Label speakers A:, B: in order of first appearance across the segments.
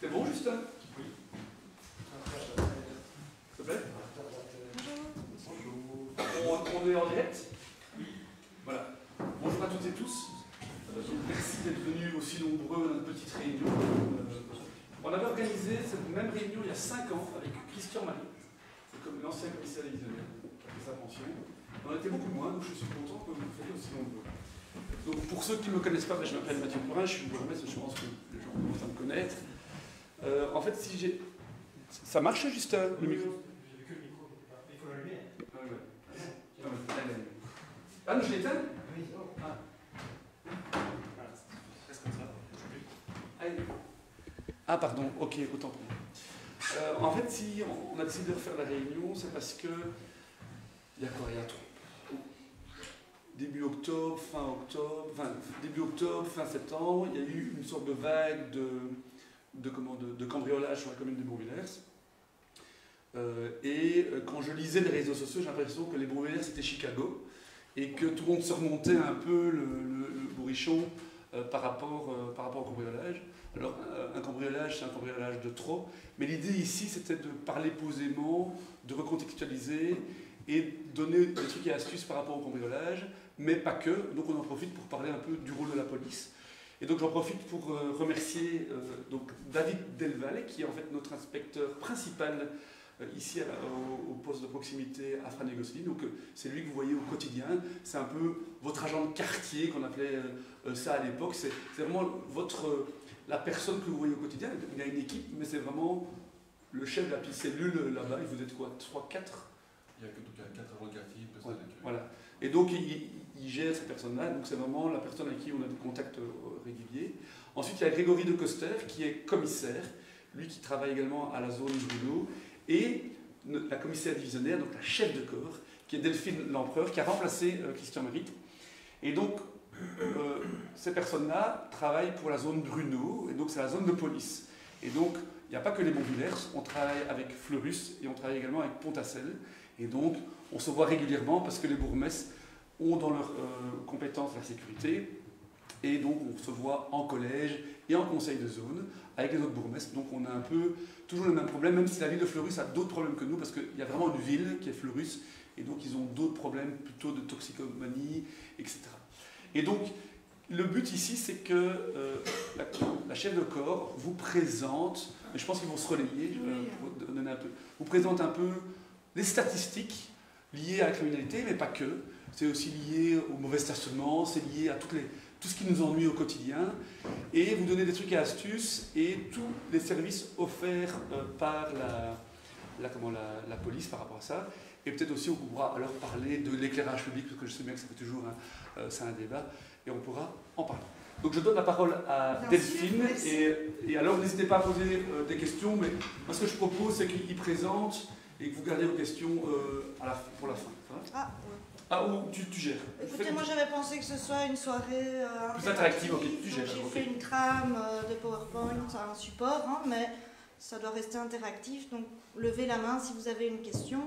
A: T'es bon, Justin?
B: Oui.
A: S'il te plaît? Bonjour. On est en direct? Oui. Voilà. Bonjour à toutes et tous. Merci d'être venus aussi nombreux à notre petite réunion. On avait organisé cette même réunion il y a 5 ans avec Christian Marie, comme l'ancien commissaire divisionnaire, qui a fait sa pension. On était beaucoup moins, donc je suis content que vous soyez aussi nombreux. Donc pour ceux qui ne me connaissent pas, je m'appelle Mathieu Porin, je suis bourgmestre, je pense que les gens commencent à me connaître. En fait, si j'ai... Ça marche juste le micro?
B: J'ai que le micro, il faut l'allumer.
A: Ah non, je l'éteins?
B: Oui.
A: Ah.
B: Reste comme ça.
A: Ah pardon, ok, autant pour moi. En fait, si on a décidé de refaire la réunion, c'est parce que il y a quoi? Il y a trop. Début octobre, début octobre, fin septembre, il y a eu une sorte de vague de cambriolage sur la commune de Bourg-Villers. Et quand je lisais les réseaux sociaux, j'ai l'impression que les Bourg-Villers c'était Chicago et que tout le monde se remontait un peu le bourrichon par rapport au cambriolage. Alors, un cambriolage, c'est un cambriolage de trop, mais l'idée ici, c'était de parler posément, de recontextualiser et donner des trucs et astuces par rapport au cambriolage, mais pas que. Donc, on en profite pour parler un peu du rôle de la police. Et donc, j'en profite pour remercier donc, David Delvalle, qui est en fait notre inspecteur principal ici au poste de proximité à Frane-Gosselin. Donc, c'est lui que vous voyez au quotidien. C'est un peu votre agent de quartier, qu'on appelait ça à l'époque. C'est vraiment la personne que vous voyez au quotidien. Il a une équipe, mais c'est vraiment le chef de la petite cellule là-bas. Et vous êtes quoi, 3, 4?
C: Il y a 4 agents de quartier, une personne avec.
A: Voilà. Et donc, il gère ces personnes-là. Donc, c'est vraiment la personne avec qui on a des contacts réguliers. Ensuite, il y a Grégory de Coster, qui est commissaire. Lui qui travaille également à la zone Bruno. Et la commissaire divisionnaire, donc la chef de corps, qui est Delphine Lempereur, qui a remplacé Christian Marie. Et donc, ces personnes-là travaillent pour la zone Bruno, et donc c'est la zone de police. Et donc, il n'y a pas que les Bourg-Villers, on travaille avec Fleurus et on travaille également avec Pont-à-Celle. Et donc, on se voit régulièrement parce que les bourgmestres ont dans leurs compétences la sécurité. Et donc, on se voit en collège et en conseil de zone avec les autres bourgmestres. Donc, on a un peu toujours le même problème, même si la ville de Fleurus a d'autres problèmes que nous, parce qu'il y a vraiment une ville qui est Fleurus, et donc ils ont d'autres problèmes, plutôt de toxicomanie, etc. Et donc, le but ici, c'est que la chef de corps vous présente, mais je pense qu'ils vont se relayer, vous présente un peu les statistiques liées à la criminalité, mais pas que. C'est aussi lié au mauvais stationnement, c'est lié à tout ce qui nous ennuie au quotidien, et vous donner des trucs et astuces, et tous les services offerts par la police par rapport à ça. Et peut-être aussi on pourra alors parler de l'éclairage public, parce que je sais bien que ça fait toujours c'est un débat, et on pourra en parler. Donc je donne la parole à Delphine, et alors n'hésitez pas à poser des questions, mais moi ce que je propose c'est qu'il présente, et que vous gardez vos questions pour la fin. Ça va? Ah, ou tu gères.
D: Écoutez, moi j'avais pensé que ce soit une soirée
A: plus interactive, ok, tu gères.
D: J'ai fait une trame de PowerPoint, un support, hein, mais ça doit rester interactif. Donc levez la main si vous avez une question.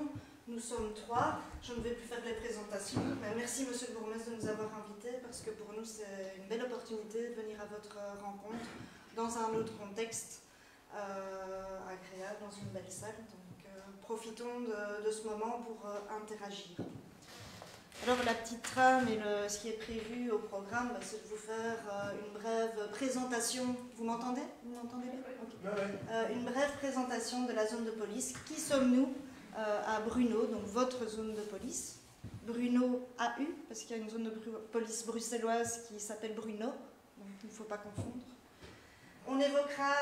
D: Nous sommes 3. Je ne vais plus faire les présentations. Mais merci Monsieur le Bourgmestre de nous avoir invités, parce que pour nous c'est une belle opportunité de venir à votre rencontre dans un autre contexte agréable, dans une belle salle. Donc profitons de ce moment pour interagir. Alors la petite trame et ce qui est prévu au programme, c'est de vous faire une brève présentation. Vous m'entendez? Vous m'entendez bien? Okay. Une brève présentation de la zone de police. Qui sommes-nous à Bruno, donc votre zone de police? Bruno AU, parce qu'il y a une zone de police bruxelloise qui s'appelle Bruno, donc il ne faut pas confondre. On évoquera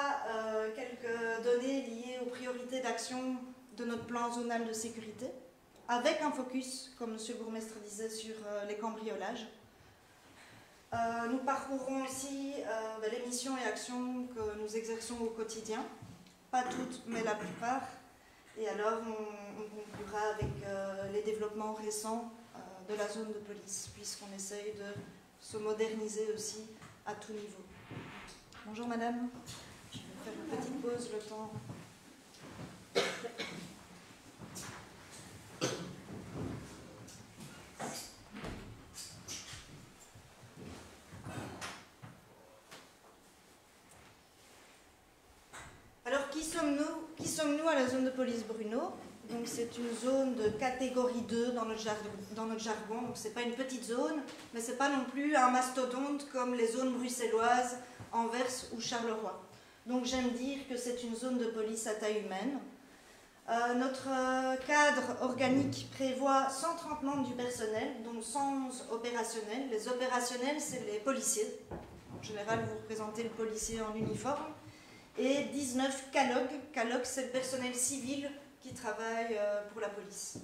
D: quelques données liées aux priorités d'action de notre plan zonal de sécurité, avec un focus, comme Monsieur le Bourgmestre disait, sur les cambriolages. Nous parcourrons aussi les missions et actions que nous exerçons au quotidien, pas toutes, mais la plupart. Et alors, on conclura avec les développements récents de la zone de police, puisqu'on essaye de se moderniser aussi à tout niveau. Bonjour madame, je vais faire une petite pause le temps. Qui sommes-nous à la zone de police Bruno? Donc c'est une zone de catégorie 2 dans notre jargon. Donc c'est pas une petite zone, mais c'est pas non plus un mastodonte comme les zones bruxelloises, Anvers ou Charleroi. Donc j'aime dire que c'est une zone de police à taille humaine. Notre cadre organique prévoit 130 membres du personnel, dont 111 opérationnels. Les opérationnels, c'est les policiers. En général, vous représentez le policier en uniforme. Et 19 calogues. Calogues, c'est le personnel civil qui travaille pour la police.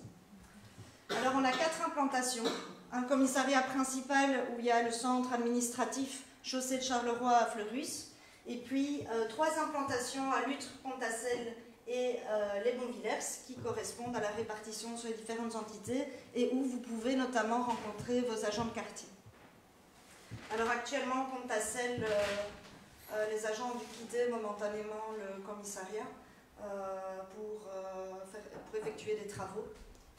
D: Alors, on a 4 implantations. Un commissariat principal où il y a le centre administratif chaussée de Charleroi à Fleurus. Et puis, 3 implantations à Lutre, Pontassel et les Bonvillers qui correspondent à la répartition sur les différentes entités et où vous pouvez notamment rencontrer vos agents de quartier. Alors actuellement, Pontassel, les agents ont dû quitter momentanément le commissariat pour effectuer des travaux.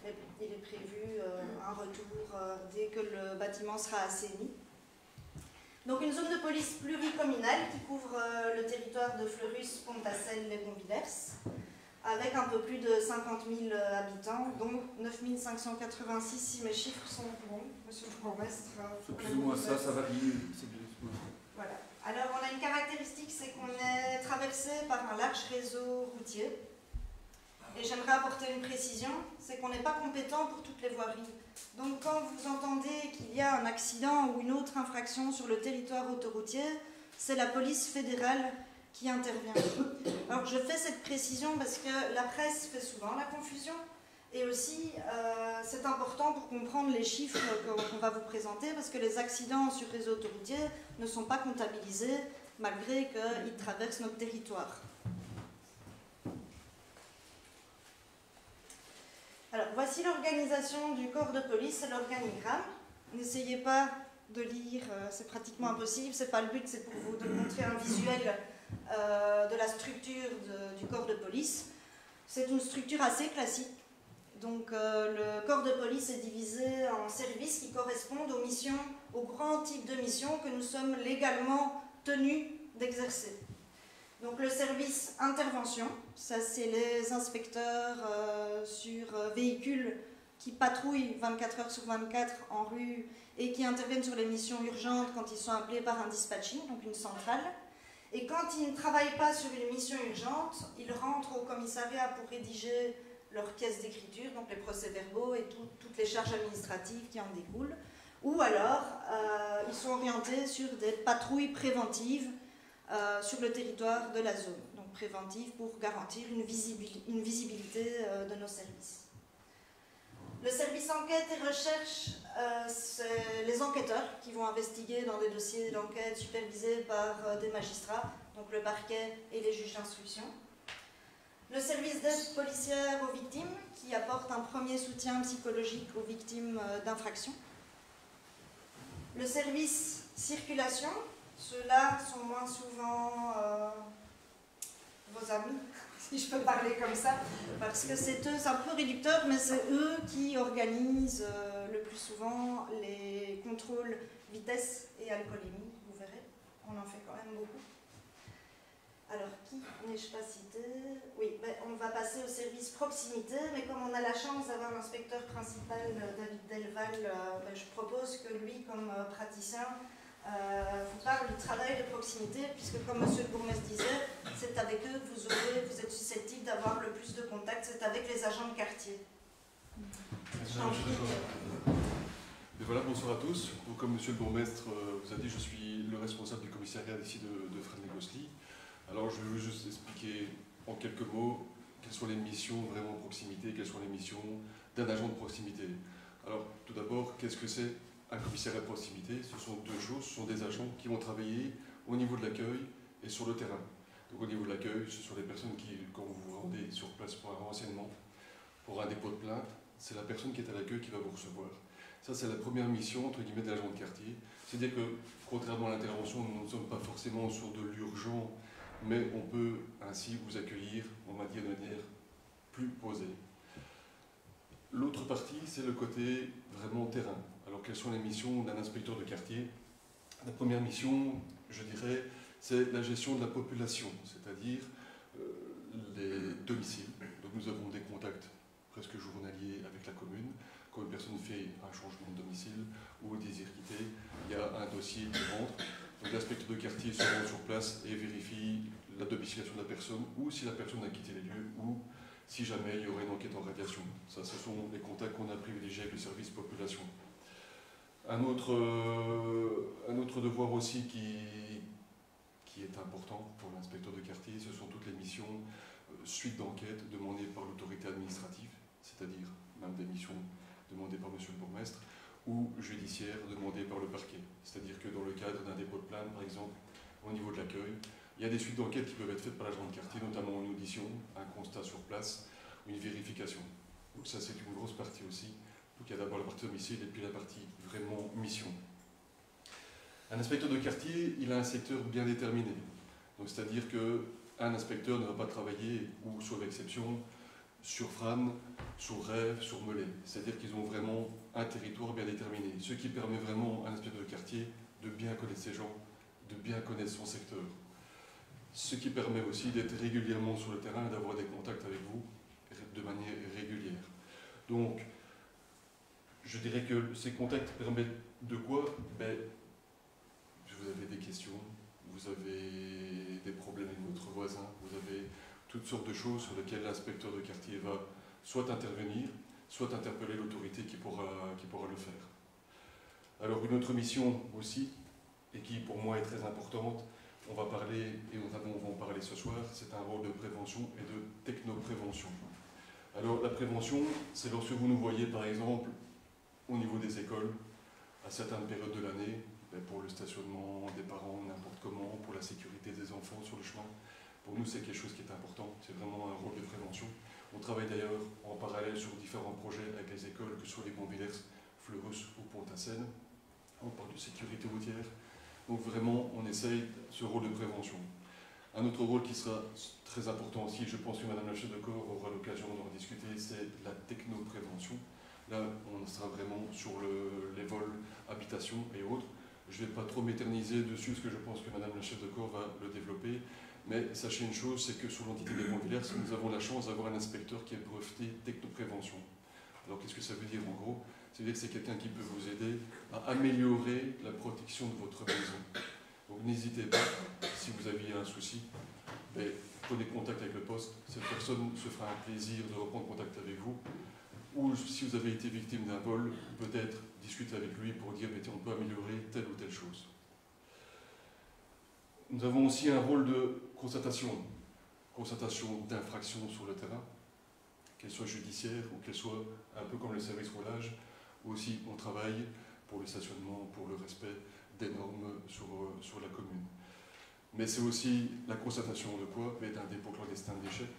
D: Mais il est prévu un retour dès que le bâtiment sera assaini. Donc une zone de police pluricommunale qui couvre le territoire de Fleurus, Pontassel et Bonvillers, avec un peu plus de 50 000 habitants, dont 9 586 si mes chiffres sont bons, monsieur le bourgmestre.
A: C'est plus ou moins ça, ça varie.
D: Voilà. Alors on a une caractéristique, c'est qu'on est traversé par un large réseau routier. Et j'aimerais apporter une précision, c'est qu'on n'est pas compétent pour toutes les voiries. Donc quand vous entendez qu'il y a un accident ou une autre infraction sur le territoire autoroutier, c'est la police fédérale qui intervient. Alors je fais cette précision parce que la presse fait souvent la confusion et aussi c'est important pour comprendre les chiffres qu'on va vous présenter parce que les accidents sur réseau autoroutier ne sont pas comptabilisés malgré qu'ils traversent notre territoire. Alors, voici l'organisation du corps de police et l'organigramme. N'essayez pas de lire, c'est pratiquement impossible, c'est pas le but, c'est pour vous de montrer un visuel de la structure du corps de police. C'est une structure assez classique. Donc, le corps de police est divisé en services qui correspondent aux missions, aux grands types de missions que nous sommes légalement tenus d'exercer. Donc le service intervention, ça c'est les inspecteurs sur véhicules qui patrouillent 24 heures sur 24 en rue et qui interviennent sur les missions urgentes quand ils sont appelés par un dispatching, donc une centrale. Et quand ils ne travaillent pas sur une mission urgente, ils rentrent au commissariat pour rédiger leurs pièces d'écriture, donc les procès-verbaux et toutes les charges administratives qui en découlent. Ou alors, ils sont orientés sur des patrouilles préventives sur le territoire de la zone, donc préventive pour garantir une visibilité de nos services. Le service enquête et recherche, c'est les enquêteurs qui vont investiguer dans des dossiers d'enquête supervisés par des magistrats, donc le parquet et les juges d'instruction. Le service d'aide policière aux victimes, qui apporte un premier soutien psychologique aux victimes d'infractions. Le service circulation, ceux-là sont moins souvent vos amis, si je peux parler comme ça, parce que c'est eux, c'est un peu réducteur, mais c'est eux qui organisent le plus souvent les contrôles vitesse et alcoolémie, vous verrez, on en fait quand même beaucoup. Alors, qui n'ai-je pas cité? Oui, ben, on va passer au service proximité, mais comme on a la chance d'avoir un inspecteur principal, David Delval, ben, je propose que lui, comme praticien, vous parle du travail de proximité, puisque comme monsieur le bourgmestre disait, c'est avec eux que vous êtes susceptible d'avoir le plus de contacts, c'est avec les agents de quartier.
C: Et voilà, bonsoir à tous. Donc, comme monsieur le bourgmestre vous a dit, je suis le responsable du commissariat ici de Fresnes-les-Gosselies. Alors je vais juste expliquer en quelques mots quelles sont les missions vraiment de proximité, quelles sont les missions d'un agent de proximité. Alors tout d'abord, qu'est-ce que c'est un commissariat de proximité? Ce sont deux choses, ce sont des agents qui vont travailler au niveau de l'accueil et sur le terrain. Donc au niveau de l'accueil, ce sont les personnes qui, quand vous vous rendez sur place pour un renseignement, pour un dépôt de plainte, c'est la personne qui est à l'accueil qui va vous recevoir. Ça, c'est la première mission, entre guillemets, de l'agent de quartier. C'est-à-dire que, contrairement à l'intervention, nous ne sommes pas forcément sur de l'urgent, mais on peut ainsi vous accueillir, on va dire, de manière plus posée. L'autre partie, c'est le côté vraiment terrain. Alors, quelles sont les missions d'un inspecteur de quartier? La première mission, je dirais, c'est la gestion de la population, c'est-à-dire les domiciles. Donc nous avons des contacts presque journaliers avec la commune. Quand une personne fait un changement de domicile ou désire quitter, il y a un dossier qui rentre. Donc l'inspecteur de quartier se rend sur place et vérifie la domiciliation de la personne, ou si la personne a quitté les lieux, ou si jamais il y aurait une enquête en radiation. Ça, ce sont les contacts qu'on a privilégiés avec le service population. Un autre devoir aussi qui est important pour l'inspecteur de quartier, ce sont toutes les missions suite d'enquête demandées par l'autorité administrative, c'est-à-dire même des missions demandées par monsieur le bourgmestre, ou judiciaires demandées par le parquet. C'est-à-dire que dans le cadre d'un dépôt de plainte, par exemple, au niveau de l'accueil, il y a des suites d'enquête qui peuvent être faites par l'agent de quartier, notamment une audition, un constat sur place, ou une vérification. Donc ça, c'est une grosse partie aussi. Donc il y a d'abord la partie domicile et puis la partie vraiment mission. Un inspecteur de quartier, il a un secteur bien déterminé. Donc c'est-à-dire qu'un inspecteur ne va pas travailler, ou sauf exception, sur Frasnes, sur Rèves, sur Melay. C'est-à-dire qu'ils ont vraiment un territoire bien déterminé. Ce qui permet vraiment à un inspecteur de quartier de bien connaître ses gens, de bien connaître son secteur. Ce qui permet aussi d'être régulièrement sur le terrain et d'avoir des contacts avec vous de manière régulière. Donc, je dirais que ces contacts permettent de quoi? Vous avez des questions, vous avez des problèmes avec votre voisin, vous avez toutes sortes de choses sur lesquelles l'inspecteur de quartier va soit intervenir, soit interpeller l'autorité qui pourra le faire. Alors une autre mission aussi, et qui pour moi est très importante, on va parler, et notamment on va en parler ce soir, c'est un rôle de prévention et de technoprévention. Alors la prévention, c'est lorsque vous nous voyez par exemple au niveau des écoles, à certaines périodes de l'année, pour le stationnement des parents, n'importe comment, pour la sécurité des enfants sur le chemin. Pour nous, c'est quelque chose qui est important, c'est vraiment un rôle de prévention. On travaille d'ailleurs en parallèle sur différents projets avec les écoles, que ce soit les Bonvillers, Fleurus ou Pont-à-Seine. On parle de sécurité routière. Donc vraiment, on essaye ce rôle de prévention. Un autre rôle qui sera très important aussi, je pense que Madame la chef de corps aura l'occasion d'en discuter, c'est la technoprévention. Là, on sera vraiment sur les vols, habitations et autres. Je ne vais pas trop m'éterniser dessus, parce que je pense que Madame la chef de corps va le développer. Mais sachez une chose, c'est que sous l'entité des Bonvillers, nous avons la chance d'avoir un inspecteur qui est breveté technoprévention. Alors qu'est-ce que ça veut dire en gros? Ça veut dire que c'est quelqu'un qui peut vous aider à améliorer la protection de votre maison. Donc n'hésitez pas, si vous aviez un souci, prenez contact avec le poste. Cette personne se fera un plaisir de reprendre contact avec vous. Ou si vous avez été victime d'un vol, peut-être discuter avec lui pour dire on peut améliorer telle ou telle chose. Nous avons aussi un rôle de constatation d'infractions sur le terrain, qu'elles soient judiciaires ou qu'elles soient un peu comme le service roulage, où aussi on travaille pour le stationnement, pour le respect des normes sur la commune. Mais c'est aussi la constatation de quoi? D'un dépôt clandestin de déchets.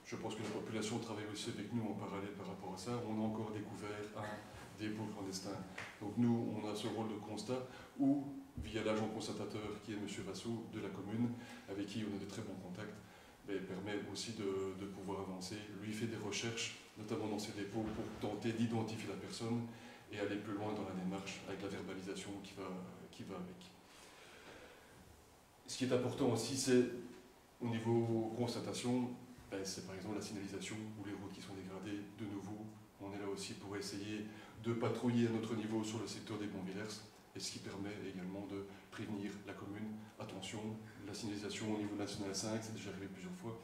C: Je pense que la population travaille aussi avec nous en parallèle par rapport à ça. On a encore découvert un dépôt clandestin. Donc nous, on a ce rôle de constat où, via l'agent constatateur qui est M. Vassou de la commune, avec qui on a de très bons contacts, permet aussi de pouvoir avancer. Lui fait des recherches, notamment dans ses dépôts, pour tenter d'identifier la personne et aller plus loin dans la démarche avec la verbalisation qui va avec. Ce qui est important aussi, c'est au niveau constatation, c'est par exemple la signalisation ou les routes qui sont dégradées. De nouveau, on est là aussi pour essayer de patrouiller à notre niveau sur le secteur des Bonvillers, et ce qui permet également de prévenir la commune. Attention, la signalisation au niveau national 5, c'est déjà arrivé plusieurs fois,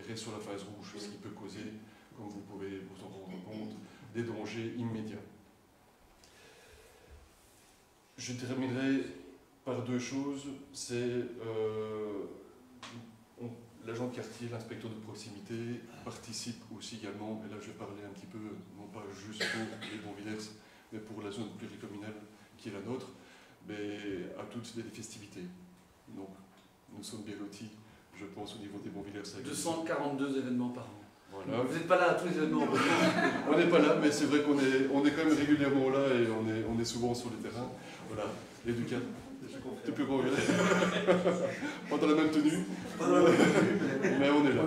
C: reste sur la phase rouge, ce qui peut causer, comme vous pouvez vous en rendre compte, des dangers immédiats. Je terminerai par deux choses. C'est l'agent de quartier, l'inspecteur de proximité participe aussi également, et là je vais parler un petit peu, non pas juste pour les Bonvillers, mais pour la zone pluricommunale qui est la nôtre, à toutes les festivités. Donc nous sommes bien lotis, je pense, au niveau des Bonvillers.
A: 242 événements par an.
C: Voilà.
A: Vous n'êtes pas là à tous les événements.
C: On n'est pas là, mais c'est vrai qu'on est quand même régulièrement là et on est souvent sur le terrain. Voilà, l'éducat. T'es plus gros, pas dans la même tenue, mais on est là.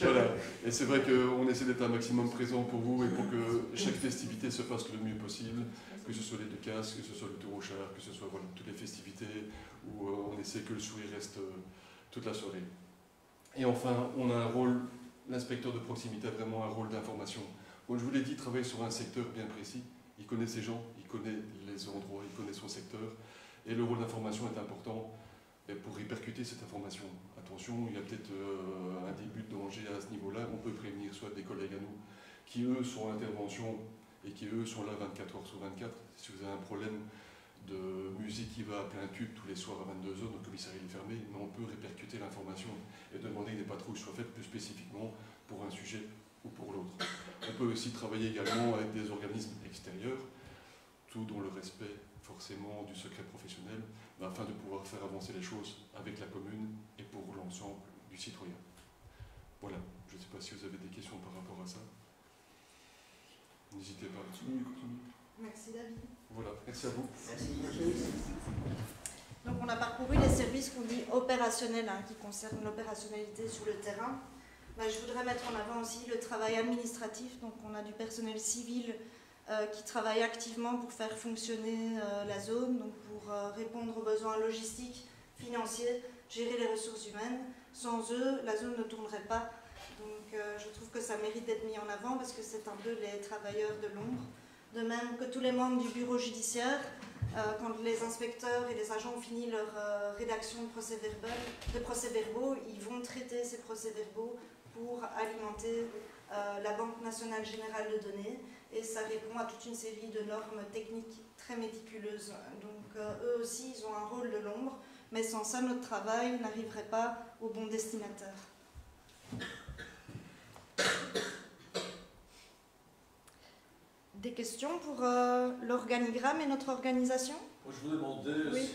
C: Voilà. Et c'est vrai qu'on essaie d'être un maximum présent pour vous et pour que chaque festivité se fasse le mieux possible, que ce soit les deux casques, que ce soit le tour au char, que ce soit toutes les festivités où on essaie que le sourire reste toute la soirée. Et enfin, on a un rôle, l'inspecteur de proximité a vraiment un rôle d'information. Comme je vous l'ai dit, il travaille sur un secteur bien précis. Il connaît ses gens, il connaît les endroits, il connaît son secteur. Et le rôle d'information est important pour répercuter cette information. Attention, il y a peut-être un début de danger à ce niveau-là. On peut prévenir soit des collègues à nous qui, eux, sont en intervention et qui, eux, sont là 24 heures sur 24. Si vous avez un problème de musique qui va à plein tube tous les soirs à 22 heures, notre commissariat est fermé, mais on peut répercuter l'information et demander que des patrouilles soient faites plus spécifiquement pour un sujet ou pour l'autre. On peut aussi travailler également avec des organismes extérieurs, tout dans le respect forcément du secret professionnel, afin de pouvoir faire avancer les choses avec la commune et pour l'ensemble du citoyen. Voilà, je ne sais pas si vous avez des questions par rapport à ça. N'hésitez pas.
D: Merci David.
C: Voilà, merci à vous.
D: Donc on a parcouru les services qu'on dit opérationnels, qui concernent l'opérationnalité sur le terrain. Je voudrais mettre en avant aussi le travail administratif. Donc on a du personnel civil qui travaille activement pour faire fonctionner la zone, donc pour répondre aux besoins logistiques, financiers, gérer les ressources humaines. Sans eux, la zone ne tournerait pas. Donc je trouve que ça mérite d'être mis en avant parce que c'est un peu les travailleurs de l'ombre. De même que tous les membres du bureau judiciaire, quand les inspecteurs et les agents ont fini leur rédaction de procès-verbaux, ils vont traiter ces procès-verbaux pour alimenter la Banque nationale générale de données. Et ça répond à toute une série de normes techniques très méticuleuses. Donc eux aussi, ils ont un rôle de l'ombre, mais sans ça, notre travail n'arriverait pas au bon destinataire. Des questions pour l'organigramme et notre organisation?
E: Moi, je vous demandais
D: oui.
E: Si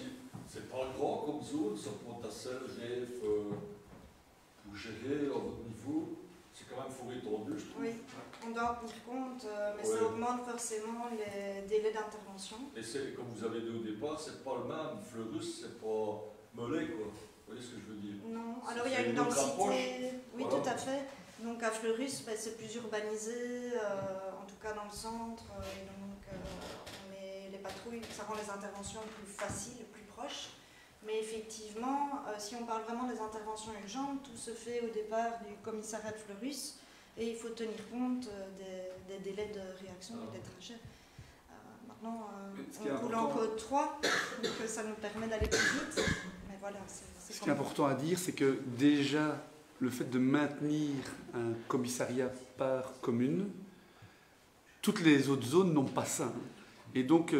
E: c'est pas grand comme zone, ça Pontacelle, Genève, pour gérer à votre niveau, c'est quand même fort étendu, je trouve.
D: Oui, on doit en tenir compte, mais ça augmente forcément les délais d'intervention.
E: Et c'est, comme vous avez dit au départ, c'est pas le même. Fleurus, c'est pas Melay, quoi. Vous voyez ce que je veux dire?
D: Non, alors il y a une densité. Oui,
E: voilà.
D: tout à fait. Donc à Fleurus, c'est plus urbanisé, en tout cas dans le centre, et donc les patrouilles, ça rend les interventions plus faciles, plus proches. Mais effectivement, si on parle vraiment des interventions urgentes, tout se fait au départ du commissariat de Fleurus, et il faut tenir compte des délais de réaction et des trajets. Maintenant, on roule en code 3, donc ça nous permet d'aller plus vite, mais voilà.
A: Ce qui est important à dire, c'est que déjà, le fait de maintenir un commissariat par commune, toutes les autres zones n'ont pas ça. Et donc,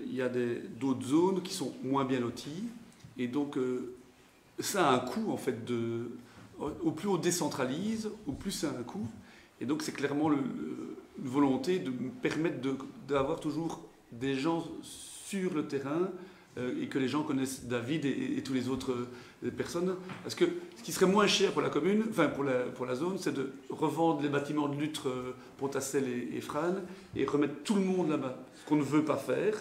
A: il y a d'autres zones qui sont moins bien loties. Et donc, ça a un coût, en fait. Au plus on décentralise, au plus ça a un coût. Et donc, c'est clairement une volonté de me permettre d'avoir toujours des gens sur le terrain et que les gens connaissent David et tous les autres personnes. Parce que ce qui serait moins cher pour la commune, enfin pour la zone, c'est de revendre les bâtiments de Lutre, Pontacelle et Frasnes et remettre tout le monde là-bas. Ce qu'on ne veut pas faire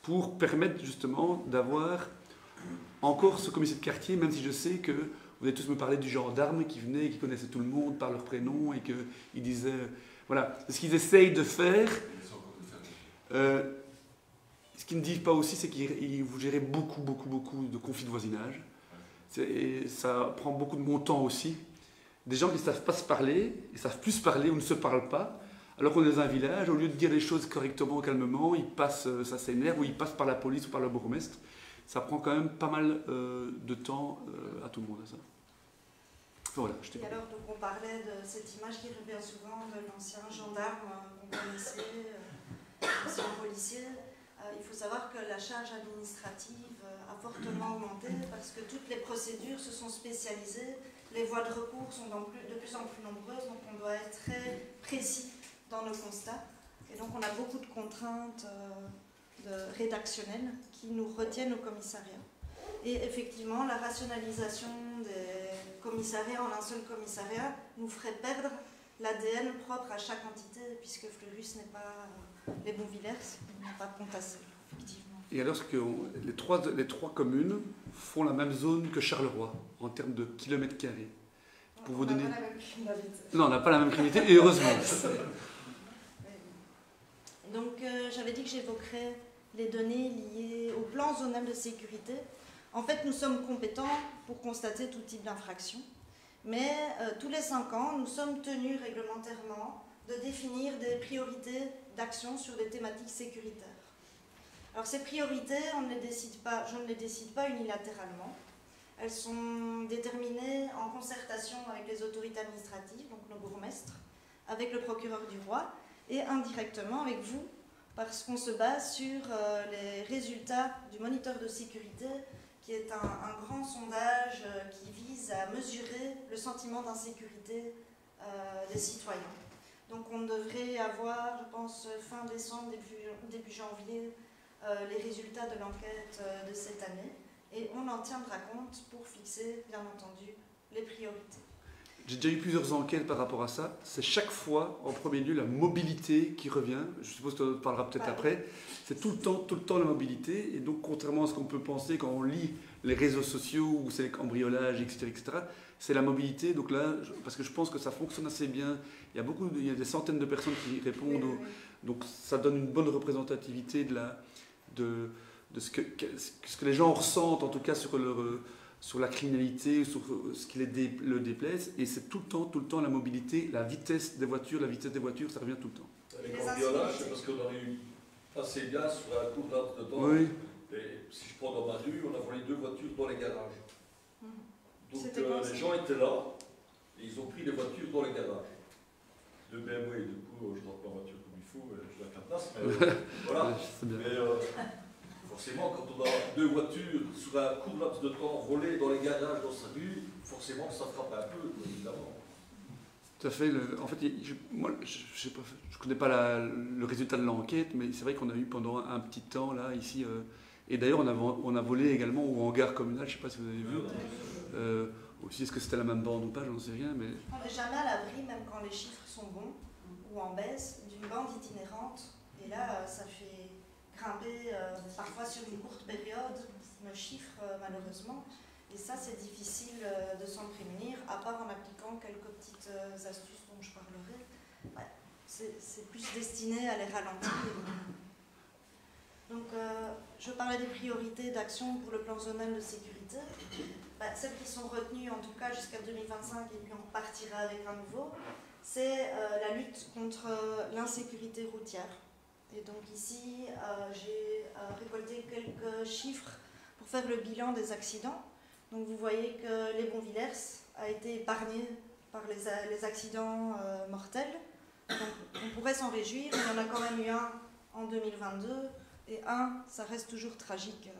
A: pour permettre justement d'avoir encore ce commissaire de quartier, même si je sais que vous allez tous me parler du gendarme qui venait, qui connaissait tout le monde par leur prénom et qu'il disait... Voilà, ce qu'ils essayent de faire... Ce qu'ils ne disent pas aussi, c'est qu'ils vous gérez beaucoup de conflits de voisinage. Et ça prend beaucoup de mon temps aussi. Des gens qui ne savent pas se parler, ils ne savent plus se parler ou ne se parlent pas. Alors qu'on est dans un village, au lieu de dire les choses correctement, calmement, ils passent, ça s'énerve, ou ils passent par la police ou par le bourgmestre. Ça prend quand même pas mal de temps à tout le monde, ça. Voilà, je
D: et alors, donc on parlait de cette image qui revient souvent de l'ancien gendarme qu'on connaissait, l'ancien policier. Il faut savoir que la charge administrative a fortement augmenté parce que toutes les procédures se sont spécialisées, les voies de recours sont de plus en plus nombreuses, donc on doit être très précis dans nos constats. Et donc on a beaucoup de contraintes rédactionnelles qui nous retiennent au commissariat. Et effectivement, la rationalisation des commissariats en un seul commissariat nous ferait perdre l'ADN propre à chaque entité, puisque Fleurus n'est pas les Bonvillers, n'est pas Pontacelle, effectivement.
A: Et alors que les trois communes font la même zone que Charleroi, en termes de kilomètres carrés. Pour vous donner...
D: n'a pas la même criminalité.
A: Non, on n'a pas la même criminalité, et heureusement.
D: Donc, j'avais dit que j'évoquerais les données liées au plan zonal de sécurité. En fait, nous sommes compétents pour constater tout type d'infraction. Mais tous les 5 ans, nous sommes tenus réglementairement de définir des priorités d'action sur des thématiques sécuritaires. Alors ces priorités, je ne les décide pas unilatéralement. Elles sont déterminées en concertation avec les autorités administratives, donc nos bourgmestres, avec le procureur du roi et indirectement avec vous, parce qu'on se base sur les résultats du moniteur de sécurité, qui est un grand sondage qui vise à mesurer le sentiment d'insécurité des citoyens. Donc on devrait avoir, je pense, fin décembre, début janvier, les résultats de l'enquête de cette année, et on en tiendra compte pour fixer, bien entendu, les priorités.
A: J'ai déjà eu plusieurs enquêtes par rapport à ça. C'est chaque fois, en premier lieu, la mobilité qui revient. Je suppose que tu en parleras peut-être après. C'est tout le temps la mobilité. Et donc, contrairement à ce qu'on peut penser quand on lit les réseaux sociaux ou c'est les cambriolages, etc., c'est la mobilité. Donc là, parce que je pense que ça fonctionne assez bien. Il y a des centaines de personnes qui répondent.
D: Oui.
A: Donc, ça donne une bonne représentativité de ce que les gens ressentent, en tout cas sur la criminalité, sur ce qui le déplaise. Et c'est tout le temps la mobilité, la vitesse des voitures, ça revient tout le temps.
E: Les cambriolages, c'est parce qu'on a eu assez bien sur un court laps de temps.
A: Oui.
E: Et si je prends dans ma rue, on a volé 2 voitures dans les garages. Donc les gens étaient là, et ils ont pris les voitures dans les garages. De BMW, du coup, je ne rentre pas en voiture comme il faut, je la casse, mais voilà.
A: C'est bien.
E: Mais forcément, quand on a 2 voitures sur un court laps de temps volées dans les garages dans sa rue, forcément ça frappe un peu, évidemment.
A: Tout à fait. En fait, moi, je ne connais pas le résultat de l'enquête, mais c'est vrai qu'on a eu pendant un petit temps, là, ici, et d'ailleurs, on a volé également au hangar communal, je ne sais pas si vous avez vu. Aussi, est-ce que c'était la même bande ou pas, j'en sais rien. Mais...
D: On n'est jamais à l'abri, même quand les chiffres sont bons ou en baisse, d'une bande itinérante. Et là, ça fait grimper, parfois sur une courte période, nos chiffres, malheureusement. Et ça, c'est difficile de s'en prémunir, à part en appliquant quelques petites astuces dont je parlerai. Ouais, c'est plus destiné à les ralentir. Donc, je parlais des priorités d'action pour le plan zonal de sécurité. Celles qui sont retenues, en tout cas jusqu'à 2025, et puis on partira avec un nouveau, c'est la lutte contre l'insécurité routière. Et donc ici, j'ai récolté quelques chiffres pour faire le bilan des accidents. Donc vous voyez que les Bonvillers a été épargné par les accidents mortels. Donc on pourrait s'en réjouir, mais il y en a quand même eu un en 2022, et ça reste toujours tragique.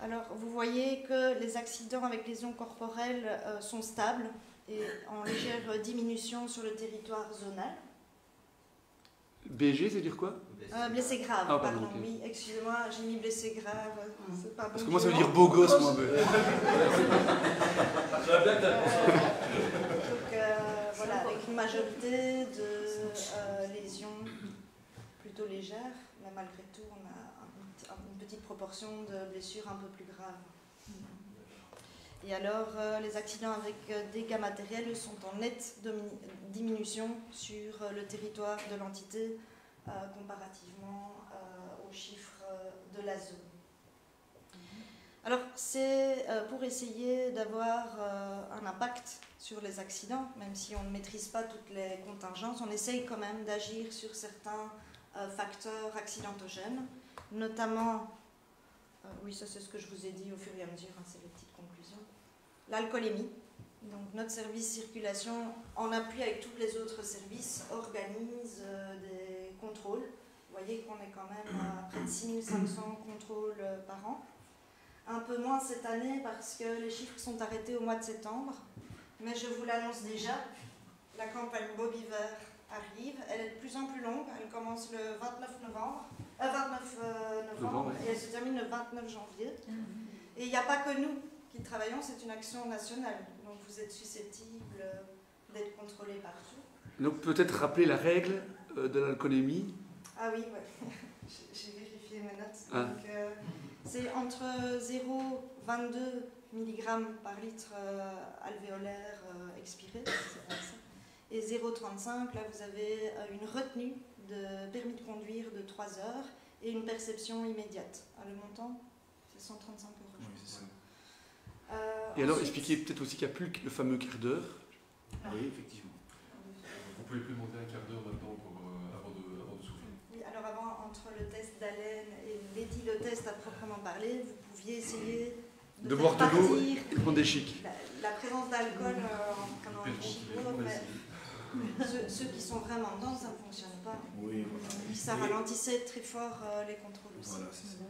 D: Alors vous voyez que les accidents avec lésions corporelles sont stables et en légère diminution sur le territoire zonal.
A: BG, c'est dire quoi?
D: Blessé grave,
A: ah,
D: pardon.
A: Okay.
D: Oui, excusez-moi, j'ai mis blessé grave. C'est pas bon.
A: Parce que moi, ça veut dire beau gosse, moi.
E: J'aurais bien que t'aies ça.
D: Donc voilà, avec une majorité de lésions plutôt légères, mais malgré tout, on a une petite proportion de blessures un peu plus graves. Et alors, les accidents avec dégâts matériels sont en nette diminution sur le territoire de l'entité comparativement aux chiffres de la zone. Alors, c'est pour essayer d'avoir un impact sur les accidents, même si on ne maîtrise pas toutes les contingences, on essaye quand même d'agir sur certains facteurs accidentogènes, notamment, oui, ça c'est ce que je vous ai dit au fur et à mesure, hein, c'est les petites conclusions. L'alcoolémie. Donc notre service circulation, en appui avec tous les autres services, organise des contrôles. Vous voyez qu'on est quand même à près de 6500 contrôles par an. Un peu moins cette année parce que les chiffres sont arrêtés au mois de septembre. Mais je vous l'annonce déjà, la campagne Bobiver arrive. Elle est de plus en plus longue. Elle commence le 29 novembre et elle se termine le 29 janvier. Et il n'y a pas que nous qui travaillons, c'est une action nationale. Donc vous êtes susceptibles d'être contrôlés partout.
A: Donc peut-être rappeler la règle de l'alcoolémie.
D: Ah oui, ouais. J'ai vérifié mes notes.
A: Ah.
D: Donc c'est entre 0,22 mg par litre alvéolaire expiré, et 0,35, là vous avez une retenue de permis de conduire de 3 heures et une perception immédiate. Le montant, c'est 135 €.
C: Oui, c'est ça.
A: Et alors,
D: ensuite-
A: expliquez peut-être aussi qu'il n'y a plus le fameux quart d'heure.
F: Oui, effectivement.
C: Vous pouvez plus demander un quart d'heure maintenant avant de souffler.
D: Oui, alors avant, entre le test d'haleine et l'éthylotest à proprement parler, vous pouviez essayer
A: De
D: faire
A: boire de l'eau
D: partir
A: et de prendre des chics.
D: la présence d'alcool en prenant un chicot, mais ceux qui sont vraiment dedans, ça ne fonctionne pas.
F: Oui, voilà.
D: Ça ralentissait très fort les contrôles aussi.
F: Voilà, c'est ça.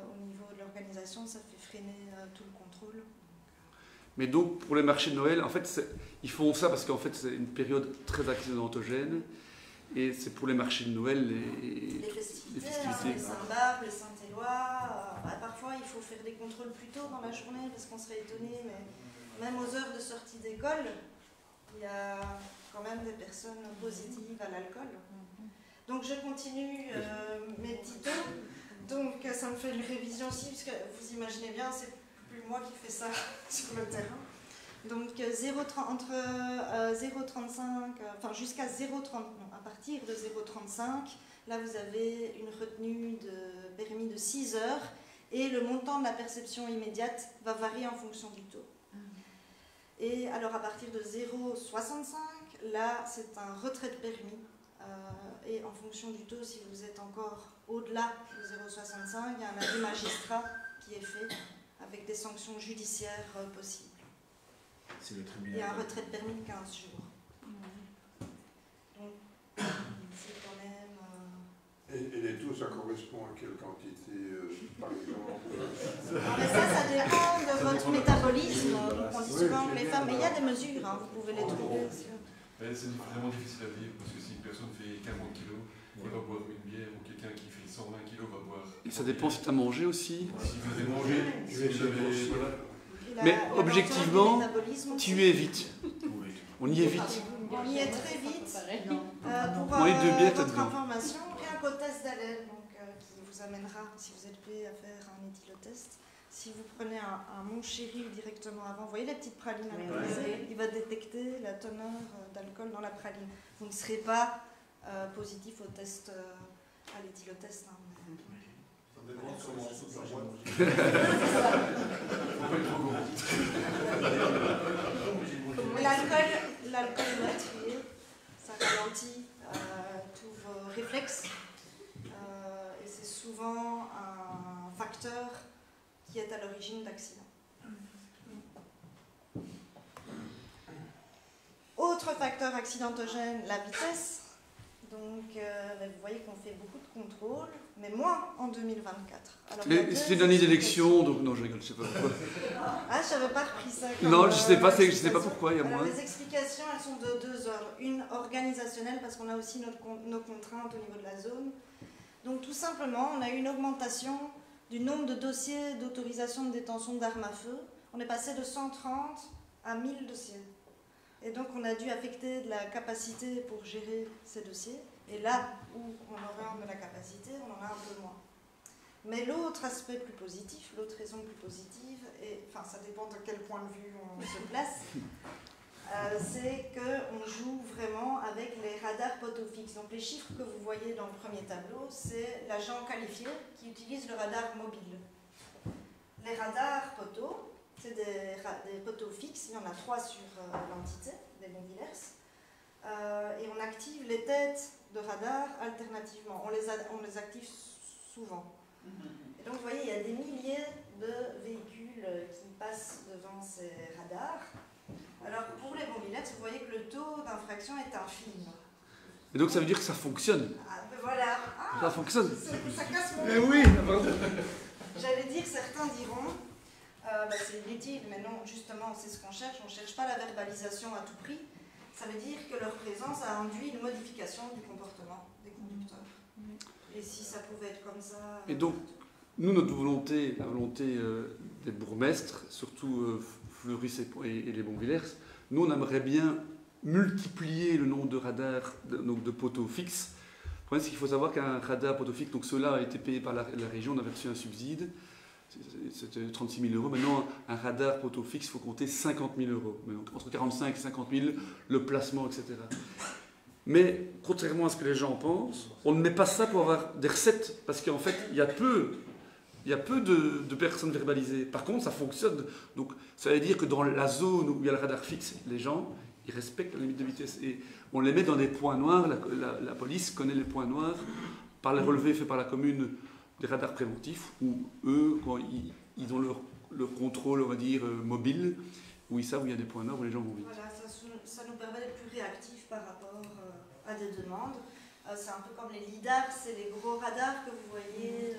D: Au niveau de l'organisation, ça fait freiner tout le contrôle.
A: Mais donc, pour les marchés de Noël, en fait, ils font ça parce qu'en fait, c'est une période très accidentogène. Et c'est pour les marchés de Noël
D: Les festivités, les Saint-Barbe, les Saint-Éloi. Parfois, il faut faire des contrôles plus tôt dans la journée parce qu'on serait étonné, mais même aux heures de sortie d'école, il y a quand même des personnes positives à l'alcool. Donc, je continue mes petits tours. Donc, ça me fait une révision aussi, parce que vous imaginez bien, c'est plus moi qui fais ça sur le terrain. Donc, entre 0,35, enfin jusqu'à 0,30, non, à partir de 0,35, là vous avez une retenue de permis de 6 heures et le montant de la perception immédiate va varier en fonction du taux. Et alors à partir de 0,65, là c'est un retrait de permis. Et en fonction du taux, si vous êtes encore au-delà de 0,65, il y a un avis magistrat qui est fait avec des sanctions judiciaires possibles.
F: C'est le tribunal.
D: Il y a un retrait de permis de 15 jours. Donc, c'est quand même...
G: Et les taux, ça correspond à quelle quantité, par exemple
D: Non, mais ça dépend de votre métabolisme. On dit souvent que les femmes... Mais il y a des mesures, hein, vous pouvez les trouver.
C: C'est vraiment difficile à dire parce que si une personne fait 40 kg, elle va boire une bière, ou quelqu'un qui fait 120 kg va boire.
A: Et ça dépend si tu as mangé aussi.
C: Si vous avez mangé, si vous avez. Voilà.
A: Mais objectivement, tu y es vite.
F: Oui.
A: On y est vite.
D: On y est très vite. Pour
A: On est deux bières, t'as
D: votre
A: dedans.
D: information, il y a un code test d'haleine qui vous amènera, si vous êtes prêt à faire un éthylotest. Si vous prenez un Mon Chéri directement avant, vous voyez les petites pralines alcoolisées, il va détecter la teneur d'alcool dans la praline. Vous ne serez pas positif au test, à l'éthylotest. Hein.
G: Ça dépend comment toute la boîte.
D: Mais l'alcool meurtrier, ça ralentit tous vos réflexes et c'est souvent un facteur qui est à l'origine d'accidents. Autre facteur accidentogène, la vitesse. Donc, vous voyez qu'on fait beaucoup de contrôles, mais moins en 2024. Alors,
A: C'est une année d'élection, donc non, je rigole, je sais pas pourquoi.
D: Ah, je n'avais pas repris ça. Comme,
A: Non, je sais pas pourquoi, il y a
D: alors,
A: moins.
D: les explications, elles sont de deux ordres. Une organisationnelle, parce qu'on a aussi nos contraintes au niveau de la zone. Donc, tout simplement, on a eu une augmentation du nombre de dossiers d'autorisation de détention d'armes à feu. On est passé de 130 à 1000 dossiers. Et donc, on a dû affecter de la capacité pour gérer ces dossiers. Et là où on aurait de la capacité, on en a un peu moins. Mais l'autre aspect plus positif, l'autre raison plus positive, et enfin, ça dépend de quel point de vue on se place, c'est qu'on joue vraiment avec les radars poteaux fixes. Donc, les chiffres que vous voyez dans le premier tableau, c'est l'agent qualifié qui utilise le radar mobile. Les radars poteaux, c'est des poteaux fixes, il y en a 3 sur l'entité, des Bonvillers. Et on active les têtes de radar alternativement. On les active souvent. Et donc, vous voyez, il y a des milliers de véhicules qui passent devant ces radars. Alors, pour les Bonvillers, vous voyez que le taux d'infraction est infime.
A: Et donc ça veut dire que ça fonctionne.
D: Ah, ben voilà. Ah,
A: Ça fonctionne.
D: ça casse mon...
A: Mais oui, pardon.
D: J'allais dire, certains diront, c'est inutile, mais non, justement, c'est ce qu'on cherche. On ne cherche pas la verbalisation à tout prix. Ça veut dire que leur présence a induit une modification du comportement des conducteurs. Et si ça pouvait être comme ça...
A: Et donc, nous, notre volonté, la volonté des bourgmestres, surtout Fleuris et les Bonvillers, nous, on aimerait bien multiplier le nombre de radars, donc de poteaux fixes. Le problème, c'est qu'il faut savoir qu'un radar poteau fixe, donc ceux-là a été payé par la région, on avait reçu un subside, c'était 36 000 €. Maintenant, un radar poteau fixe, il faut compter 50 000 €. Donc, entre 45 et 50 000, le placement, etc. Mais, contrairement à ce que les gens pensent, on ne met pas ça pour avoir des recettes, parce qu'en fait, il y a peu Il y a peu de personnes verbalisées. Par contre, ça fonctionne. Donc, ça veut dire que dans la zone où il y a le radar fixe, les gens, ils respectent la limite de vitesse. Et on les met dans des points noirs. La police connaît les points noirs par les relevés faits par la commune des radars préventifs, où eux, quand ils ont leur contrôle, on va dire, mobile, où ils savent où il y a des points noirs, où les gens vont vite.
D: Voilà, ça nous permet d'être plus réactifs par rapport à des demandes. C'est un peu comme les lidars, c'est les gros radars que vous voyez.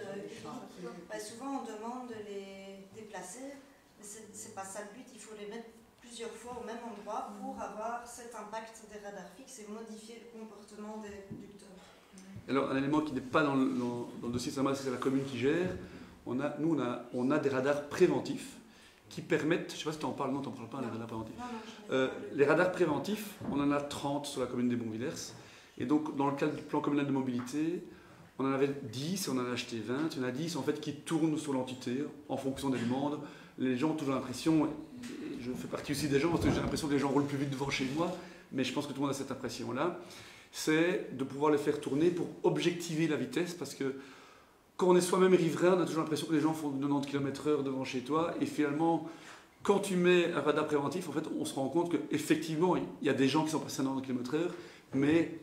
D: Souvent, on demande de les déplacer, mais c'est pas ça le but. Il faut les mettre plusieurs fois au même endroit pour avoir cet impact des radars fixes et modifier le comportement des conducteurs.
A: Alors, un élément qui n'est pas dans le dossier SAMA, c'est la commune qui gère. On a des radars préventifs qui permettent, je ne sais pas si tu en parles, non, tu n'en parles pas, les radars préventifs.
D: Non,
A: les radars préventifs, on en a 30 sur la commune des Bonvillers. Et donc, dans le cadre du plan communal de mobilité, on en avait 10 et on en a acheté 20. Il y en a 10 en fait, qui tournent sur l'entité en fonction des demandes. Les gens ont toujours l'impression, et je fais partie aussi des gens, parce que j'ai l'impression que les gens roulent plus vite devant chez moi, mais je pense que tout le monde a cette impression-là, c'est de pouvoir les faire tourner pour objectiver la vitesse, parce que quand on est soi-même riverain, on a toujours l'impression que les gens font 90 km/h devant chez toi, et finalement, quand tu mets un radar préventif, en fait, on se rend compte qu'effectivement, il y a des gens qui sont passés à 90 km/h, mais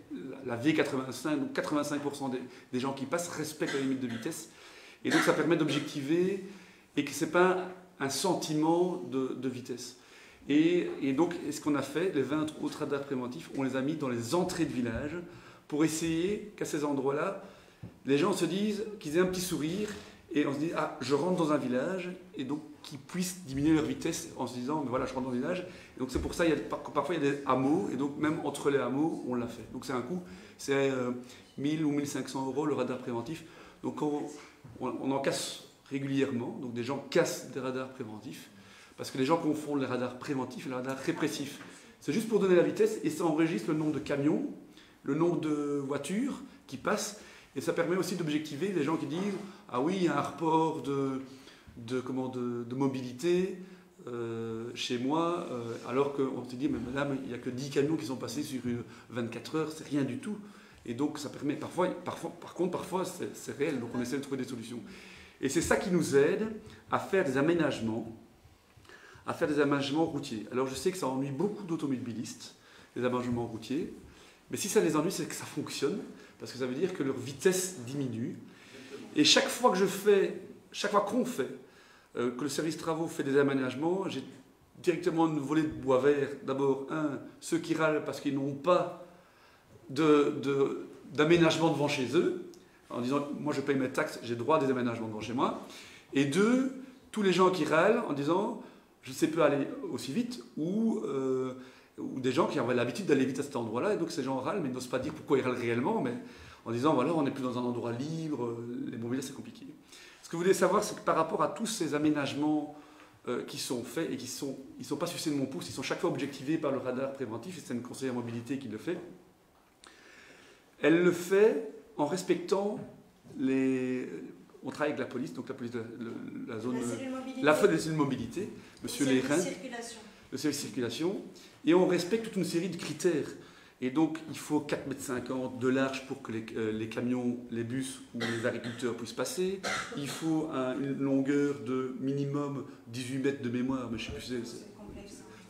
A: la V85, donc 85% des gens qui passent respectent la limite de vitesse. Et donc ça permet d'objectiver et que ce n'est pas un sentiment de vitesse. Et donc, ce qu'on a fait, les 20 autres radars préventifs, on les a mis dans les entrées de village pour essayer qu'à ces endroits-là, les gens se disent, qu'ils aient un petit sourire et on se dit, ah, je rentre dans un village, et donc qu'ils puissent diminuer leur vitesse en se disant, mais voilà, je rentre dans un village. Et donc c'est pour ça, parfois il y a des hameaux, et donc même entre les hameaux, on l'a fait. Donc c'est un coût, c'est 1000 ou 1500 € le radar préventif. Donc on en casse régulièrement, donc des gens cassent des radars préventifs, parce que les gens confondent les radars préventifs et les radars répressifs. C'est juste pour donner la vitesse, et ça enregistre le nombre de camions, le nombre de voitures qui passent, et ça permet aussi d'objectiver les gens qui disent « Ah oui, il y a un report de mobilité chez moi, alors qu'on se dit « Mais madame, il n'y a que 10 camions qui sont passés sur 24 heures, c'est rien du tout. » Et donc ça permet, par contre, parfois c'est réel, donc on essaie de trouver des solutions. Et c'est ça qui nous aide à faire des aménagements, routiers. Alors je sais que ça ennuie beaucoup d'automobilistes, les aménagements routiers, mais si ça les ennuie, c'est que ça fonctionne, parce que ça veut dire que leur vitesse diminue. Et chaque fois qu'on fait, que le service travaux fait des aménagements, j'ai directement une volée de bois vert. D'abord, ceux qui râlent parce qu'ils n'ont pas d'aménagement devant chez eux, en disant « moi je paye mes taxes, j'ai droit à des aménagements devant chez moi ». Et 2, tous les gens qui râlent en disant « je ne sais pas aller aussi vite » ou des gens qui avaient l'habitude d'aller vite à cet endroit-là, et donc ces gens râlent, mais ils n'osent pas dire pourquoi ils râlent réellement, mais en disant voilà, on n'est plus dans un endroit libre, les Bonvillers c'est compliqué. Ce que vous voulez savoir, c'est que par rapport à tous ces aménagements qui sont faits et qui ils sont pas sucés de mon pouce, ils sont chaque fois objectivés par le radar préventif, et c'est une conseillère mobilité qui le fait. Elle le fait en respectant on travaille avec la police, donc la police de la zone, la cellule mobilité, monsieur Lérin, le service circulation, et on respecte toute une série de critères. Et donc, il faut 4,50 m de large pour que les camions, les bus ou les agriculteurs puissent passer. Il faut une longueur de minimum 18 mètres de mémoire, mais je ne sais plus,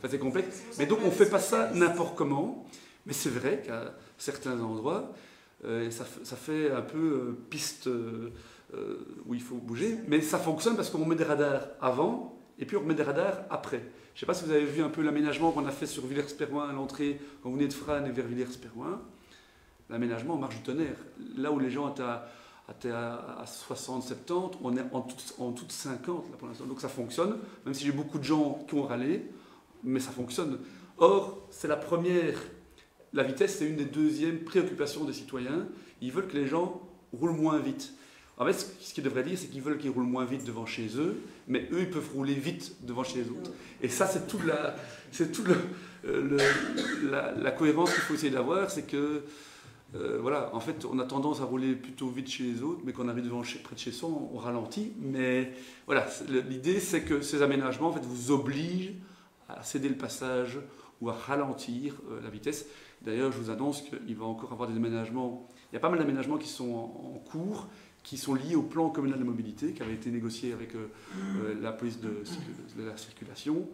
A: c'est complexe. Mais donc, on ne fait pas ça n'importe comment. Mais c'est vrai qu'à certains endroits, ça fait un peu piste où il faut bouger. Mais ça fonctionne parce qu'on met des radars avant et puis on remet des radars après. Je ne sais pas si vous avez vu un peu l'aménagement qu'on a fait sur Villers-Perroin à l'entrée, quand vous venez de Frasnes et vers Villers-Perroin. L'aménagement marche du tonnerre. Là où les gens étaient à 60, 70, on est en toute 50 là, pour l'instant. Donc ça fonctionne, même si j'ai beaucoup de gens qui ont râlé, mais ça fonctionne. Or, c'est la première, la vitesse, c'est une des deuxièmes préoccupations des citoyens. Ils veulent que les gens roulent moins vite. En fait, ce qu'ils devraient dire, c'est qu'ils veulent qu'ils roulent moins vite devant chez eux, mais eux, ils peuvent rouler vite devant chez les autres. Et ça, c'est toute la cohérence qu'il faut essayer d'avoir, c'est que, voilà, en fait, on a tendance à rouler plutôt vite chez les autres, mais quand on arrive près de chez soi, on ralentit. Mais voilà, l'idée, c'est que ces aménagements, en fait, vous obligent à céder le passage ou à ralentir la vitesse. D'ailleurs, je vous annonce qu'il va encore avoir des aménagements. Il y a pas mal d'aménagements qui sont en cours, qui sont liés au plan communal de mobilité qui avait été négocié avec la police de la circulation.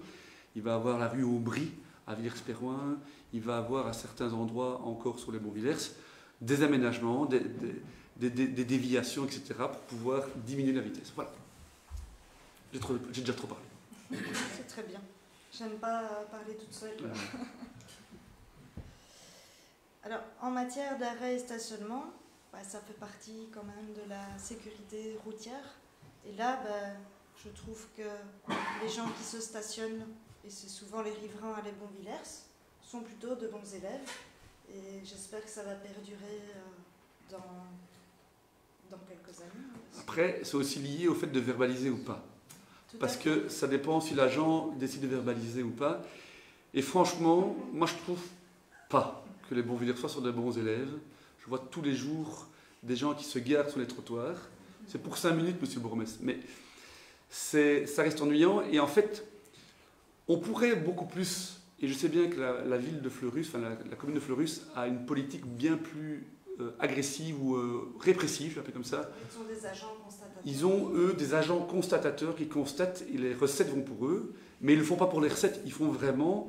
A: Il va avoir la rue Aubry à Villers-Pérouin, il va avoir à certains endroits encore sur les Bons-Villers des aménagements, des déviations, etc. pour pouvoir diminuer la vitesse. Voilà. J'ai déjà trop parlé.
D: C'est très bien. J'aime pas parler toute seule. Alors, en matière d'arrêt et stationnement, ça fait partie quand même de la sécurité routière. Et là, je trouve que les gens qui se stationnent, et c'est souvent les riverains à les Bons-Villers, sont plutôt de bons élèves. Et j'espère que ça va perdurer dans quelques années.
A: Après, c'est aussi lié au fait de verbaliser ou pas. Parce que ça dépend si l'agent décide de verbaliser ou pas. Et franchement, moi je trouve pas que les Bons-Villersois sont de bons élèves. Je vois tous les jours des gens qui se garent sur les trottoirs. C'est pour 5 minutes, monsieur le bourgmestre. Mais ça reste ennuyant. Et en fait, on pourrait beaucoup plus, et je sais bien que la ville de Fleurus, enfin la commune de Fleurus, a une politique bien plus agressive ou répressive, je l'appelle comme ça.
D: Ils sont des agents constatateurs.
A: Ils ont, eux, des agents constatateurs qui constatent et les recettes vont pour eux, mais ils ne le font pas pour les recettes, ils font vraiment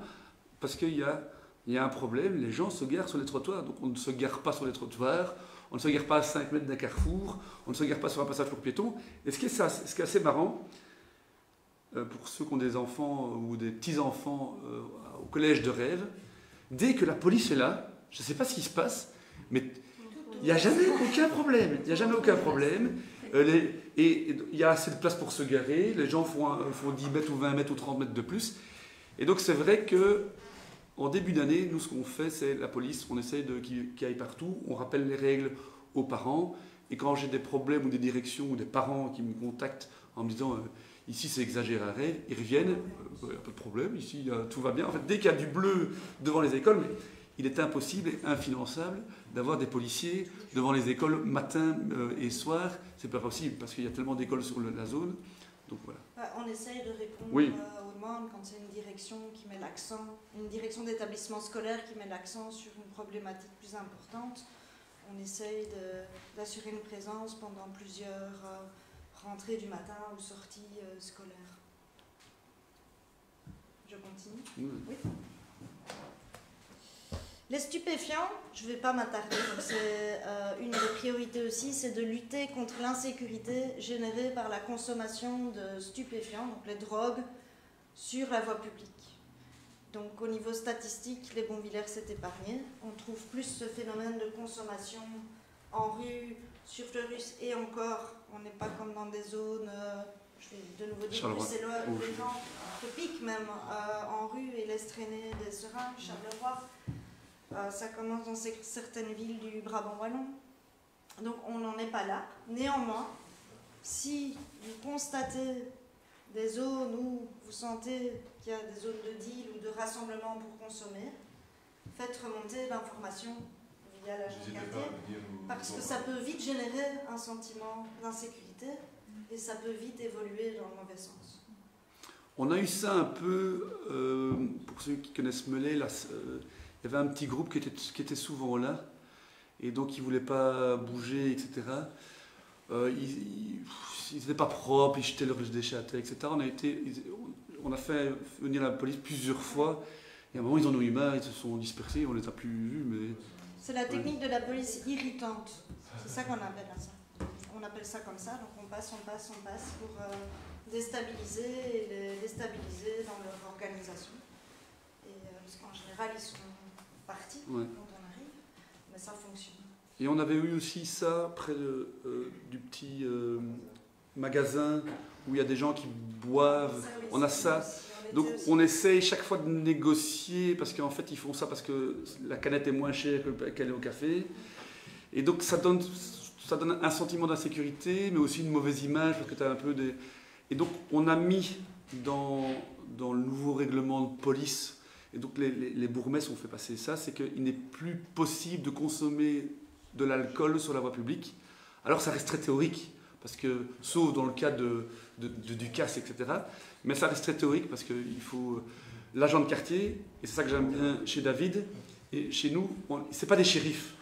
A: parce qu'il y a un problème, les gens se garent sur les trottoirs, donc on ne se gare pas sur les trottoirs, on ne se gare pas à 5 mètres d'un carrefour, on ne se gare pas sur un passage pour piétons. Et ce qui est assez marrant, pour ceux qui ont des enfants ou des petits-enfants au collège de rêve, dès que la police est là, je ne sais pas ce qui se passe, mais il n'y a jamais aucun problème. Il n'y a jamais aucun problème. Et il y a assez de place pour se garer. Les gens font 10 mètres ou 20 mètres ou 30 mètres de plus. Et donc c'est vrai qu'en début d'année, nous ce qu'on fait, c'est la police, on essaye qu'ils aillent partout, on rappelle les règles aux parents. Et quand j'ai des problèmes ou des directions ou des parents qui me contactent en me disant ici c'est exagéré à rêve, ils reviennent, il n'y a pas de problème, ici tout va bien. En fait, dès qu'il y a du bleu devant les écoles, mais il est impossible et infinançable d'avoir des policiers devant les écoles matin et soir. C'est pas possible parce qu'il y a tellement d'écoles sur la zone. Donc voilà.
D: On essaye de répondre aux demandes quand c'est une direction qui met l'accent, une direction d'établissement scolaire qui met l'accent sur une problématique plus importante. On essaye d'assurer une présence pendant plusieurs rentrées du matin ou sorties scolaires. Je continue. Oui. Les stupéfiants, je ne vais pas m'attarder, c'est une des priorités aussi, c'est de lutter contre l'insécurité générée par la consommation de stupéfiants, donc les drogues, sur la voie publique. Donc au niveau statistique, les Bons-Villers s'est épargné. On trouve plus ce phénomène de consommation en rue, sur Fleurus et encore, on n'est pas comme dans des zones, je vais de nouveau dire, plus éloignées, les gens piquent même en rue et laissent traîner des seringues, Charleroi. Ça commence dans certaines villes du Brabant wallon. Donc on n'en est pas là. Néanmoins, si vous constatez des zones où vous sentez qu'il y a des zones de deal ou de rassemblement pour consommer, faites remonter l'information via l'agent de quartier, parce que ça peut vite générer un sentiment d'insécurité et ça peut vite évoluer dans le mauvais sens.
A: On a eu ça un peu, pour ceux qui connaissent Melay, là, il y avait un petit groupe qui était souvent là, et donc ils ne voulaient pas bouger, etc. Ils n'étaient pas propres, ils jetaient leurs déchets à terre, etc. On a fait venir la police plusieurs fois, et à un moment ils en ont eu marre, ils se sont dispersés, on ne les a plus vus. Mais...
D: C'est la technique de la police irritante, c'est ça qu'on appelle ça. On appelle ça comme ça, donc on passe pour déstabiliser et les déstabiliser dans leur organisation. Et, parce qu'en général ils sont partie quand on arrive, mais ça fonctionne. Et
A: on avait eu aussi ça près du petit magasin où il y a des gens qui boivent. Ça, oui, on a ça. Donc on essaye chaque fois de négocier parce qu'en fait ils font ça parce que la canette est moins chère qu'elle est au café. Et donc ça donne un sentiment d'insécurité, mais aussi une mauvaise image parce que tu as un peu des... Et donc on a mis dans le nouveau règlement de police. Et donc les bourgmestres ont fait passer ça, c'est qu'il n'est plus possible de consommer de l'alcool sur la voie publique. Alors ça reste très théorique, parce que, sauf dans le cas du casse, etc. Mais ça reste très théorique parce qu'il faut l'agent de quartier, et c'est ça que j'aime bien chez David, et chez nous, ce n'est pas des shérifs.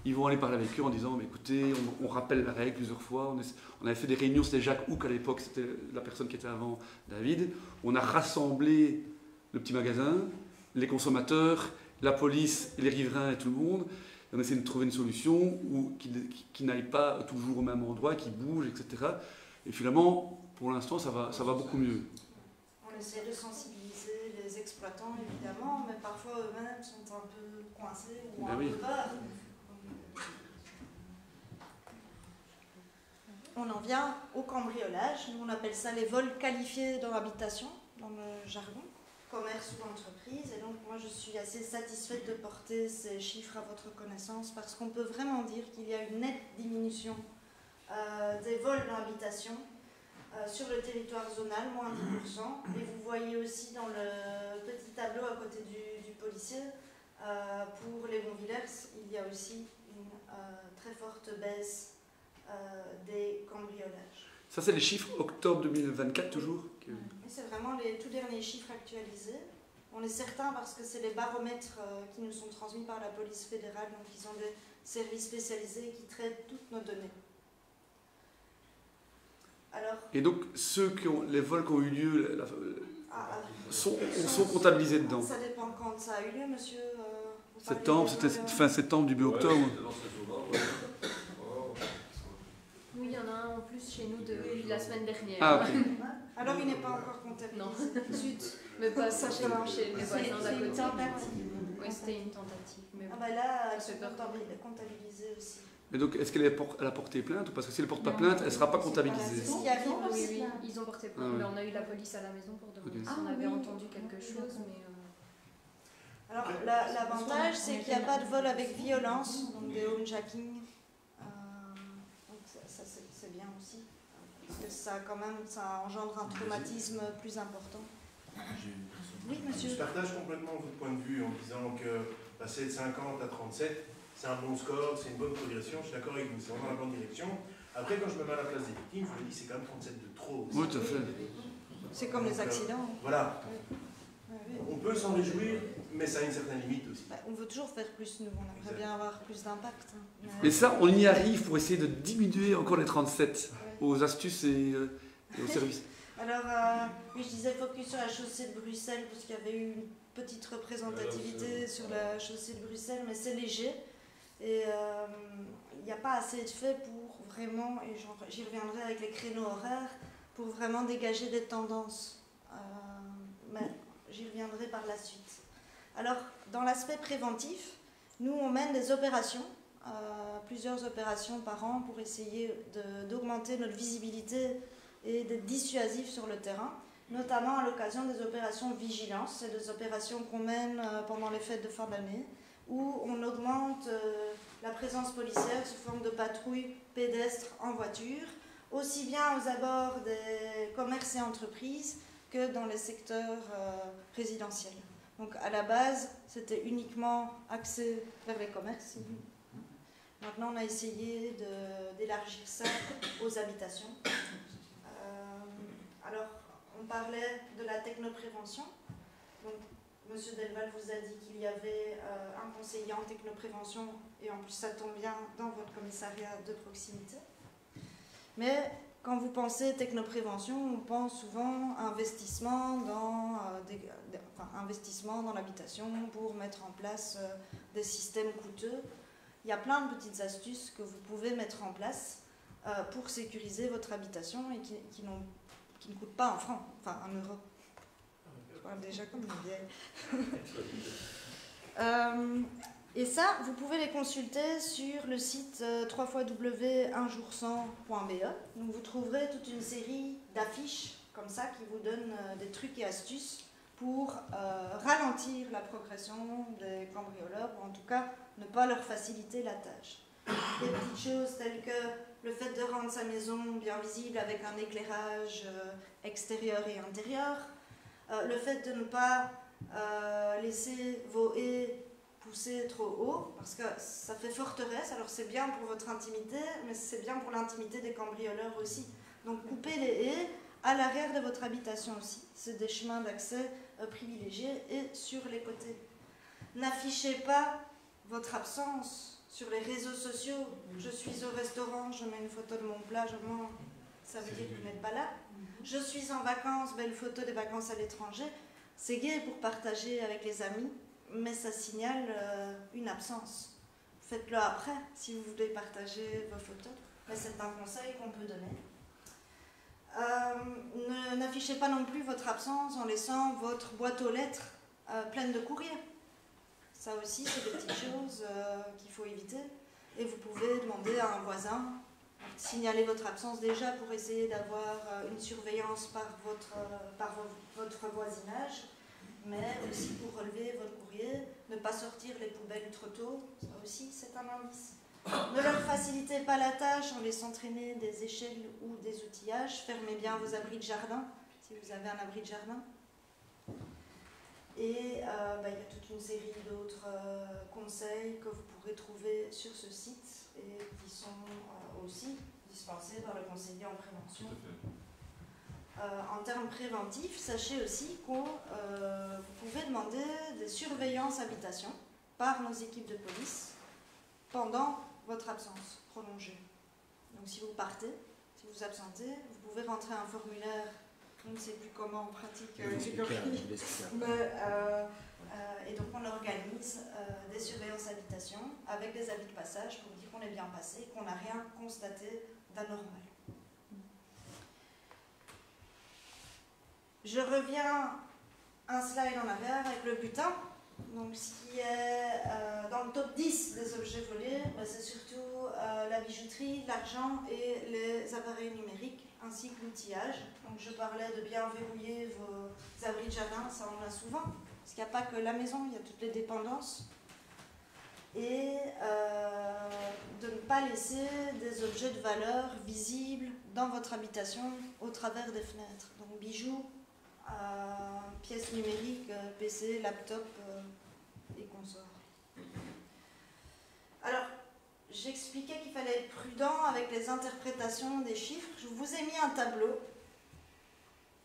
A: ils vont aller parler avec eux en disant, mais écoutez, on rappelle la règle plusieurs fois, on avait fait des réunions, c'était Jacques Houck à l'époque, c'était la personne qui était avant David, on a rassemblé le petit magasin, les consommateurs, la police, les riverains et tout le monde, et on essaie de trouver une solution qui n'aille pas toujours au même endroit, qui bouge, etc. Et finalement, pour l'instant, ça va beaucoup mieux.
D: On essaie de sensibiliser les exploitants, évidemment, mais parfois eux-mêmes sont un peu coincés ou un peu peur. On en vient au cambriolage. Nous, on appelle ça les vols qualifiés dans l'habitation, dans le jargon, commerce ou entreprise. Et donc, moi, je suis assez satisfaite de porter ces chiffres à votre connaissance parce qu'on peut vraiment dire qu'il y a une nette diminution des vols dans l'habitation sur le territoire zonal, moins 10%. Et vous voyez aussi dans le petit tableau à côté du policier, pour les Bonvillers, il y a aussi une très forte baisse des cambriolages.
A: Ça, c'est les chiffres octobre 2024 toujours?
D: C'est vraiment les tout derniers chiffres actualisés. On est certain parce que c'est les baromètres qui nous sont transmis par la police fédérale, donc ils ont des services spécialisés qui traitent toutes nos données. Alors,
A: et donc, les vols qui ont eu lieu sont comptabilisés dedans?
D: Ça dépend quand ça a eu lieu, monsieur.
A: Septembre, c'était fin septembre, début octobre.
H: Oui, il y en a un en plus chez nous depuis la semaine dernière.
A: Ah, ok.
D: Alors, il n'est pas encore comptabilisé.
H: Non.
D: Zut.
H: Mais pas ça chez les voisins d'à
D: C'est une
H: côté.
D: tentative.
H: Oui, c'était une tentative. Mais
D: Ah
H: bon.
D: bah là, elles
H: Ça
D: sont
H: fait peur.
D: comptabilisées aussi.
A: Mais donc, est-ce qu'elle a porté plainte? Parce que si elle ne porte pas plainte, elle ne sera pas comptabilisée.
D: C'est ce qui arrive
H: Oui,
D: aussi.
H: oui, ils ont porté plainte.
A: Ah,
H: Mais
A: ouais.
H: on a eu la police à la maison pour demander
A: Ok.
H: si on avait entendu quelque chose. Mais
D: Alors, l'avantage, c'est qu'il n'y a pas de vol avec violence, donc des homejacking. Donc, ça c'est bien aussi. Parce que ça engendre un traumatisme plus important. Oui, monsieur.
F: Je partage complètement votre point de vue en disant que passer de 50 à 37, c'est un bon score, c'est une bonne progression. Je suis d'accord avec vous, c'est vraiment la bonne direction. Après, quand je me mets à la place des victimes, je me dis c'est quand même 37 de trop.
A: Oui, tout à fait.
D: C'est comme les accidents.
F: Voilà.
D: Oui.
F: On peut s'en réjouir, mais ça a une certaine limite aussi.
D: Bah, on veut toujours faire plus, nous. On aimerait bien avoir plus d'impact.
A: Mais ça, on y arrive pour essayer de diminuer encore les 37 aux astuces et aux services.
D: Alors, oui, je disais focus sur la chaussée de Bruxelles, parce qu'il y avait eu une petite représentativité sur la chaussée de Bruxelles, mais c'est léger. Et il n'y a pas assez de fait pour vraiment, et j'y reviendrai avec les créneaux horaires, pour vraiment dégager des tendances. Mais j'y reviendrai par la suite. Alors, dans l'aspect préventif, nous, on mène des opérations, plusieurs opérations par an, pour essayer d'augmenter notre visibilité et d'être dissuasif sur le terrain, notamment à l'occasion des opérations vigilance. C'est des opérations qu'on mène pendant les fêtes de fin d'année, où on augmente la présence policière sous forme de patrouilles pédestres en voiture, aussi bien aux abords des commerces et entreprises que dans les secteurs résidentiels. Donc à la base, c'était uniquement axé vers les commerces. Maintenant, on a essayé d'élargir ça aux habitations. Alors, on parlait de la technoprévention. Donc, M. Delval vous a dit qu'il y avait un conseiller en technoprévention, et en plus ça tombe bien dans votre commissariat de proximité. Mais quand vous pensez technoprévention, on pense souvent investissement dans l'habitation pour mettre en place des systèmes coûteux. Il y a plein de petites astuces que vous pouvez mettre en place pour sécuriser votre habitation et qui ne coûtent pas un franc, enfin 1 euro. Je parle déjà comme une vieille. Et ça, vous pouvez les consulter sur le site www.unjour100.be. Donc vous trouverez toute une série d'affiches comme ça qui vous donnent des trucs et astuces pour ralentir la progression des cambrioleurs, ou en tout cas ne pas leur faciliter la tâche. Des petites choses telles que le fait de rendre sa maison bien visible avec un éclairage extérieur et intérieur, le fait de ne pas laisser vos haies pousser trop haut, parce que ça fait forteresse, alors c'est bien pour votre intimité, mais c'est bien pour l'intimité des cambrioleurs aussi. Donc coupez les haies à l'arrière de votre habitation aussi. C'est des chemins d'accès privilégiés, et sur les côtés. N'affichez pas votre absence Sur les réseaux sociaux, je suis au restaurant, je mets une photo de mon plat, je mange, ça veut dire que vous n'êtes pas là. Je suis en vacances, une photo des vacances à l'étranger. C'est gai pour partager avec les amis, mais ça signale une absence. Faites-le après si vous voulez partager vos photos, mais c'est un conseil qu'on peut donner. N'affichez pas non plus votre absence en laissant votre boîte aux lettres pleine de courriers. Ça aussi, c'est des petites choses qu'il faut éviter. Et vous pouvez demander à un voisin, signaler votre absence déjà pour essayer d'avoir une surveillance par votre voisinage, mais aussi pour relever votre courrier, ne pas sortir les poubelles trop tôt, ça aussi c'est un indice. Ne leur facilitez pas la tâche en laissant traîner des échelles ou des outillages. Fermez bien vos abris de jardin, si vous avez un abri de jardin. Et il y a toute une série d'autres conseils que vous pourrez trouver sur ce site et qui sont aussi dispensés par le conseiller en prévention. En termes préventifs, sachez aussi que vous pouvez demander des surveillances habitation par nos équipes de police pendant votre absence prolongée. Donc si vous partez, si vous absentez, vous pouvez rentrer un formulaire, je ne sais plus comment en pratique, et donc on organise des surveillances habitation avec des avis de passage pour dire qu'on est bien passé, qu'on n'a rien constaté d'anormal. Je reviens un slide en arrière avec le butin. Donc, ce qui est dans le top 10 des objets volés, c'est surtout la bijouterie, l'argent et les appareils numériques, ainsi que l'outillage. Donc, je parlais de bien verrouiller vos abris de jardin, ça on a souvent, parce qu'il n'y a pas que la maison, il y a toutes les dépendances. Et de ne pas laisser des objets de valeur visibles dans votre habitation au travers des fenêtres. Donc, bijoux, pièces numériques, PC, laptop et consorts. Alors, j'expliquais qu'il fallait être prudent avec les interprétations des chiffres. Je vous ai mis un tableau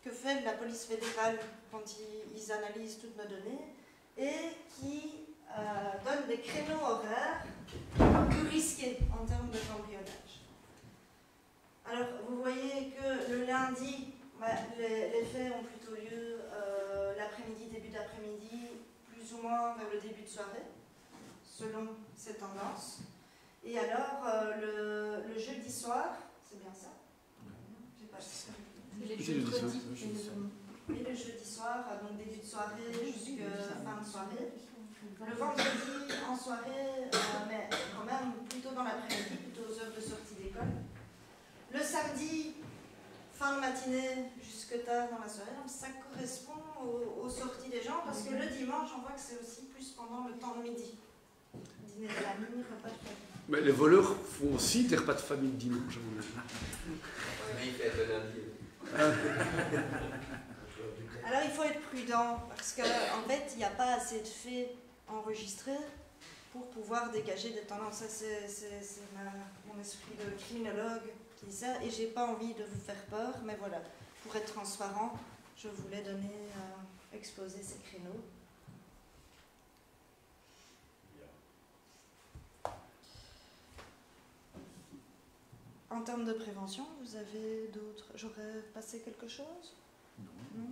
D: que fait la police fédérale quand ils analysent toutes nos données et qui donne des créneaux horaires plus risqués en termes de cambriolage. Alors, vous voyez que le lundi, les faits ont plutôt lieu l'après-midi, début d'après-midi, plus ou moins vers le début de soirée, selon ces tendances. Et alors, le jeudi soir, c'est bien ça? J'ai pas
H: le jeudi soir.
D: Et le jeudi soir, donc début de soirée jusqu'à fin de soirée. Le vendredi en soirée, mais quand même plutôt dans l'après-midi, plutôt aux heures de sortie d'école. Le samedi, fin de matinée jusque tard dans la soirée, donc ça correspond aux sorties des gens, parce que le dimanche, on voit que c'est aussi plus pendant le temps de midi. Dîner de famille, repas de famille.
A: Mais les voleurs font aussi des repas de famille de dimanche.
D: Alors il faut être prudent, parce qu'en fait, il n'y a pas assez de faits enregistrés pour pouvoir dégager des tendances. Ça, c'est mon esprit de criminologue qui dit ça, et j'ai pas envie de vous faire peur, mais voilà, pour être transparent, je voulais donner, exposer ces créneaux. En termes de prévention, vous avez d'autres... J'aurais passé quelque chose? Non.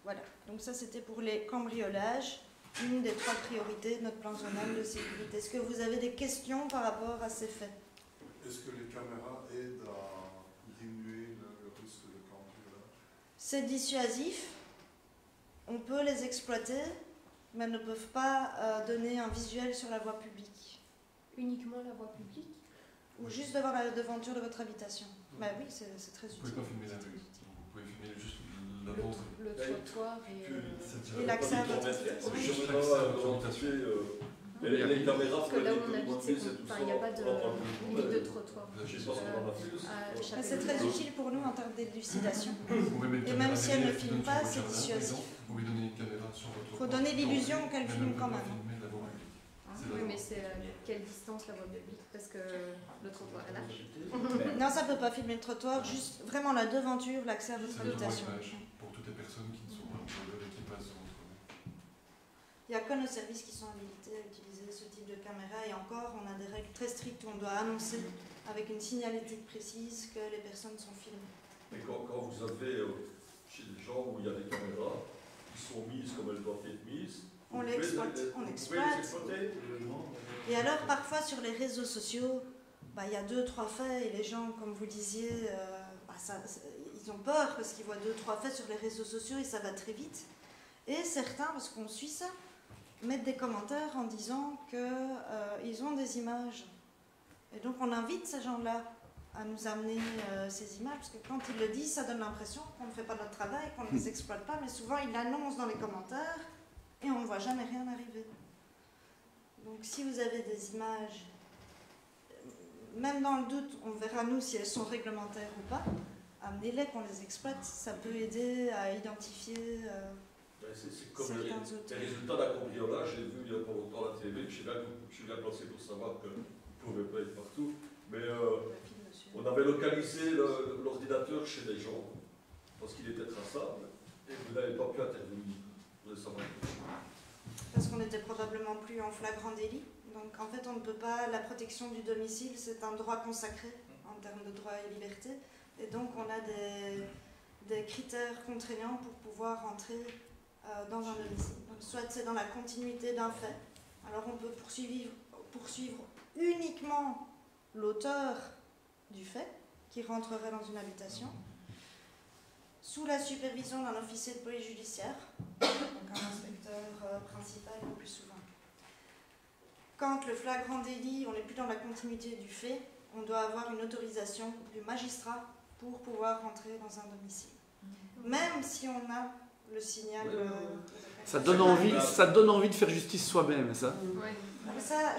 D: Voilà, donc ça c'était pour les cambriolages, une des 3 priorités de notre plan zonal de sécurité. Est-ce que vous avez des questions par rapport à ces faits?
G: Est-ce que les caméras aident à diminuer le risque de cambriolage?
D: C'est dissuasif, on peut les exploiter, mais elles ne peuvent pas donner un visuel sur la voie publique.
H: Uniquement la voie publique?
D: Ou juste devant la devanture de votre habitation. Bah oui, c'est très utile.
C: Vous ne pouvez pas filmer la rue, vous pouvez filmer juste l'avant.
H: Le trottoir
D: et l'accès à votre habitation.
E: Les caméras,
H: parce que là où on habite, il n'y a pas de limite de trottoir.
D: C'est très utile pour nous en termes d'élucidation. Et même si elle ne filme pas, c'est dissuasif.
C: Vous pouvez donner une caméra sur votre.
D: Il faut donner l'illusion qu'elle filme quand même.
H: Oui, mais c'est à quelle distance la voie publique? Parce que le trottoir est large.
D: Non, ça ne peut pas filmer le trottoir, juste vraiment la devanture, l'accès à votre habitation.
C: Pour toutes les personnes qui ne sont pas voleurs et qui passent entre.
D: Il n'y a que nos services qui sont habilités à utiliser ce type vidéocaméra, et encore, on a des règles très strictes où on doit annoncer avec une signalétique précise que les personnes sont filmées.
E: Mais quand vous avez chez des gens où il y a des caméras qui sont mises comme elles doivent être mises,
D: on les exploite. Et alors, parfois, sur les réseaux sociaux, il y a 2-3 faits, et les gens, comme vous disiez, ils ont peur parce qu'ils voient 2-3 faits sur les réseaux sociaux et ça va très vite. Et certains, parce qu'on suit ça, mettent des commentaires en disant qu'ils ont des images. Et donc, on invite ces gens-là à nous amener ces images, parce que quand ils le disent, ça donne l'impression qu'on ne fait pas notre travail, qu'on ne les exploite pas, mais souvent, ils l'annoncent dans les commentaires et on ne voit jamais rien arriver. Donc, si vous avez des images, même dans le doute, on verra nous si elles sont réglementaires ou pas, amenez-les, qu'on les exploite, ça peut aider à identifier
E: c'est comme
D: certains
E: les
D: auteurs.
E: résultats d'un cambriolage. J'ai vu il y a pas longtemps à la télé, je suis bien placé pour savoir que vous ne pouvez pas être partout, mais on avait localisé l'ordinateur chez des gens parce qu'il était traçable et vous n'avez pas pu intervenir. Vous voulez savoir
D: Parce qu'on n'était probablement plus en flagrant délit. Donc en fait, on ne peut pas. La protection du domicile, c'est un droit consacré en termes de droits et libertés. Et donc on a des critères contraignants pour pouvoir entrer dans un domicile. Donc soit c'est dans la continuité d'un fait. Alors on peut poursuivre uniquement l'auteur du fait qui rentrerait dans une habitation, sous la supervision d'un officier de police judiciaire, donc un inspecteur principal le plus souvent. Quand le flagrant délit, on n'est plus dans la continuité du fait, on doit avoir une autorisation du magistrat pour pouvoir rentrer dans un domicile. Même si on a le signal...
A: Ça donne envie de faire justice soi-même, ça.
D: Ça,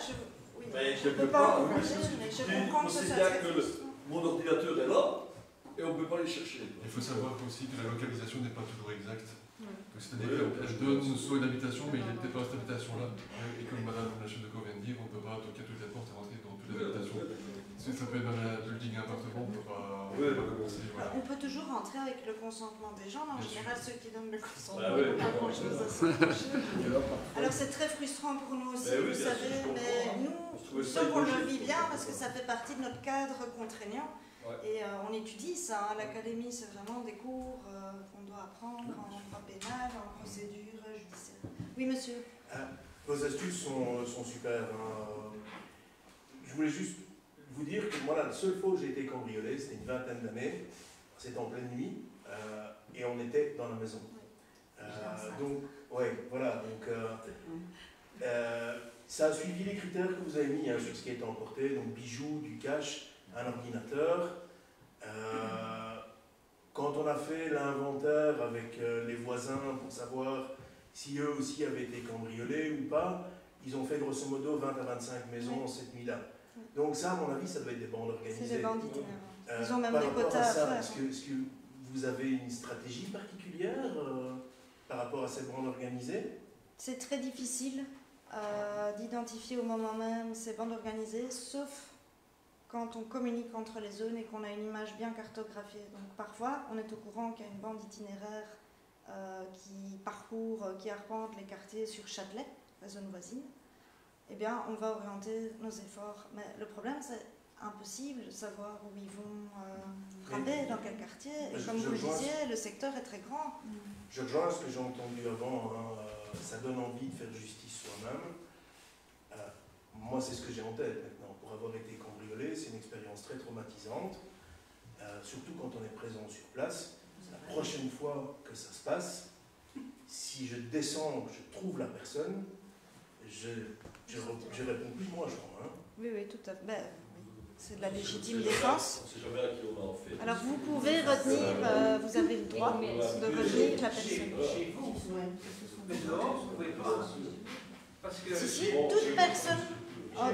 D: oui,
E: mais
D: je ne peux pas encourager, mais je comprends que ça
E: bien que mon ordinateur est là et on ne peut pas les chercher.
C: Il faut savoir aussi que la localisation n'est pas toujours exacte. C'est-à-dire qu'elle donne soit une habitation, mais il n'est peut-être pas cette habitation-là. Et comme Madame la chef de corps vient de dire, on ne peut pas toquer à toutes les portes et rentrer dans toutes les habitations. Si ça peut être dans un building, un appartement, on ne peut pas commencer. Voilà.
D: On peut toujours rentrer avec le consentement des gens, mais en général, ceux qui donnent le consentement
E: Ah oui,
D: n'ont pas grand-chose à se reprocher. Alors c'est très frustrant pour nous aussi, vous savez, mais nous sommes on le vit bien parce que ça fait partie de notre cadre contraignant. Et on étudie ça, hein. L'académie c'est vraiment des cours qu'on doit apprendre en droit pénal, en procédure judiciaire. Oui monsieur.
F: Vos astuces sont super. Hein. Je voulais juste vous dire que moi la seule fois où j'ai été cambriolé, c'était une vingtaine d'années, c'était en pleine nuit, et on était dans la maison. Donc, ouais, voilà, donc ça a suivi les critères que vous avez mis hein, sur ce qui a été emporté, donc bijoux, du cash, un ordinateur. Quand on a fait l'inventaire avec les voisins pour savoir si eux aussi avaient été cambriolés ou pas, ils ont fait grosso modo 20 à 25 maisons cette nuit-là. Donc ça, à mon avis, ça doit être des bandes organisées.
D: C'est des bandes itinérants. Ils ont même des quotas à faire.
F: Est-ce que vous avez une stratégie particulière par rapport à ces bandes organisées?
D: C'est très difficile d'identifier au moment même ces bandes organisées, sauf quand on communique entre les zones et qu'on a une image bien cartographiée. Donc parfois, on est au courant qu'il y a une bande itinéraire qui parcourt, qui arpente les quartiers sur Châtelet, la zone voisine. Eh bien, on va orienter nos efforts. Mais le problème, c'est impossible de savoir où ils vont frapper, dans quel quartier. Et comme vous le disiez, le secteur est très grand.
F: Je rejoins ce que j'ai entendu avant. Hein, ça donne envie de faire justice soi-même. Moi, c'est ce que j'ai en tête maintenant. Pour avoir été cambriolé, c'est une expérience très traumatisante. Surtout quand on est présent sur place. La prochaine fois que ça se passe, si je descends, je trouve la personne, je réponds plus moi, je crois. Hein.
D: Oui, tout à fait. Ben, c'est de la légitime défense.
E: On ne sait jamais à qui on a en fait.
D: Alors vous pouvez retenir, vous avez le droit de retenir la personne.
B: Chez vous, mais dehors, vous ne pouvez pas. Parce que
D: Si toute personne,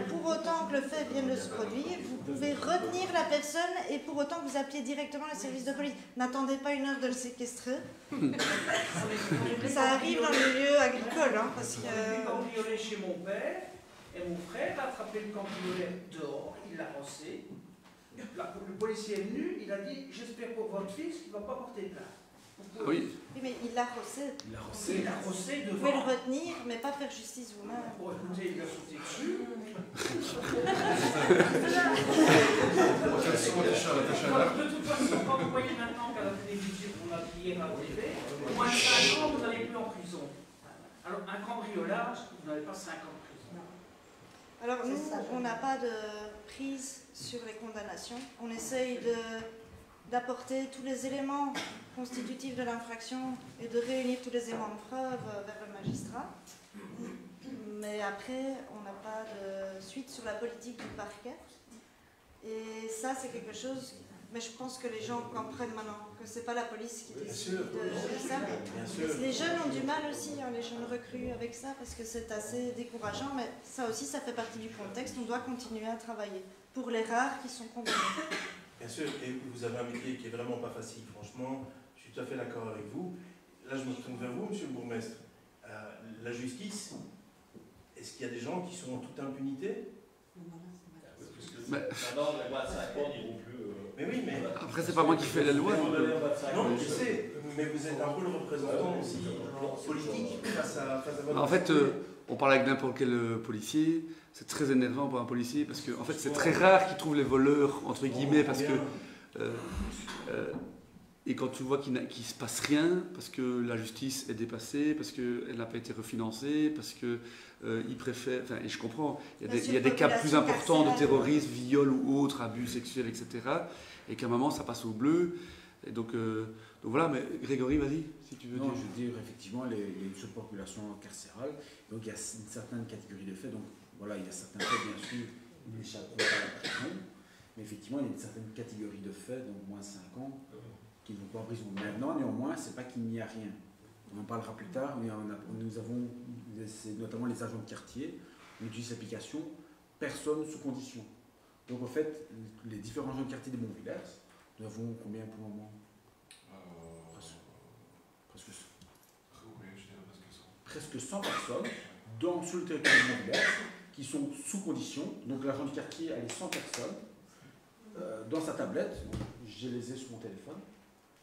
D: pour autant que le fait vienne de se produire, vous pouvez retenir la personne et pour autant que vous appeliez directement les services de police. N'attendez pas une heure de le séquestrer. Ça arrive dans le milieu agricole. Hein, parce que...
B: J'ai cambriolé chez mon père et mon frère a attrapé le cambrioleur dehors, il l'a rossé. Le policier est venu, il a dit « J'espère pour votre fils qu'il ne va pas porter plainte ».
A: Oui.
D: Oui, mais il l'a rossé.
B: Il a rossé
D: Vous
B: devant.
D: pouvez le retenir, mais pas faire justice vous-même.
B: Bon, écoutez, il lui a sauté dessus. Alors, de toute façon, quand vous voyez maintenant qu'à la télévision, on a hier à la TV, au moins de 5 ans, vous n'allez plus en prison. Alors, un cambriolage, vous n'avez pas 5 ans de prison.
D: Alors nous, on n'a pas de prise sur les condamnations. On essaye d'apporter tous les éléments constitutifs de l'infraction et de réunir tous les éléments de preuve vers le magistrat. Mais après, on n'a pas de suite sur la politique du parquet. Et ça, c'est quelque chose... Mais je pense que les gens comprennent maintenant que c'est pas la police qui décide de ça. Les jeunes ont du mal aussi, hein, les jeunes recrues avec ça, parce que c'est assez décourageant. Mais ça aussi, ça fait partie du contexte. On doit continuer à travailler pour les rares qui sont condamnés.
F: Bien sûr, et vous avez un métier qui est vraiment pas facile, franchement. Je suis tout à fait d'accord avec vous. Là, je me retourne vers vous, monsieur le bourgmestre. La justice, est-ce qu'il y a des gens qui sont en toute impunité?
E: Mais... Maintenant, les moins de 5 ans n'iront plus.
F: Mais oui, mais...
A: Après, c'est pas moi qui fais la loi.
F: Non, je sais, mais vous êtes un peu le représentant aussi politique face à votre...
A: En fait, on parle avec n'importe quel policier. C'est très énervant pour un policier parce que en fait, c'est très rare qu'il trouve les voleurs, entre guillemets, parce que... et quand tu vois qu'il ne se passe rien, parce que la justice est dépassée, parce qu'elle n'a pas été refinancée, parce que ils préfèrent... Enfin, et je comprends, il y a des cas plus importants de terrorisme, viol ou autres, abus sexuels, etc. Et qu'à un moment, ça passe au bleu. Et donc voilà, mais Grégory, vas-y, si tu veux
I: non,
A: dire.
I: je veux dire, effectivement, il y a une surpopulation carcérale, donc il y a une certaine catégorie de faits, donc voilà, il y a certains faits, bien sûr, qui n'échapperont pas à la prison, mais effectivement, il y a une certaine catégorie de faits, donc moins de 5 ans, qui ne vont pas en prison. Maintenant, néanmoins, c'est pas qu'il n'y a rien. On en parlera plus tard, mais nous avons, notamment les agents de quartier, on utilise l'application personne sous condition. Donc en fait, les différents agents de quartier des Montvilliers, nous avons combien pour le moment? Presque 100 personnes sur le territoire de Montvilliers qui sont sous condition. Donc l'agent de quartier a les 100 personnes dans sa tablette. Je les ai sur mon téléphone.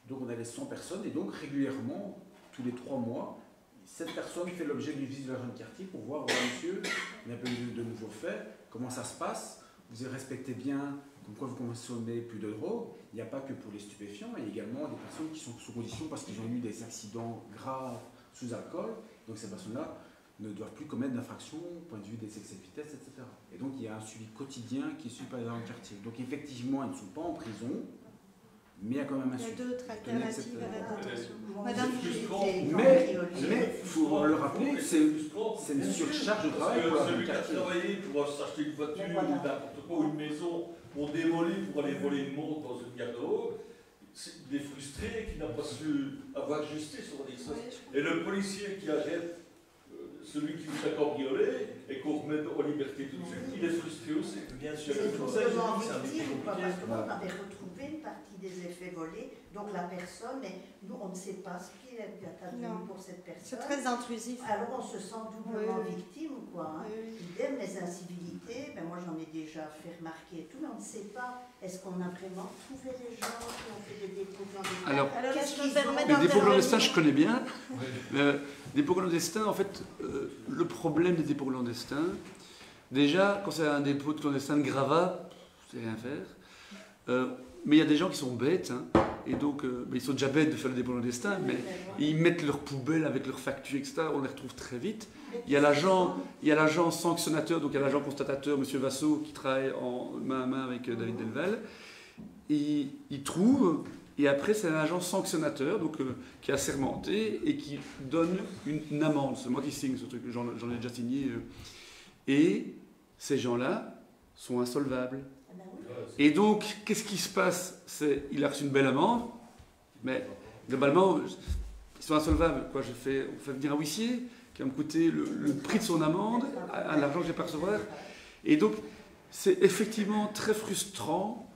I: Donc on a les 100 personnes et donc régulièrement, tous les 3 mois, cette personne fait l'objet d'une visite de l'agent de quartier pour voir, monsieur, il y a un peu de nouveaux faits, comment ça se passe, vous respectez bien, comme quoi vous consommez plus de drogue. Il n'y a pas que pour les stupéfiants, il y a également des personnes qui sont sous condition parce qu'ils ont eu des accidents graves sous alcool. Donc ces personnes-là ne doivent plus commettre d'infractions au point de vue des excès de vitesse, etc. Et donc il y a un suivi quotidien qui est suivi par les agents de quartier. Donc effectivement, ils ne sont pas en prison, mais il y a quand même un suivi.
D: Il y a d'autres alternatives à la détention.
E: Madame,
I: mais il faut le rappeler, c'est une surcharge de travail pour l'agent de
E: celui qui a
I: quartier.
E: travaillé pour s'acheter une voiture ou n'importe quoi, ou une maison, pour démolir, pour aller voler une montre dans une garde-robe, il est frustré, qui n'a pas su avoir justice, on va dire ça. Et le policier qui arrête celui qui vous a cambriolé et qu'on remet en liberté tout de suite, il est frustré aussi.
F: Bien sûr,
J: C'est
F: c'est pour ça que je
J: doublement
F: dis que c'est un métier
J: victime, quoi,
F: compliqué.
J: parce que on avait retrouvé une partie des effets volés, donc la personne, mais nous on ne sait pas ce qu'il a advenu
D: Non.
J: pour cette
D: C'est
J: personne.
D: très intrusif.
J: Alors on se sent doublement
D: Oui.
J: victime, quoi. Hein.
D: Oui.
J: Idem, les incivilités, ben moi j'en ai déjà fait remarquer et tout, mais on ne sait pas, est-ce qu'on a vraiment trouvé les gens qui ont fait des dépôts clandestins?
A: Alors,
J: Qu'est-ce
D: je me
J: qu'ils
D: permets
J: ont-
A: les dépôts clandestins, je connais bien. Les dépôts clandestins, en fait, le problème des dépôts clandestins, déjà, quand c'est un dépôt de clandestin de gravat, c'est rien faire. Mais il y a des gens qui sont bêtes, hein, et donc ils sont déjà bêtes de faire le dépôt clandestin, mais ils mettent leurs poubelles avec leurs factures, etc. On les retrouve très vite. Il y a l'agent sanctionnateur, donc il y a l'agent constatateur, M. Vassot, qui travaille en main à main avec David Delval. Il trouve, et après c'est un agent sanctionnateur, donc qui est assermenté et qui donne une amende. C'est moi qui signe ce truc, j'en ai déjà signé. Et ces gens-là sont insolvables. Et donc, qu'est-ce qui se passe? Il a reçu une belle amende, mais globalement, ils sont insolvables. On fait venir un huissier qui va me coûter le prix de son amende, à l'argent que j'ai pas recevoir. Et donc, c'est effectivement très frustrant,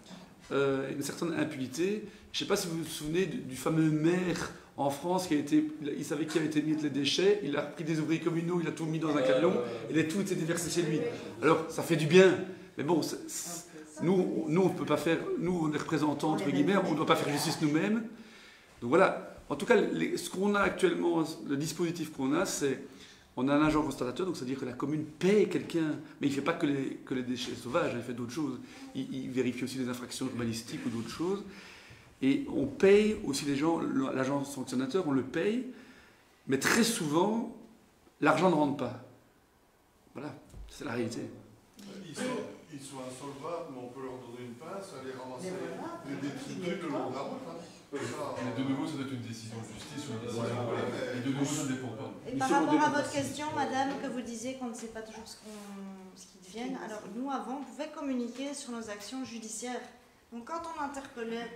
A: une certaine impunité. Je ne sais pas si vous vous souvenez du fameux maire en France il savait qui avait été mis les déchets, il a pris des ouvriers communaux, il a tout mis dans un camion, et les tout était déversé chez lui. Alors, ça fait du bien, mais bon, nous on peut pas faire, nous on est représentants, entre guillemets, on ne doit pas faire justice nous-mêmes. Donc voilà, En tout cas, ce qu'on a actuellement, le dispositif qu'on a, c'est on a un agent constatateur, donc c'est-à-dire que la commune paye quelqu'un, mais il ne fait pas que les déchets sauvages, il fait d'autres choses. Il vérifie aussi les infractions urbanistiques ou d'autres choses. Et on paye aussi les gens, l'agent sanctionnateur, on le paye, mais très souvent, l'argent ne rentre pas. Voilà, c'est la réalité.
G: Ils sont insolvables, mais on peut leur donner une passe, aller ramasser des détritus le long de la route.
C: Mais de nouveau, ça doit être une décision de justice ou une décision. Et de nouveau, ça ne dépend pas.
D: Et par rapport à votre question, madame, que vous disiez qu'on ne sait pas toujours ce qu'ils deviennent, alors nous, avant, on pouvait communiquer sur nos actions judiciaires. Donc quand on interpellait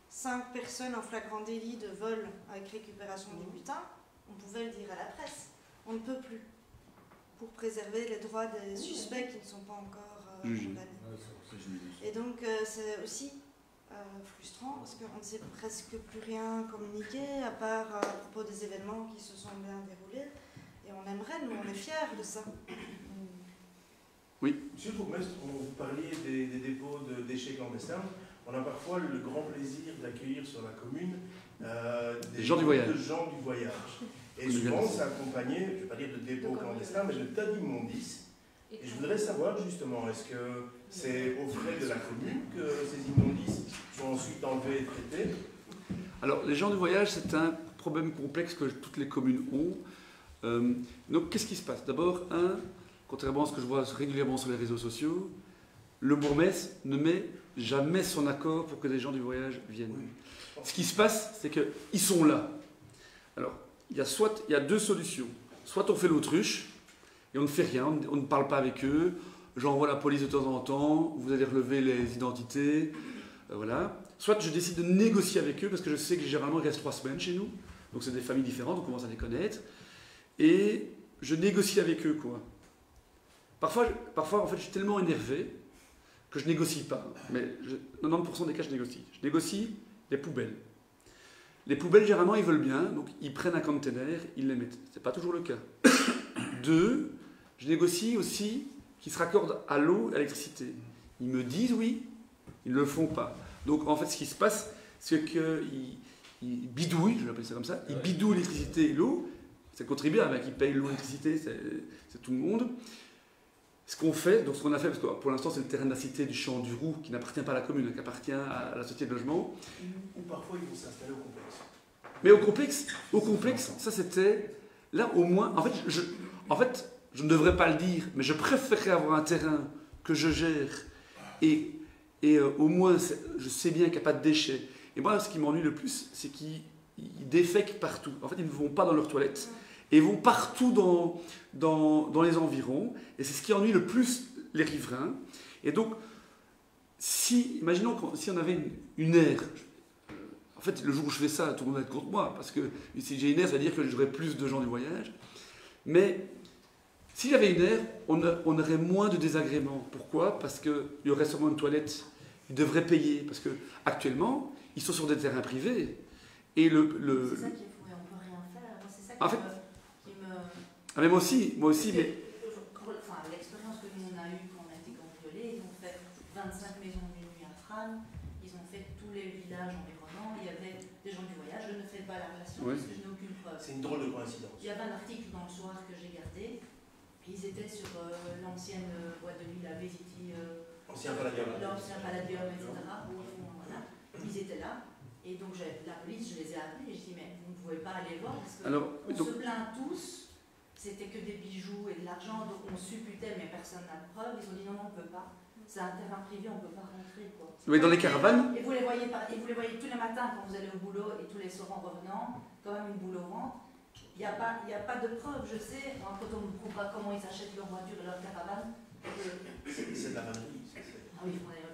D: 5 personnes en flagrant délit de vol avec récupération du butin, on pouvait le dire à la presse. On ne peut plus, pour préserver les droits des suspects qui ne sont pas encore condamnés. Et donc c'est aussi frustrant parce qu'on ne sait presque plus rien communiquer à part à propos des événements qui se sont bien déroulés. Et on aimerait, nous on est fiers de ça.
A: Oui.
F: Monsieur le bourgmestre, vous parliez des dépôts de déchets clandestins. On a parfois le grand plaisir d'accueillir sur la commune des gens du voyage. Et souvent, c'est accompagné, je ne vais pas dire de dépôts clandestins, mais de tas d'immondices. Et je voudrais savoir justement, est-ce que c'est aux frais de la commune que ces immondices sont ensuite enlevés et traités?
A: Alors, les gens du voyage, c'est un problème complexe que toutes les communes ont. Donc, qu'est-ce qui se passe? D'abord, contrairement à ce que je vois régulièrement sur les réseaux sociaux, le bourgmestre ne met jamais son accord pour que des gens du voyage viennent. Oui. Ce qui se passe, c'est qu'ils sont là. Alors, il y a deux solutions. Soit on fait l'autruche, et on ne fait rien, on ne parle pas avec eux, j'envoie la police de temps en temps, vous allez relever les identités, voilà. Soit je décide de négocier avec eux, parce que je sais que généralement ils restent 3 semaines chez nous, donc c'est des familles différentes, on commence à les connaître, et je négocie avec eux, quoi. Parfois en fait, je suis tellement énervé que je négocie pas, mais 90% des cas, je négocie. Je négocie les poubelles. Les poubelles, généralement, ils veulent bien, donc ils prennent un container, ils les mettent. Ce n'est pas toujours le cas. 2, je négocie aussi qu'ils se raccordent à l'eau et à l'électricité. Ils me disent oui, ils ne le font pas. Donc, en fait, ce qui se passe, c'est qu'ils bidouillent, je vais appeler ça comme ça, ils bidouillent l'électricité et l'eau. C'est contribuable, qui paye l'eau et l'électricité, c'est tout le monde. Ce qu'on fait, donc ce qu'on a fait, parce que pour l'instant c'est le terrain de la cité du Champ du Roux qui n'appartient pas à la commune, qui appartient à la société de logement.
F: Ou parfois ils vont s'installer au complexe.
A: Mais au complexe, ça c'était... Là au moins, en fait, je ne devrais pas le dire, mais je préférerais avoir un terrain que je gère et au moins je sais bien qu'il n'y a pas de déchets. Et moi ce qui m'ennuie le plus, c'est qu'ils défèquent partout. En fait ils ne vont pas dans leurs toilettes. Et vont partout dans les environs. Et c'est ce qui ennuie le plus les riverains. Et donc, imaginons si on avait une aire. En fait, le jour où je fais ça, tout le monde va être contre moi. Parce que si j'ai une aire, ça veut dire que j'aurais plus de gens du voyage. Mais si j'avais une aire, on aurait moins de désagréments. Pourquoi? Parce qu'il y aurait sûrement une toilette. Ils devraient payer. Parce qu'actuellement, ils sont sur des terrains privés. Et
J: c'est ça qu'il faut, on peut rien faire. C'est ça qui
A: en fait, mais moi aussi, mais...
J: Enfin, l'expérience que nous on a eue quand on a été cambriolés, ils ont fait 25 maisons de nuit à Frane, ils ont fait tous les villages environnants, il y avait des gens du voyage, je ne fais pas la relation parce que je n'ai aucune preuve.
F: C'est une drôle de coïncidence.
J: Il y avait un article dans le soir que j'ai gardé, ils étaient sur l'ancienne boîte de nuit, la Vesiti,
F: l'ancien Palladium,
J: etc. Voilà. Ils étaient là. Et donc la police, je les ai appelés et je dis mais vous ne pouvez pas aller voir parce qu'on se plaint tous, c'était que des bijoux et de l'argent, donc on supputait mais personne n'a de preuve. Ils ont dit non, on ne peut pas, c'est un terrain privé, on ne peut pas rentrer. Quoi.
A: Mais dans les caravanes
J: et vous les voyez tous les matins quand vous allez au boulot et tous les soirs en revenant, quand même une boule au ventre. Il n'y a pas de preuve, je sais, quand on ne prouve pas comment ils achètent leur voiture et leur caravane.
F: C'est de la vannerie.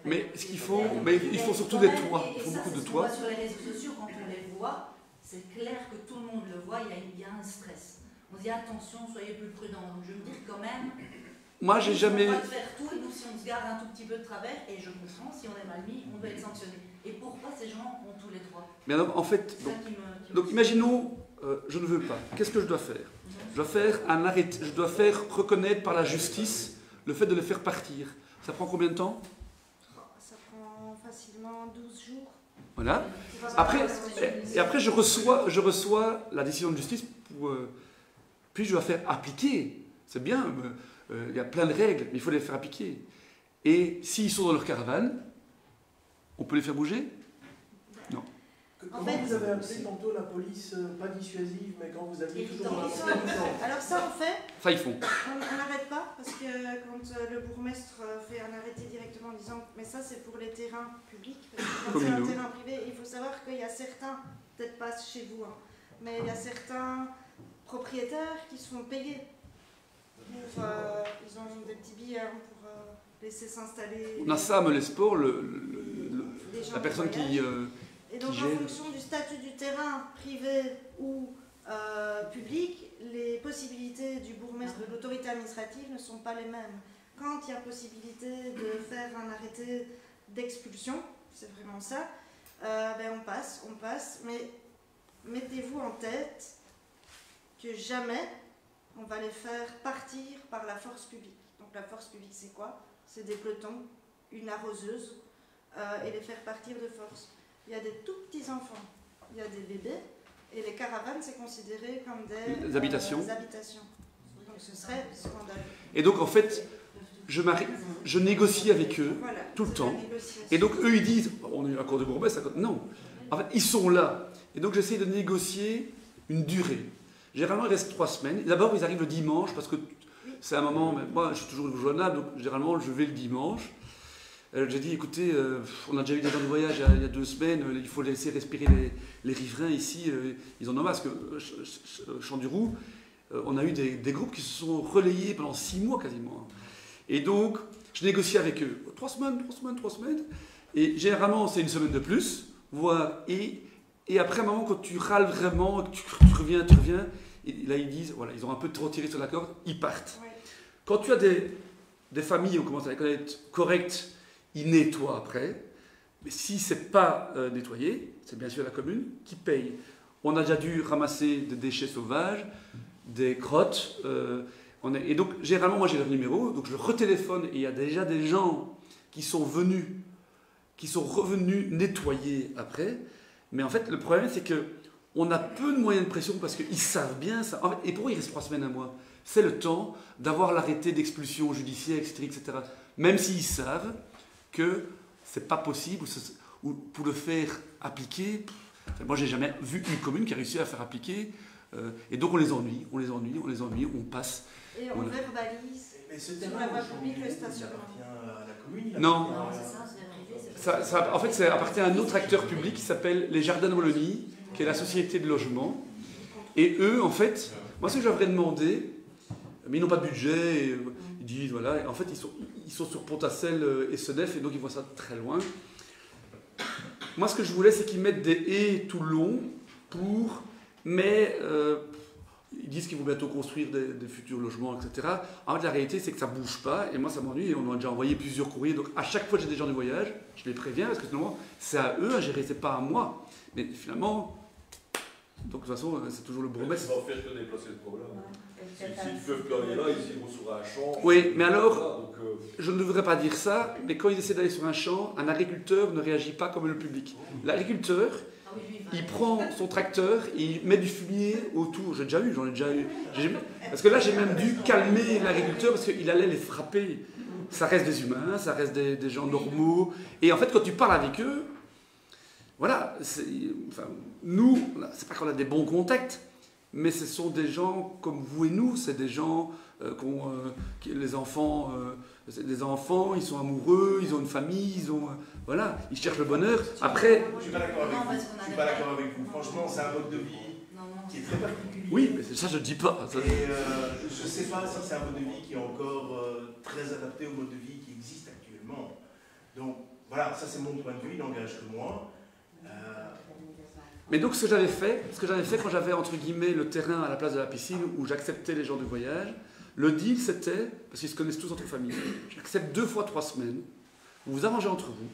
A: Mais ce qu'il faut, il faut surtout des toits. Il faut beaucoup de toits.
J: Sur les réseaux sociaux, quand on les voit, c'est clair que tout le monde le voit, il y a un stress. On se dit attention, soyez plus prudents. Donc je me dis quand même.
A: Moi, j'ai jamais.
J: On va faire tout et nous, si on se garde un tout petit peu de travers, et je comprends, si on est mal mis, on doit être sanctionné. Et pourquoi ces gens ont tous les droits?
A: Mais alors, en fait, donc imaginons, je ne veux pas. Qu'est-ce que je dois faire? Je dois faire un arrêt. Je dois faire reconnaître par la justice le fait de les faire partir. Ça prend combien de temps?
D: Ça prend facilement 12 jours.
A: Voilà. Après, et après je reçois la décision de justice, puis je dois faire appliquer. C'est bien, il y a plein de règles, mais il faut les faire appliquer. Et s'ils sont dans leur caravane, on peut les faire bouger? Non.
F: Comment vous avez appelé tantôt la police, pas dissuasive, mais quand vous aviez toujours...
D: Alors ça, on fait.
A: Ça, ils font.
D: On n'arrête pas, parce que quand le bourgmestre fait un arrêté directement en disant « mais ça, c'est pour les terrains publics », parce que quand c'est un terrain privé, il faut savoir qu'il y a certains, peut-être pas chez vous, hein, mais il y a certains propriétaires qui se font payer. Pour, ils ont des petits billets pour laisser s'installer...
A: On a ça à Melesport, la personne qui...
D: Et donc, en fonction du statut du terrain, privé ou public, les possibilités du bourgmestre, de l'autorité administrative ne sont pas les mêmes. Quand il y a possibilité de faire un arrêté d'expulsion, c'est vraiment ça, ben on passe, mais mettez-vous en tête que jamais on va les faire partir par la force publique. Donc la force publique, c'est quoi? C'est des pelotons, une arroseuse, et les faire partir de force. Il y a des tout petits enfants, il y a des bébés, et les caravanes, c'est considéré comme des habitations. Donc ce serait scandaleux.
A: Et donc en fait, je négocie avec eux tout le temps. Et donc eux, ils disent, on a eu un accord de bourgmestre, non. En fait, ils sont là. Et donc j'essaie de négocier une durée. Généralement, il reste 3 semaines. D'abord, ils arrivent le dimanche, parce que c'est un moment, moi je suis toujours joignable, donc généralement je vais le dimanche. J'ai dit, écoutez, on a déjà eu des gens de voyage il y a 2 semaines, il faut laisser respirer les riverains ici, ils en ont marre, parce que Champ du Roux, on a eu des groupes qui se sont relayés pendant 6 mois quasiment. Et donc, je négocie avec eux, 3 semaines, et généralement c'est 1 semaine de plus, voire, et après un moment, quand tu râles vraiment, tu reviens, et là ils disent, voilà, ils ont un peu trop tiré sur la corde, ils partent. Ouais. Quand tu as des familles, on commence à les connaître correctes, ils nettoient après, mais si ce n'est pas nettoyé, c'est bien sûr la commune qui paye. On a déjà dû ramasser des déchets sauvages, des crottes, et donc généralement moi j'ai leur numéro, donc je retéléphone et il y a déjà des gens qui sont revenus nettoyer après, mais en fait le problème c'est qu'on a peu de moyens de pression parce qu'ils savent bien ça, et pour eux il reste 3 semaines, 1 mois, c'est le temps d'avoir l'arrêté d'expulsion judiciaire, etc. Même s'ils savent que c'est pas possible, ou pour le faire appliquer, moi j'ai jamais vu une commune qui a réussi à faire appliquer, et donc on les ennuie, on passe.
D: Et on verbalise sur la voie publique le stationnement.
F: À la commune,
A: non, en fait ça appartient à un autre acteur public qui s'appelle les Jardins de Wallonie, qui est la société de logement, et eux en fait, moi ce que j'aurais demandé, mais ils n'ont pas de budget, et ils disent voilà, en fait ils sont sur Pontassel et Senef, et donc ils voient ça très loin. Moi ce que je voulais c'est qu'ils mettent des haies tout le long mais ils disent qu'ils vont bientôt construire des futurs logements, etc. En fait la réalité c'est que ça ne bouge pas, et moi ça m'ennuie, et on a déjà envoyé plusieurs courriers, donc à chaque fois que j'ai des gens du voyage, je les préviens, parce que finalement c'est à eux à gérer, c'est pas à moi. Mais finalement, donc de toute façon c'est toujours le bourgmestre.
E: Ça va faire que déplacer le problème. S'ils peuvent plus aller là, ils iront sur un champ.
A: Oui, mais alors, je ne devrais pas dire ça, mais quand ils essaient d'aller sur un champ, un agriculteur ne réagit pas comme le public. L'agriculteur, il prend son tracteur et il met du fumier autour. J'en ai déjà eu. Parce que là, j'ai même dû calmer l'agriculteur parce qu'il allait les frapper. Ça reste des humains, ça reste des gens normaux. Et en fait, quand tu parles avec eux, voilà, nous, c'est pas qu'on a des bons contacts, mais ce sont des gens comme vous et nous, c'est des gens les enfants, c'est des enfants, ils sont amoureux, ils ont une famille, voilà, ils cherchent le bonheur. Après,
F: je suis pas d'accord avec vous. Franchement, c'est un mode de vie qui est très particulier.
A: Oui, mais ça je ne dis pas.
F: Et je ne sais pas si c'est un mode de vie qui est encore très adapté au mode de vie qui existe actuellement. Donc voilà, ça c'est mon point de vue, il n'engage que moi.
A: Mais donc ce que j'avais fait quand j'avais entre guillemets le terrain à la place de la piscine où j'acceptais les gens du voyage, le deal c'était, parce qu'ils se connaissent tous entre familles, j'accepte 2 fois 3 semaines, vous vous arrangez entre vous,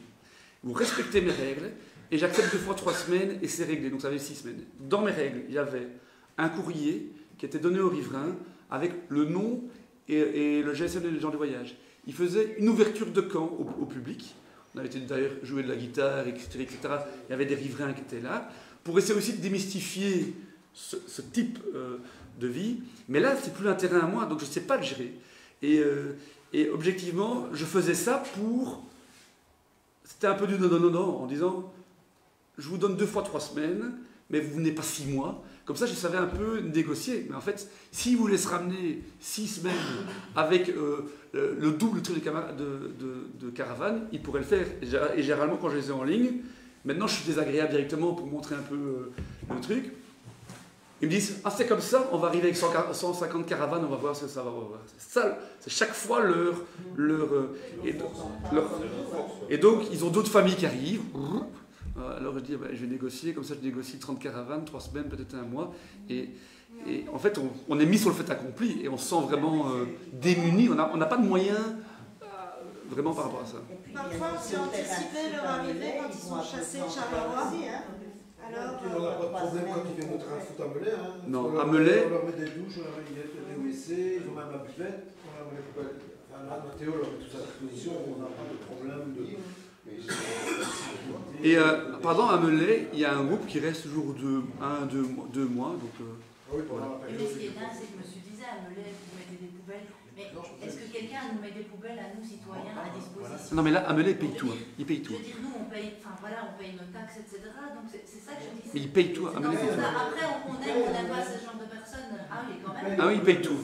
A: vous respectez mes règles, et j'accepte 2 fois 3 semaines et c'est réglé, donc ça fait 6 semaines. Dans mes règles, il y avait un courrier qui était donné aux riverains avec le nom et le GSM des gens du voyage. Ils faisaient une ouverture de camp au public, On avait été d'ailleurs jouer de la guitare, etc., etc. Il y avait des riverains qui étaient là, pour essayer aussi de démystifier ce type de vie. Mais là, c'est plus un terrain à moi, donc je ne sais pas le gérer. Et objectivement, je faisais ça pour... C'était un peu du non, en disant, je vous donne 2 fois 3 semaines, mais vous venez pas 6 mois. Comme ça, je savais un peu négocier. Mais en fait, s'ils voulaient se ramener 6 semaines avec le double truc de caravane, ils pourraient le faire. Et généralement, quand je les ai en ligne, maintenant, je suis désagréable directement pour montrer un peu le truc. Ils me disent, ah c'est comme ça, on va arriver avec 150 caravanes, on va voir ce que ça va avoir. C'est chaque fois et donc, ils ont d'autres familles qui arrivent. Alors je dis, je vais négocier, comme ça je négocie 30 caravanes, 3 semaines, peut-être 1 mois. Et en fait, on est mis sur le fait accompli et on se sent vraiment démuni. On n'a pas de moyens vraiment par rapport à ça.
D: Parfois, on s'est anticipé leur arrivée quand ils sont chassés de Charleroi. Alors,
K: on n'a pas de problème quand ils viennent de train foot à Melay. Hein.
A: Non, à Melay.
K: On leur met des douches, on leur met des WC, ils ont même la buvette. On leur met les poubelles. Enfin, là, Mathéo leur met tout ça à disposition, on n'a pas de problème de.
A: Et pardon, à Melay, il y a un groupe qui reste toujours 2 mois. Donc,
J: oui, mais ce qui est dingue, c'est que M. disait à Melay, vous mettez des poubelles. Mais est-ce que quelqu'un nous met des poubelles à nous, citoyens, à disposition?
A: Non, mais là, à Melay, ils payent tout. Ils payent tout.
J: Je veux dire, nous, on paye nos taxes, etc. Donc c'est ça que je dis.
A: Mais ils payent tout. À Melay, ils payent tout.
J: Après, on n'aime pas ce genre de personnes. Ah oui, quand même.
A: Ah oui, ils payent tout.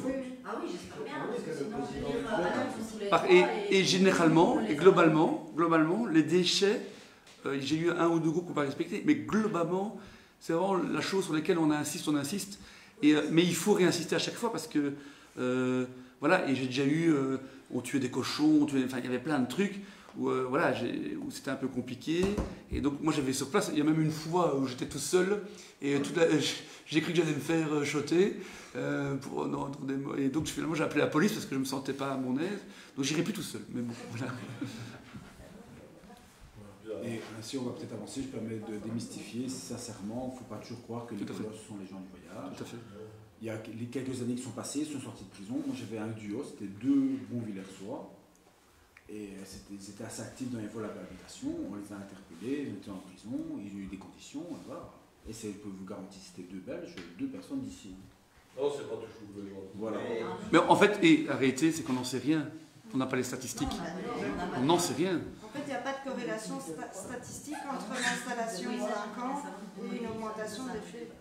J: Ah oui, j'espère bien. Parce que sinon, je veux dire,
A: et généralement, et globalement, les déchets, j'ai eu 1 ou 2 groupes qu'on n'a pas respecté, mais globalement, c'est vraiment la chose sur laquelle on insiste. Mais il faut réinsister à chaque fois parce que, voilà, et j'ai déjà eu, on tuait des cochons, il y avait plein de trucs où c'était un peu compliqué. Et donc, moi, j'avais sur place, il y a même une fois où j'étais tout seul, et j'ai cru que j'allais me faire shotter. Et donc, finalement, j'ai appelé la police parce que je ne me sentais pas à mon aise. Donc, j'irai plus tout seul. Mais bon, voilà.
I: Et ainsi, on va peut-être avancer. Je permets de démystifier. Sincèrement, il ne faut pas toujours croire que les colosses sont les gens du voyage.
A: Tout à fait.
I: Il y a les quelques années qui sont passées, ils sont sortis de prison. Moi, j'avais un duo, c'était 2 bons Villersois. Et ils étaient assez actifs dans les vols à l'habitation. On les a interpellés, ils étaient en prison, ils ont eu des conditions. Voilà. Et je peux vous garantir que c'était 2 Belges, 2 personnes d'ici.
E: Non, c'est pas toujours le genre.
I: Voilà.
A: Mais en fait, la réalité, c'est qu'on n'en sait rien. On n'a pas les statistiques. On n'en sait rien.
D: En fait, il n'y a pas de corrélation statistique entre l'installation de 5 ans et une augmentation des faits.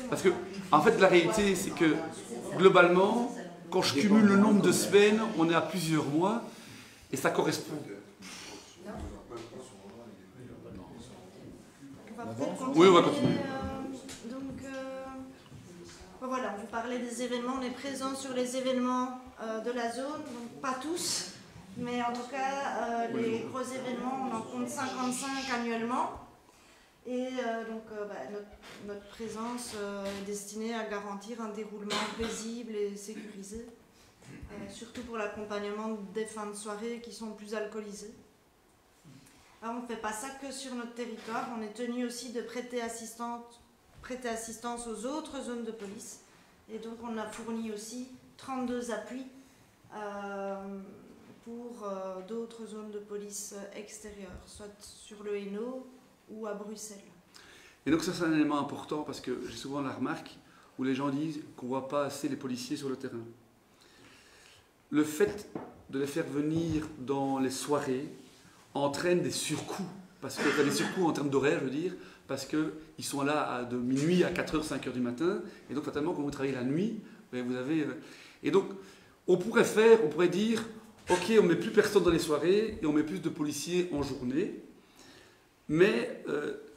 A: Parce que, en fait, la réalité, c'est que, globalement, quand je cumule le nombre de semaines, on est à plusieurs mois, et ça correspond. Oui, on va continuer.
D: Voilà, on vous parlait des événements, on est présent sur les événements de la zone, donc pas tous, mais en tout cas, les gros événements, on en compte 55 annuellement. Et notre présence est destinée à garantir un déroulement paisible et sécurisé, surtout pour l'accompagnement des fins de soirée qui sont plus alcoolisées. Alors, on ne fait pas ça que sur notre territoire, on est tenu aussi de prêter assistance aux autres zones de police. Et donc, on a fourni aussi 32 appuis pour d'autres zones de police extérieures, soit sur le Hainaut ou à Bruxelles.
A: Et donc ça, c'est un élément important parce que j'ai souvent la remarque où les gens disent qu'on ne voit pas assez les policiers sur le terrain. Le fait de les faire venir dans les soirées entraîne des surcoûts, parce que des surcoûts en termes d'horaire, je veux dire, parce qu'ils sont là de minuit à 4h, 5h du matin, et donc fatalement, quand vous travaillez la nuit, vous avez... Et donc, on pourrait dire, ok, on ne met plus personne dans les soirées, et on met plus de policiers en journée, mais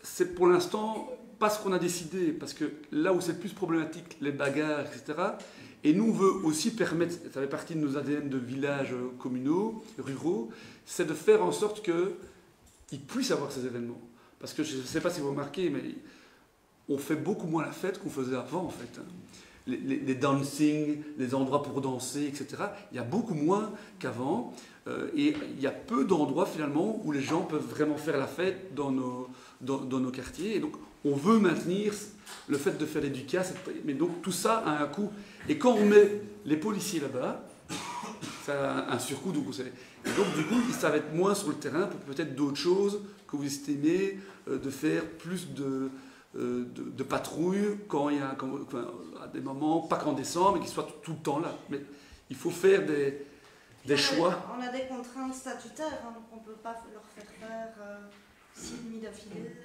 A: c'est pour l'instant pas ce qu'on a décidé, parce que là où c'est le plus problématique, les bagarres, etc., et nous, on veut aussi permettre, ça fait partie de nos ADN de villages communaux, ruraux, c'est de faire en sorte qu'ils puissent avoir ces événements. Parce que je ne sais pas si vous remarquez, mais on fait beaucoup moins la fête qu'on faisait avant, en fait. Les dancing, les endroits pour danser, etc. Il y a beaucoup moins qu'avant. Et il y a peu d'endroits, finalement, où les gens peuvent vraiment faire la fête dans nos quartiers. Et donc, on veut maintenir le fait de faire les ducats, mais donc tout ça a un coût. Et quand on met les policiers là-bas, ça a un surcoût. Donc du coup, ça va être moins sur le terrain pour peut-être d'autres choses que vous estimez de faire plus de patrouilles quand il y a à des moments, pas qu'en décembre, mais qu'ils soient tout le temps là. Mais il faut faire des choix.
D: On a des contraintes statutaires, hein, donc on ne peut pas leur faire faire 6 nuits d'affilée.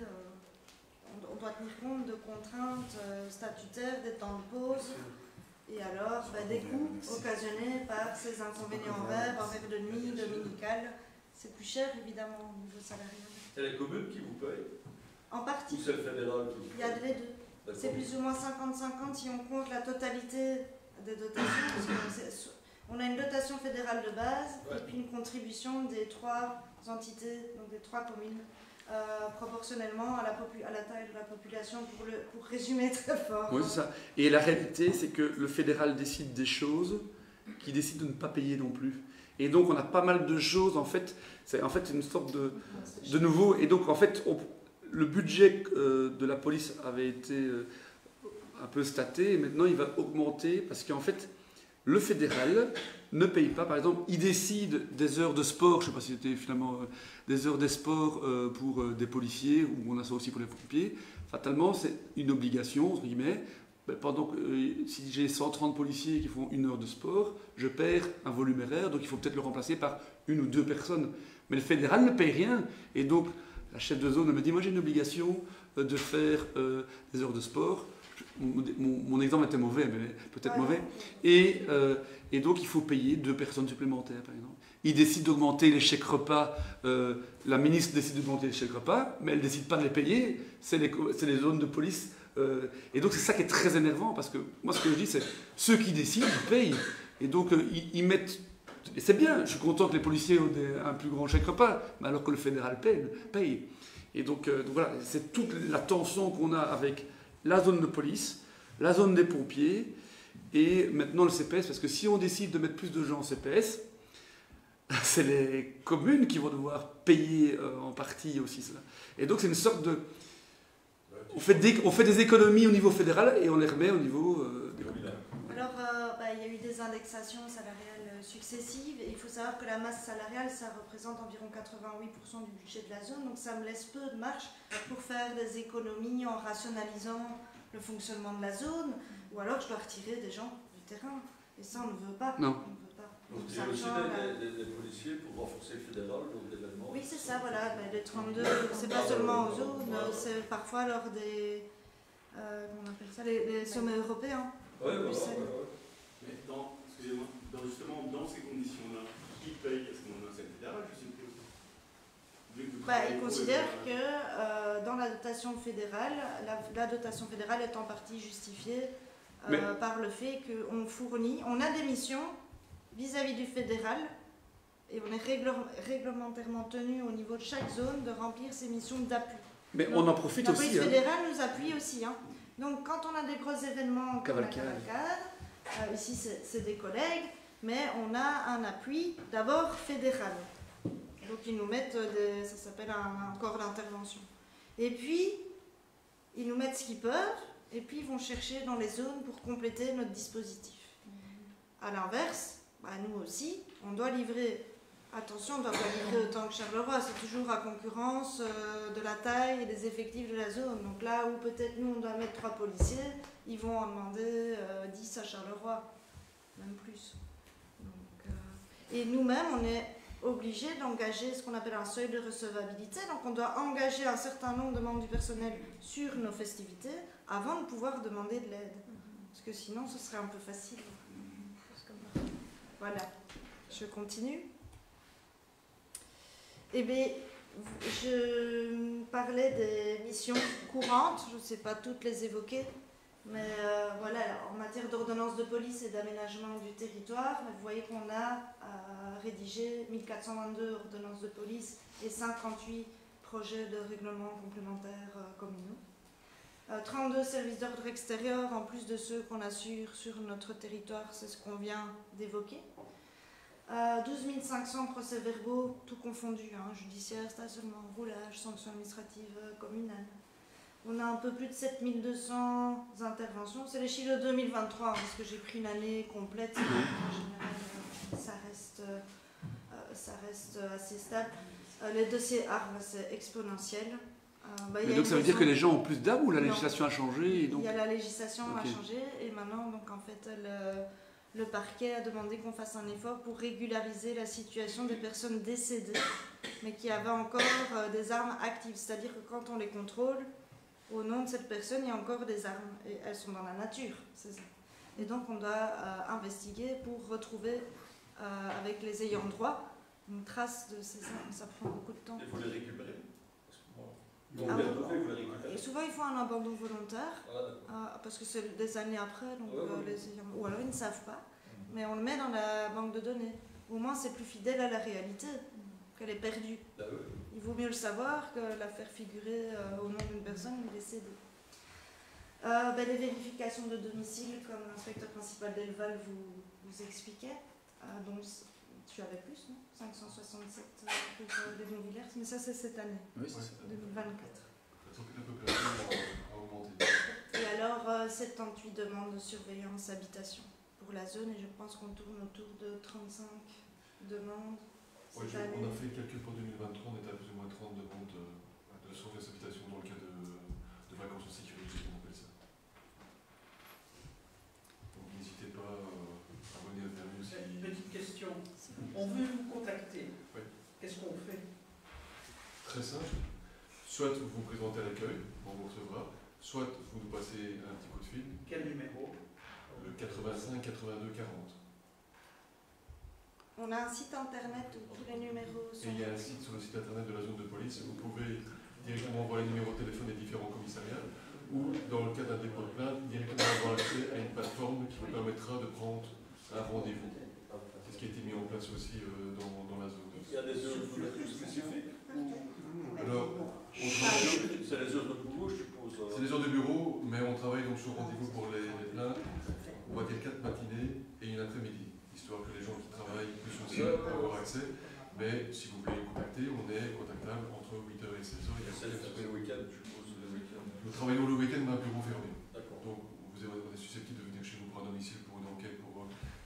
D: On doit tenir compte de contraintes statutaires, des temps de pause, et alors des coûts occasionnés par ces inconvénients horaires de nuit, dominicales. C'est plus cher évidemment au niveau salarial.
E: C'est les communes qui vous payent?
D: En partie.
E: Ou c'est le fédéral qui vous paye?
D: Il y a les deux. C'est plus ou moins 50-50 si on compte la totalité des dotations. Parce on a une dotation fédérale de base et puis une contribution des 3 entités, donc des 3 communes, proportionnellement à la taille de la population, pour résumer très fort.
A: Oui, c'est ça. Et la réalité, c'est que le fédéral décide des choses qui décide de ne pas payer non plus. Et donc, on a pas mal de choses, en fait, c'est une sorte de nouveau. Et donc, en fait, le budget de la police avait été un peu staté, et maintenant, il va augmenter, parce qu'en fait, le fédéral ne paye pas, par exemple, il décide des heures de sport, je ne sais pas si c'était finalement des heures de sport pour des policiers, ou on a ça aussi pour les pompiers. Fatalement, c'est une obligation, entre guillemets. Pendant que si j'ai 130 policiers qui font 1 heure de sport, je perds un volume horaire, donc il faut peut-être le remplacer par 1 ou 2 personnes. Mais le fédéral ne paye rien, et donc la chef de zone me dit, moi j'ai une obligation de faire des heures de sport. Mon exemple était mauvais, mais peut-être mauvais. Et donc, il faut payer 2 personnes supplémentaires, par exemple. Il décide d'augmenter les chèques repas. La ministre décide d'augmenter les chèques repas, mais elle ne décide pas de les payer. C'est les zones de police. Et donc, c'est ça qui est très énervant, parce que moi, ce que je dis, c'est ceux qui décident, ils payent. Et donc, ils mettent... Et c'est bien, je suis content que les policiers aient un plus grand chèque repas, mais alors que le fédéral paye. Et donc voilà, c'est toute la tension qu'on a avec la zone de police, la zone des pompiers, et maintenant le CPS, parce que si on décide de mettre plus de gens en CPS, c'est les communes qui vont devoir payer en partie aussi cela. Et donc c'est une sorte de... On fait des économies au niveau fédéral et on les remet au niveau des communes.
D: Alors, il y a eu des indexations salariales successives, et il faut savoir que la masse salariale, ça représente environ 88% du budget de la zone, donc ça me laisse peu de marge pour faire des économies en rationalisant le fonctionnement de la zone, ou alors je dois retirer des gens du terrain, et ça on ne veut pas.
A: Non.
D: On ne veut pas.
E: Donc il y a aussi des policiers pour renforcer le fédéral lors d'événements.
D: Oui, c'est ça, voilà, les 32, c'est pas seulement aux zones, c'est parfois lors des... on appelle ça les sommets européens.
E: Ouais.
L: Mais excusez-moi, justement, dans ces conditions-là, qui paye à ce moment-là? C'est le fédéral, je suppose.
D: Il considère que dans la dotation fédérale, la dotation fédérale est en partie justifiée par le fait qu'on fournit, on a des missions vis-à-vis du fédéral, et on est réglementairement tenu au niveau de chaque zone de remplir ces missions d'appui.
A: Mais donc, on en profite aussi.
D: La police fédérale nous appuie aussi. Donc quand on a des gros événements comme la cavalcade, ici c'est des collègues, mais on a un appui d'abord fédéral. Donc ils nous mettent, ça s'appelle un corps d'intervention. Et puis, ils nous mettent ce qu'ils peuvent, et puis ils vont chercher dans les zones pour compléter notre dispositif. À l'inverse, nous aussi, on doit livrer, attention, on ne doit pas livrer autant que Charleroi, c'est toujours à concurrence de la taille et des effectifs de la zone. Donc là où peut-être nous on doit mettre 3 policiers, ils vont en demander 10 à Charleroi, même plus. Donc, et nous-mêmes, on est obligé d'engager ce qu'on appelle un seuil de recevabilité. Donc on doit engager un certain nombre de membres du personnel sur nos festivités avant de pouvoir demander de l'aide. Parce que sinon ce serait un peu facile. Voilà, je continue. Eh bien, je parlais des missions courantes, je ne sais pas toutes les évoquer, mais voilà, en matière d'ordonnance de police et d'aménagement du territoire, vous voyez qu'on a rédigé 1422 ordonnances de police et 58 projets de règlement complémentaires communaux. 32 services d'ordre extérieur, en plus de ceux qu'on assure sur notre territoire, c'est ce qu'on vient d'évoquer. 12 500 procès-verbaux, tout confondu, judiciaire, stationnement, roulage, sanctions administratives communales. On a un peu plus de 7200 interventions. C'est les chiffres de 2023, hein, parce que j'ai pris une année complète. En général, ça reste assez stable. Les dossiers armes, c'est exponentiel.
A: Mais donc ça veut dire que les gens ont plus d'armes ou la législation a changé et donc...
D: Il y a la législation a changé et maintenant, donc, en fait, le parquet a demandé qu'on fasse un effort pour régulariser la situation des personnes décédées, mais qui avaient encore des armes actives. C'est-à-dire que quand on les contrôle, au nom de cette personne, il y a encore des armes et elles sont dans la nature. C'est ça. Et donc on doit investiguer pour retrouver avec les ayants droit une trace de ces armes. Ça prend beaucoup de temps.
E: Il faut les récupérer.
D: Et souvent ils font un abandon volontaire parce que c'est des années après, donc ou alors ils ne savent pas, mais on le met dans la banque de données. Au moins c'est plus fidèle à la réalité qu'elle est perdue. Il vaut mieux le savoir que la faire figurer au nom d'une personne décédée. Les vérifications de domicile, comme l'inspecteur principal d'Elval vous expliquait, donc tu avais plus, non 567 pour les Bonvillers, mais ça c'est cette année,
C: oui, c'est
D: 2024.
C: La population a augmenté.
D: Et alors 78 demandes de surveillance habitation pour la zone, et je pense qu'on tourne autour de 35 demandes.
C: Oui, on a fait le calcul pour 2023, on est à plus ou moins 30 demandes de surveillance habitation dans le cas de vacances en sécurité, on appelle ça. Donc n'hésitez pas à venir vers nous si...
B: Petite question. On veut vous contacter.
C: Oui.
B: Qu'est-ce qu'on fait?
C: Très simple. Soit vous vous présentez à l'accueil, on vous recevra, soit vous nous passez un petit coup de fil.
B: Quel numéro?
C: Le 85 82 40.
D: On a un site internet où tous les numéros sont...
C: Et il y a un site sur le site internet de la zone de police. Vous pouvez directement voir les numéros de téléphone des différents commissariats ou, dans le cas d'un dépôt de plainte, directement avoir accès à une plateforme qui vous permettra de prendre un rendez-vous. C'est ce qui a été mis en place aussi dans la zone.
E: Il y a des heures spécifiques?
C: Alors,
E: c'est les heures de bureau, je suppose.
C: C'est les heures de bureau, mais on travaille donc sur rendez-vous pour les plaintes. On va dire 4 matinées et une après-midi, histoire que les gens qui travaillent puissent aussi avoir accès. Mais si vous voulez nous contacter, on est contactable entre 8h et 16h.
E: C'est le week-end, je suppose.
C: Nous travaillons le week-end dans un bureau fermé.
E: Donc
C: vous êtes susceptible de venir chez nous pour un domicile, pour une enquête,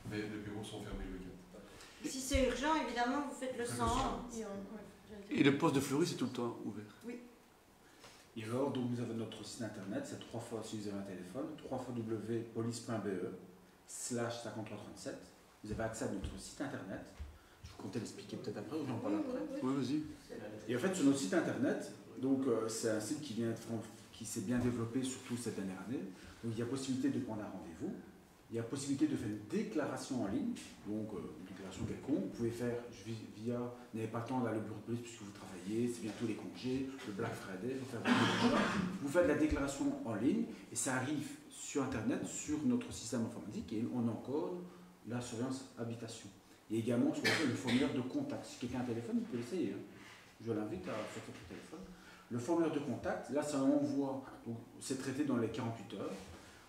C: mais les bureaux sont fermés le week-end.
D: Si c'est urgent, évidemment, vous faites le 100.
A: Et le poste de Fleury, c'est tout le temps ouvert?
D: Oui.
I: Et alors, donc, nous avons notre site internet, c'est 3 fois, si vous avez un téléphone, www.police.be/5337. Vous avez accès à notre site internet. Je vous comptais l'expliquer peut-être après, ou j'en parle après.
A: Oui, vas-y.
I: Et en fait, sur notre site internet, donc c'est un site qui s'est bien développé surtout cette dernière année. Donc il y a possibilité de prendre un rendez-vous. Il y a possibilité de faire une déclaration en ligne, donc une déclaration quelconque. Vous pouvez faire via, vous n'avez pas le temps d'aller au bureau de police puisque vous travaillez, c'est bientôt les congés, le Black Friday, vous faites la déclaration en ligne et ça arrive sur Internet, sur notre système informatique et on encode la surveillance habitation. Et également ce qu'on appelle le formulaire de contact. Si quelqu'un a un téléphone, il peut l'essayer. Hein. Je l'invite à sortir son téléphone. Le formulaire de contact, là ça envoie, donc c'est traité dans les 48 heures.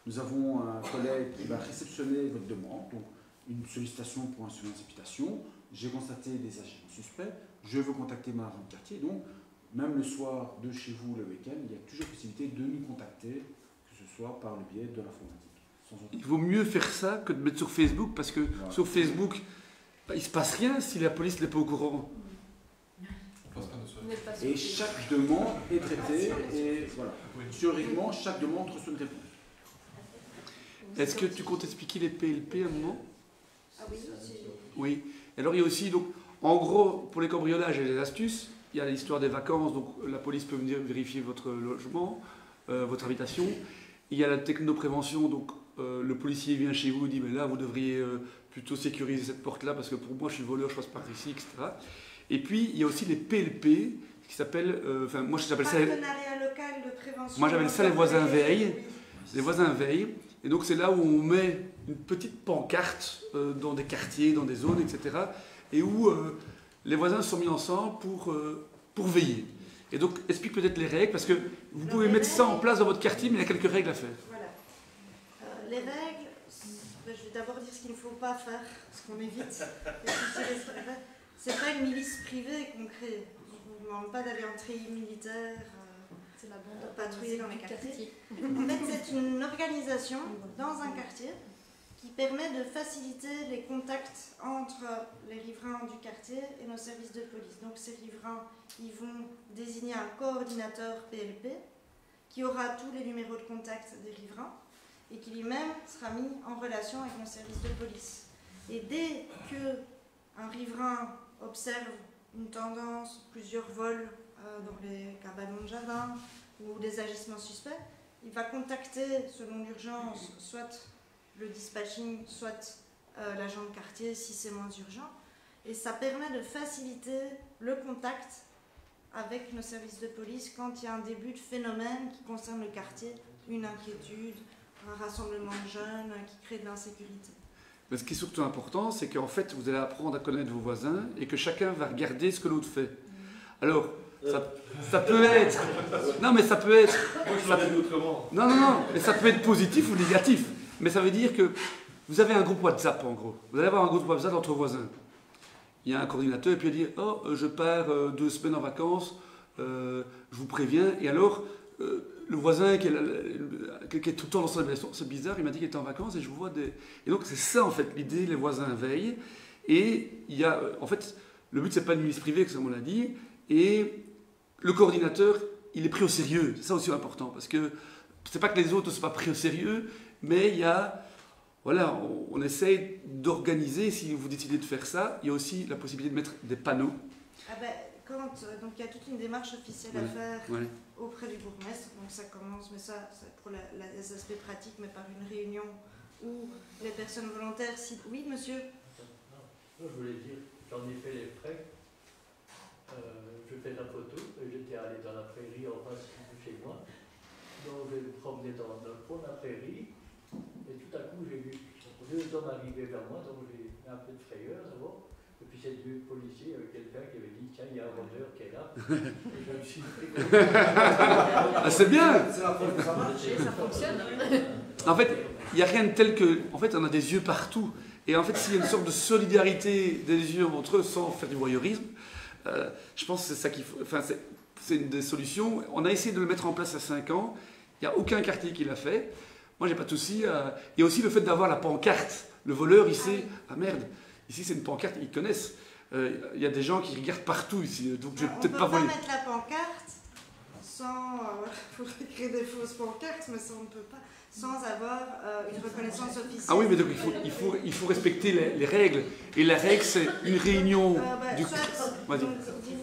I: Nous avons un collègue qui va réceptionner votre demande, donc une sollicitation pour un surveillance habitation. J'ai constaté des agents suspects, je veux contacter ma agent de quartier. Donc, même le soir de chez vous, le week-end, il y a toujours possibilité de nous contacter, que ce soit par le biais de l'informatique.
A: Il vaut mieux faire ça que de mettre sur Facebook, parce que sur Facebook, il ne se passe rien si la police n'est pas au courant.
I: Et chaque demande est traitée et voilà. Théoriquement, chaque demande reçoit une réponse.
A: Est-ce que tu comptes expliquer les PLP à un moment?
D: Ah oui,
A: oui. Alors il y a aussi, donc, en gros, pour les cambriolages et les astuces, il y a l'histoire des vacances, donc la police peut venir vérifier votre logement, votre habitation. Il y a la technoprévention, donc le policier vient chez vous et dit ben là vous devriez plutôt sécuriser cette porte-là parce que pour moi je suis voleur, je passe par ici, etc. Et puis il y a aussi les PLP qui s'appellent, moi j'appelle ça.
D: Partenariat local de prévention.
A: Moi j'appelle ça les voisins veillent. Les voisins veillent. Et donc c'est là où on met une petite pancarte dans des quartiers, dans des zones, etc. Et où les voisins sont mis ensemble pour veiller. Et donc explique peut-être les règles, parce que vous pouvez mettre ça en place dans votre quartier, mais il y a quelques règles à faire.
D: Voilà. Les règles, je vais d'abord dire ce qu'il ne faut pas faire, ce qu'on évite. C'est pas une milice privée qu'on crée. On ne vous demande pas d'aller en treillis militaire, etc.
H: C'est la bande
D: patrouiller dans les quartiers. En fait, c'est une organisation dans un quartier qui permet de faciliter les contacts entre les riverains du quartier et nos services de police. Donc ces riverains, ils vont désigner un coordinateur PLP qui aura tous les numéros de contact des riverains et qui lui-même sera mis en relation avec nos services de police. Et dès qu'un riverain observe une tendance, plusieurs vols dans les cabanons de jardin ou des agissements suspects, il va contacter selon l'urgence soit le dispatching, soit l'agent de quartier si c'est moins urgent. Et ça permet de faciliter le contact avec nos services de police quand il y a un début de phénomène qui concerne le quartier, une inquiétude, un rassemblement de jeunes qui crée de l'insécurité.
A: Mais ce qui est surtout important, c'est qu'en fait, vous allez apprendre à connaître vos voisins et que chacun va regarder ce que l'autre fait. Alors, ça peut être... Non, mais ça peut être...
E: Moi, je l'avais dit autrement.
A: Non, mais ça peut être positif ou négatif. Mais ça veut dire que vous avez un groupe WhatsApp, en gros. Vous allez avoir un groupe WhatsApp entre voisins. Il y a un coordinateur et puis il dit « Oh, je pars 2 semaines en vacances, je vous préviens. » Et alors, le voisin qui est tout le temps dans son habitation, c'est bizarre, il m'a dit qu'il était en vacances et je vous vois des... Et donc c'est ça en fait l'idée, les voisins veillent. Et il y a, en fait, le but c'est pas une milice privée, comme on l'a dit, et le coordinateur, il est pris au sérieux. C'est ça aussi important, parce que c'est pas que les autres ne sont pas pris au sérieux, mais il y a... Voilà, on essaye d'organiser, si vous décidez de faire ça, il y a aussi la possibilité de mettre des panneaux.
D: Ah ben, donc il y a toute une démarche officielle à faire auprès du bourgmestre, donc ça commence, mais ça c'est pour les aspects pratiques, mais par une réunion où les personnes volontaires... Oui, monsieur?
M: Non, je voulais dire, j'en ai fait les frais, je fais la photo, et j'étais allé dans la prairie en face de chez moi, donc je me promenais dans le fond de la prairie, et tout à coup j'ai vu 2 hommes arriver vers moi, donc j'ai eu un peu de frayeur d'abord. Et puis c'est 2 policiers avec quelqu'un qui avait dit tiens, il y a un vendeur qui est là. Et je me suis dit
A: ah, c'est bien.
H: Ça marche, ça fonctionne.
A: En fait, il n'y a rien de tel que... En fait, on a des yeux partout. Et en fait, s'il y a une sorte de solidarité des yeux entre eux sans faire du voyeurisme, je pense que c'est ça qu'il faut... Enfin, c'est une des solutions. On a essayé de le mettre en place il y a 5 ans. Il n'y a aucun quartier qui l'a fait. Moi, j'ai pas de souci. Il y a aussi le fait d'avoir la pancarte. Le voleur, il sait... Ah merde, ici c'est une pancarte, ils connaissent. Il y a des gens qui regardent partout ici, donc je vais peut-être pas voler.
D: On ne peut pas mettre la pancarte sans... Il faudrait créer des fausses pancartes, mais ça on ne peut pas, sans avoir une reconnaissance officielle.
A: Ah oui, mais donc il faut respecter les règles. Et la règle, c'est une réunion du...
D: Donc,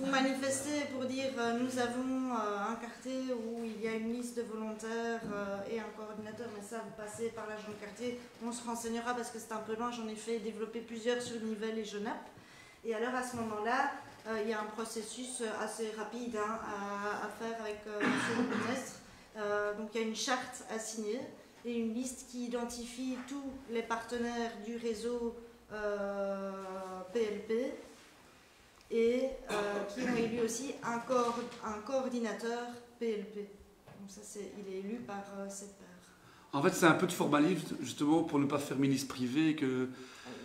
D: vous manifestez pour dire nous avons un quartier où il y a une liste de volontaires et un coordinateur, mais ça, vous passez par l'agent de quartier, on se renseignera parce que c'est un peu loin, j'en ai fait développer plusieurs sur Nivelles et Genappe. Et alors à ce moment-là, il y a un processus assez rapide à faire avec monsieur le bourgmestre. Donc il y a une charte à signer et une liste qui identifie tous les partenaires du réseau PLP et qui ont élu aussi un coordinateur PLP. Donc ça, il est élu par cette paire.
A: En fait, c'est un peu de formalisme, justement, pour ne pas faire milice privée.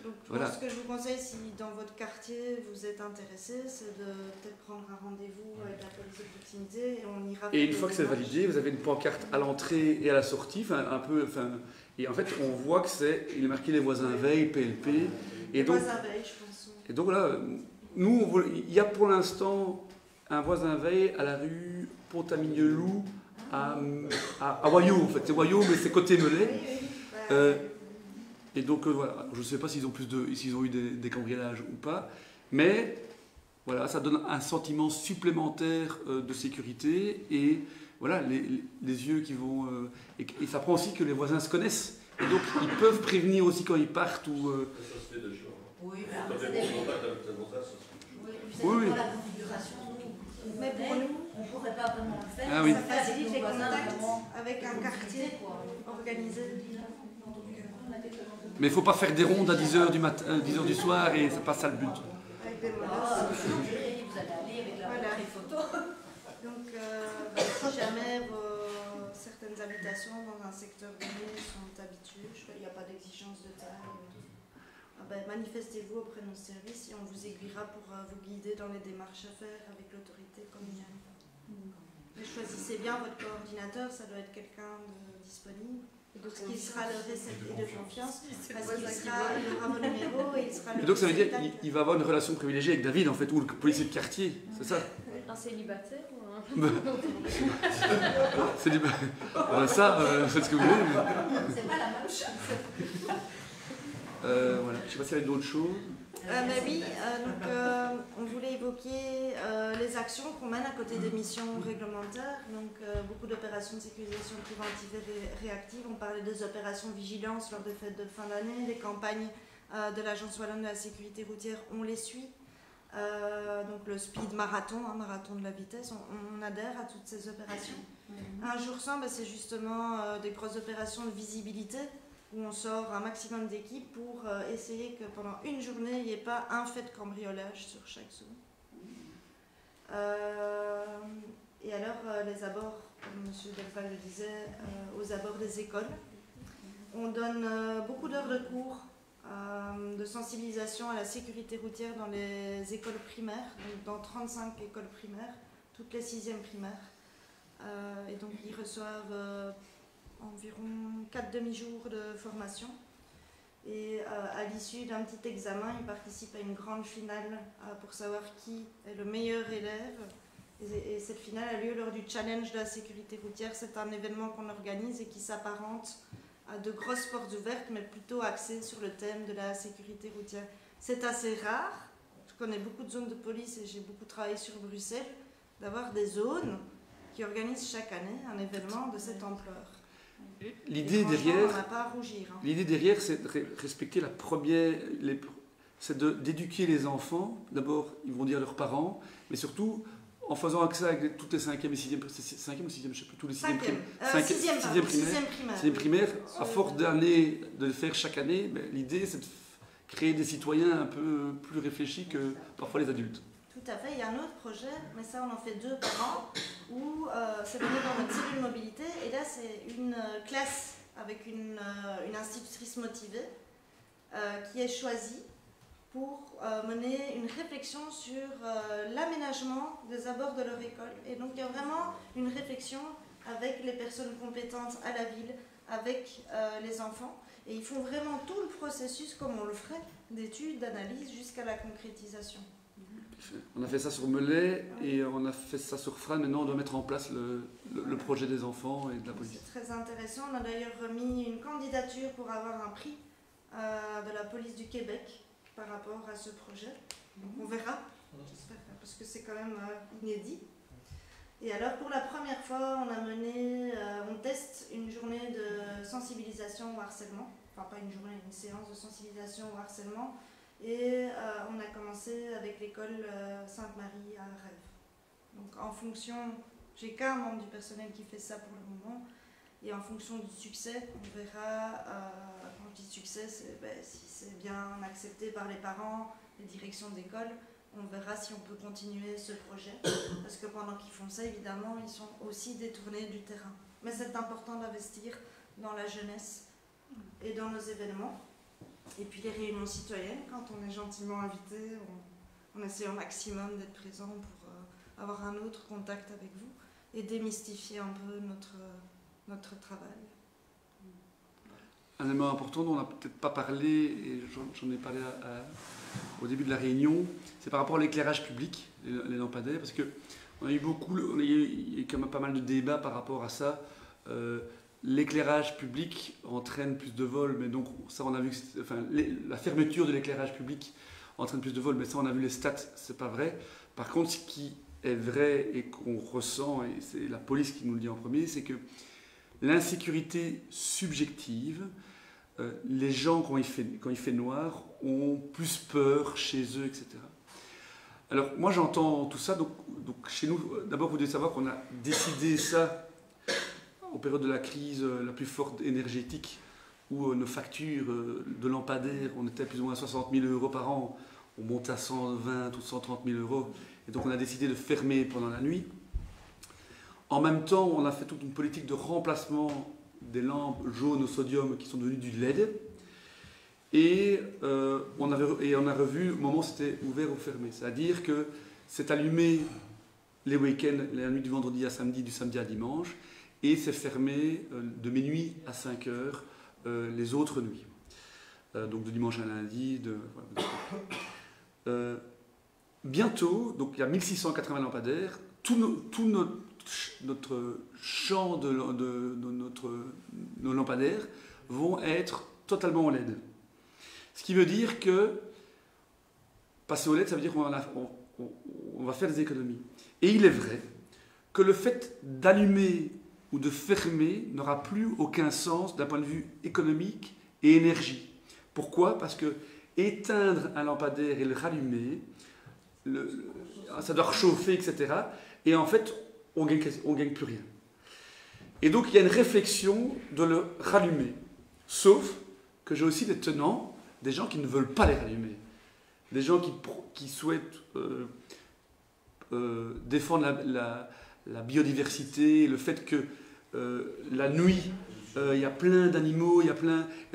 D: Donc,
A: voilà.
D: Ce que je vous conseille, si dans votre quartier vous êtes intéressé, c'est de peut-être prendre un rendez-vous avec la police de proximité et on ira...
A: Et une fois que c'est validé, vous avez une pancarte à l'entrée et à la sortie, et en fait, on voit que il est marqué les voisins veille, PLP.
D: Les voisins veille, je pense.
A: Et donc voilà, nous, il y a pour l'instant un voisin veille à la rue Pont-à-Mignelou, à Waillot, en fait. C'est Waillot, mais c'est côté Melay. Et donc voilà, je ne sais pas s'ils ont eu des cambriolages ou pas, mais voilà, ça donne un sentiment supplémentaire de sécurité et voilà, les yeux qui vont... et ça prend aussi que les voisins se connaissent. Et donc ils peuvent prévenir aussi quand ils partent ou...
E: Ça se fait déjà.
J: Oui,
E: quand tu es en contact avec tes voisins, ça se fait.
J: Oui, la configuration, mais pour nous, on ne pourrait pas vraiment le faire.
A: Ah oui.
D: Ça facilite les contacts avec un quartier organisé.
A: Mais il ne faut pas faire des rondes à 10h du matin, 10h du soir et c'est pas ça le but.
D: Avec des
J: vous allez aller avec la photo. Donc, si jamais certaines habitations dans un secteur donné sont habituées, il n'y a pas d'exigence de taille, manifestez-vous auprès de nos services et on vous aiguillera pour vous guider dans les démarches à faire avec l'autorité communale.
D: Et choisissez bien votre coordinateur, ça doit être quelqu'un de disponible. Qui sera le récepteur de confiance, parce qu'il aura vos numéros et il sera le.
A: Et donc ça veut dire qu'il va avoir une relation privilégiée avec David, en fait, ou le policier de quartier, c'est ça?
H: Un célibataire ou un.
A: Célibataire. Ça, faites ce que vous voulez. Mais...
J: C'est pas la même chose.
A: Voilà. Je ne sais pas s'il y avait d'autres choses.
D: Mais oui, on voulait évoquer les actions qu'on mène à côté des missions réglementaires. Donc, beaucoup d'opérations de sécurisation préventive et réactive. On parlait des opérations vigilance lors des fêtes de fin d'année, des campagnes de l'Agence wallonne de la sécurité routière, on les suit. Donc, le speed marathon, marathon de la vitesse, on adhère à toutes ces opérations. Un jour sans, c'est justement des grosses opérations de visibilité, où on sort un maximum d'équipes pour essayer que pendant une journée, il n'y ait pas un fait de cambriolage sur chaque zone. Et alors, les abords, comme M. Delval le disait, aux abords des écoles. On donne beaucoup d'heures de cours de sensibilisation à la sécurité routière dans les écoles primaires, donc dans 35 écoles primaires, toutes les 6e primaires. Et donc, ils reçoivent environ 4 demi-jours de formation. Et à l'issue d'un petit examen, ils participent à une grande finale pour savoir qui est le meilleur élève. Et cette finale a lieu lors du challenge de la sécurité routière. C'est un événement qu'on organise et qui s'apparente à de grosses portes ouvertes, mais plutôt axé sur le thème de la sécurité routière. C'est assez rare. Je connais beaucoup de zones de police et j'ai beaucoup travaillé sur Bruxelles, d'avoir des zones qui organisent chaque année un événement de cette ampleur.
A: L'idée derrière, c'est de respecter la première, c'est d'éduquer les enfants. D'abord, ils vont dire à leurs parents, mais surtout en faisant accès avec toutes les 5e et 6e, 5e ou 6e, je ne sais plus, tous les 6e primaires, à force d'années de le faire chaque année, l'idée c'est de créer des citoyens un peu plus réfléchis que parfois les adultes.
D: Tout à fait, il y a un autre projet, mais ça on en fait 2 par an, où c'est donné dans notre cellule mobilité, et là c'est une classe avec une institutrice motivée qui est choisie pour mener une réflexion sur l'aménagement des abords de leur école. Et donc il y a vraiment une réflexion avec les personnes compétentes à la ville, avec les enfants, et ils font vraiment tout le processus comme on le ferait, d'études, d'analyse, jusqu'à la concrétisation.
A: On a fait ça sur Melay et on a fait ça sur Fran. Maintenant, on doit mettre en place le projet des enfants et de la police.
D: C'est très intéressant. On a d'ailleurs remis une candidature pour avoir un prix de la police du Québec par rapport à ce projet. Donc on verra, j'espère, parce que c'est quand même inédit. Et alors, pour la première fois, on teste une journée de sensibilisation au harcèlement. Enfin, pas une journée, une séance de sensibilisation au harcèlement. Et on a commencé avec l'école Sainte-Marie à Rêve. Donc en fonction, j'ai qu'un membre du personnel qui fait ça pour le moment, et en fonction du succès, on verra, quand je dis succès, si c'est bien accepté par les parents, les directions d'école, on verra si on peut continuer ce projet, parce que pendant qu'ils font ça, évidemment, ils sont aussi détournés du terrain. Mais c'est important d'investir dans la jeunesse et dans nos événements. Et puis les réunions citoyennes, quand on est gentiment invité, on essaie au maximum d'être présent pour avoir un autre contact avec vous et démystifier un peu notre travail.
A: Un élément important dont on n'a peut-être pas parlé, et j'en ai parlé au début de la réunion, c'est par rapport à l'éclairage public, les lampadaires, parce qu'on a eu il y a quand même pas mal de débats par rapport à ça. L'éclairage public entraîne plus de vols, mais donc ça on a vu que la fermeture de l'éclairage public entraîne plus de vols, mais ça on a vu les stats, c'est pas vrai. Par contre, ce qui est vrai et qu'on ressent, et c'est la police qui nous le dit en premier, c'est que l'insécurité subjective, les gens quand il fait noir ont plus peur chez eux, etc. Alors moi j'entends tout ça, donc chez nous, d'abord vous devez savoir qu'on a décidé ça aux périodes de la crise la plus forte énergétique, où nos factures de lampadaires, on était plus ou moins à 60 000 € par an, on monte à 120 ou 130 000 €, et donc on a décidé de fermer pendant la nuit. En même temps, on a fait toute une politique de remplacement des lampes jaunes au sodium qui sont devenues du LED, et on a revu le moment où c'était ouvert ou fermé, c'est-à-dire que c'est allumé les week-ends, la nuit du vendredi à samedi, du samedi à dimanche, et c'est fermé de minuit à 5 heures les autres nuits. Donc de dimanche à lundi. Bientôt, donc il y a 1680 lampadaires, tout notre champ de nos lampadaires vont être totalement en LED. Ce qui veut dire que passer au LED, ça veut dire qu'on va faire des économies. Et il est vrai que le fait d'allumer ou de fermer n'aura plus aucun sens d'un point de vue économique et énergie. Pourquoi? Parce que éteindre un lampadaire et le rallumer, ça doit rechauffer, etc. Et en fait, on gagne plus rien. Et donc, il y a une réflexion de le rallumer. Sauf que j'ai aussi des tenants, des gens qui ne veulent pas les rallumer. Des gens qui souhaitent défendre la biodiversité, le fait que la nuit, il y a plein d'animaux, il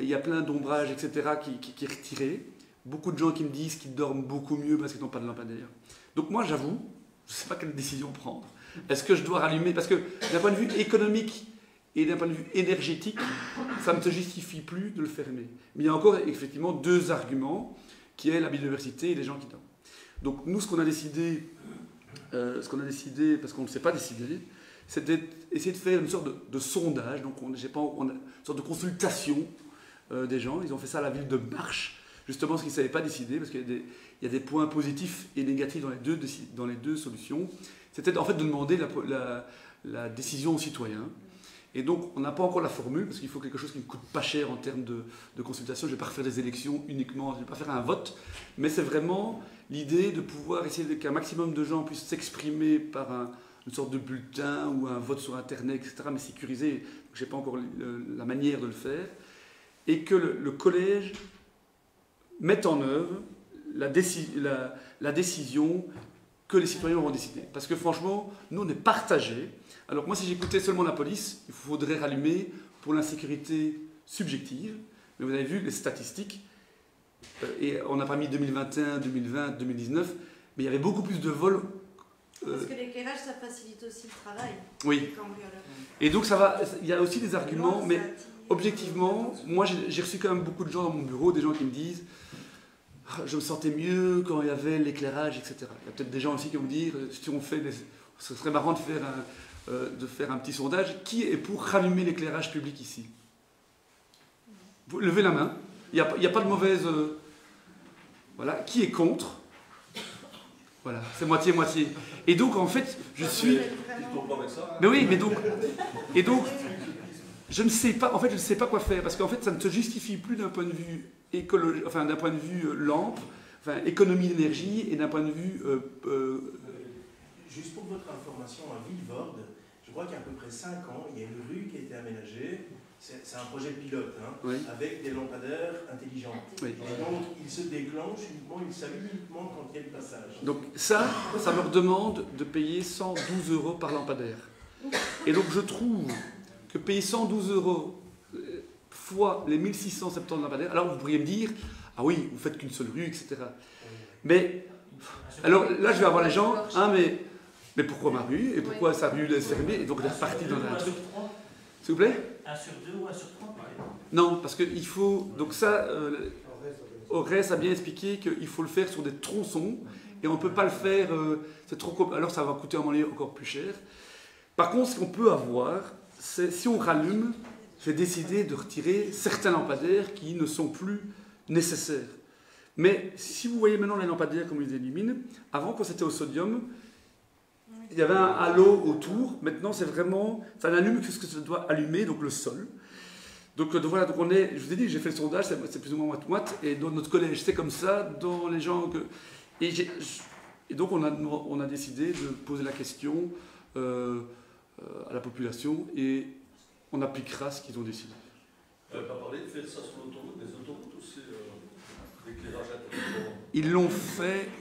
A: y a plein d'ombrages, etc., qui est retiré. Beaucoup de gens qui me disent qu'ils dorment beaucoup mieux parce qu'ils n'ont pas de lampadaire. Donc moi, j'avoue, je ne sais pas quelle décision prendre. Est-ce que je dois rallumer? Parce que d'un point de vue économique et d'un point de vue énergétique, ça ne se justifie plus de le fermer. Mais il y a encore effectivement deux arguments, qui est la biodiversité et les gens qui dorment. Donc nous, ce qu'on a décidé, parce qu'on ne s'est pas décidé, c'est d'essayer de faire une sorte de sondage, donc on a une sorte de consultation des gens. Ils ont fait ça à la ville de Marche, justement parce qu'ils ne savaient pas décider, parce qu'il y a des points positifs et négatifs dans les deux solutions. C'était en fait de demander la décision aux citoyens. Et donc, on n'a pas encore la formule, parce qu'il faut quelque chose qui ne coûte pas cher en termes de consultation. Je ne vais pas refaire des élections uniquement, je ne vais pas faire un vote, mais c'est vraiment l'idée de pouvoir essayer qu'un maximum de gens puissent s'exprimer par une sorte de bulletin ou un vote sur Internet, etc., mais sécurisé. Je n'ai pas encore la manière de le faire. Et que le collège mette en œuvre la décision que les citoyens auront décidé. Parce que franchement, nous, on est partagés. Alors moi, si j'écoutais seulement la police, il faudrait rallumer pour l'insécurité subjective. Mais vous avez vu les statistiques, et on n'a pas mis 2021, 2020, 2019, mais il y avait beaucoup plus de vols.
D: Parce que l'éclairage, ça facilite aussi le travail.
A: Oui. Et donc il y a aussi des arguments, mais objectivement, moi j'ai reçu quand même beaucoup de gens dans mon bureau, des gens qui me disent je me sentais mieux quand il y avait l'éclairage, etc. Il y a peut-être des gens aussi qui vont me dire si on fait ce serait marrant de faire un petit sondage. Qui est pour rallumer l'éclairage public ici? Vous levez la main. Il n'y a pas de mauvaise... voilà. Qui est contre? Voilà, c'est moitié-moitié. Et donc, en fait, je suis... Mais oui, mais donc... Et donc, je ne sais pas... En fait, je ne sais pas quoi faire. Parce qu'en fait, ça ne se justifie plus d'un point de vue écologique... Enfin, d'un point de vue lampe, enfin, économie d'énergie, et d'un point de vue...
F: Juste pour votre information, à Villevorde, je crois qu'il y a à peu près 5 ans, il y a une rue qui a été aménagée, c'est un projet pilote, hein, oui, avec des lampadaires intelligents. Oui. Et donc, ils se déclenchent uniquement, ils s'allument uniquement quand il y a le passage.
A: Donc ça leur demande de payer 112 € par lampadaire. Et donc je trouve que payer 112 € fois les 1670 lampadaires, alors vous pourriez me dire, ah oui, vous faites qu'une seule rue, etc. Mais, alors là je vais avoir les gens, hein, mais pourquoi ma rue? Et pourquoi sa rue est fermée? Et donc on est reparti dans un truc. S'il vous plaît?
B: 1 sur 2 ou 1 sur 3?
A: Non, parce qu'il faut... Donc ça, Aurès a bien expliqué qu'il faut le faire sur des tronçons, et on ne peut pas le faire... c'est trop... Alors ça va coûter à mon avis encore plus cher. Par contre, ce qu'on peut avoir, c'est si on rallume, j'ai décidé de retirer certains lampadaires qui ne sont plus nécessaires. Mais si vous voyez maintenant les lampadaires comme ils les illuminent, avant quand c'était au sodium, il y avait un halo autour. Maintenant, c'est vraiment... Ça n'allume que ce que ça doit allumer, donc le sol. Donc voilà, donc on est... Je vous ai dit, j'ai fait le sondage, c'est plus ou moins moite-moite. Et dans notre collège, c'est comme ça. Dans les gens que... Et donc on a décidé de poser la question à la population et on appliquera ce qu'ils ont décidé.
E: On n'avait pas parlé de faire ça sur l'autoroute, des autoroutes aussi, l'éclairage intelligent.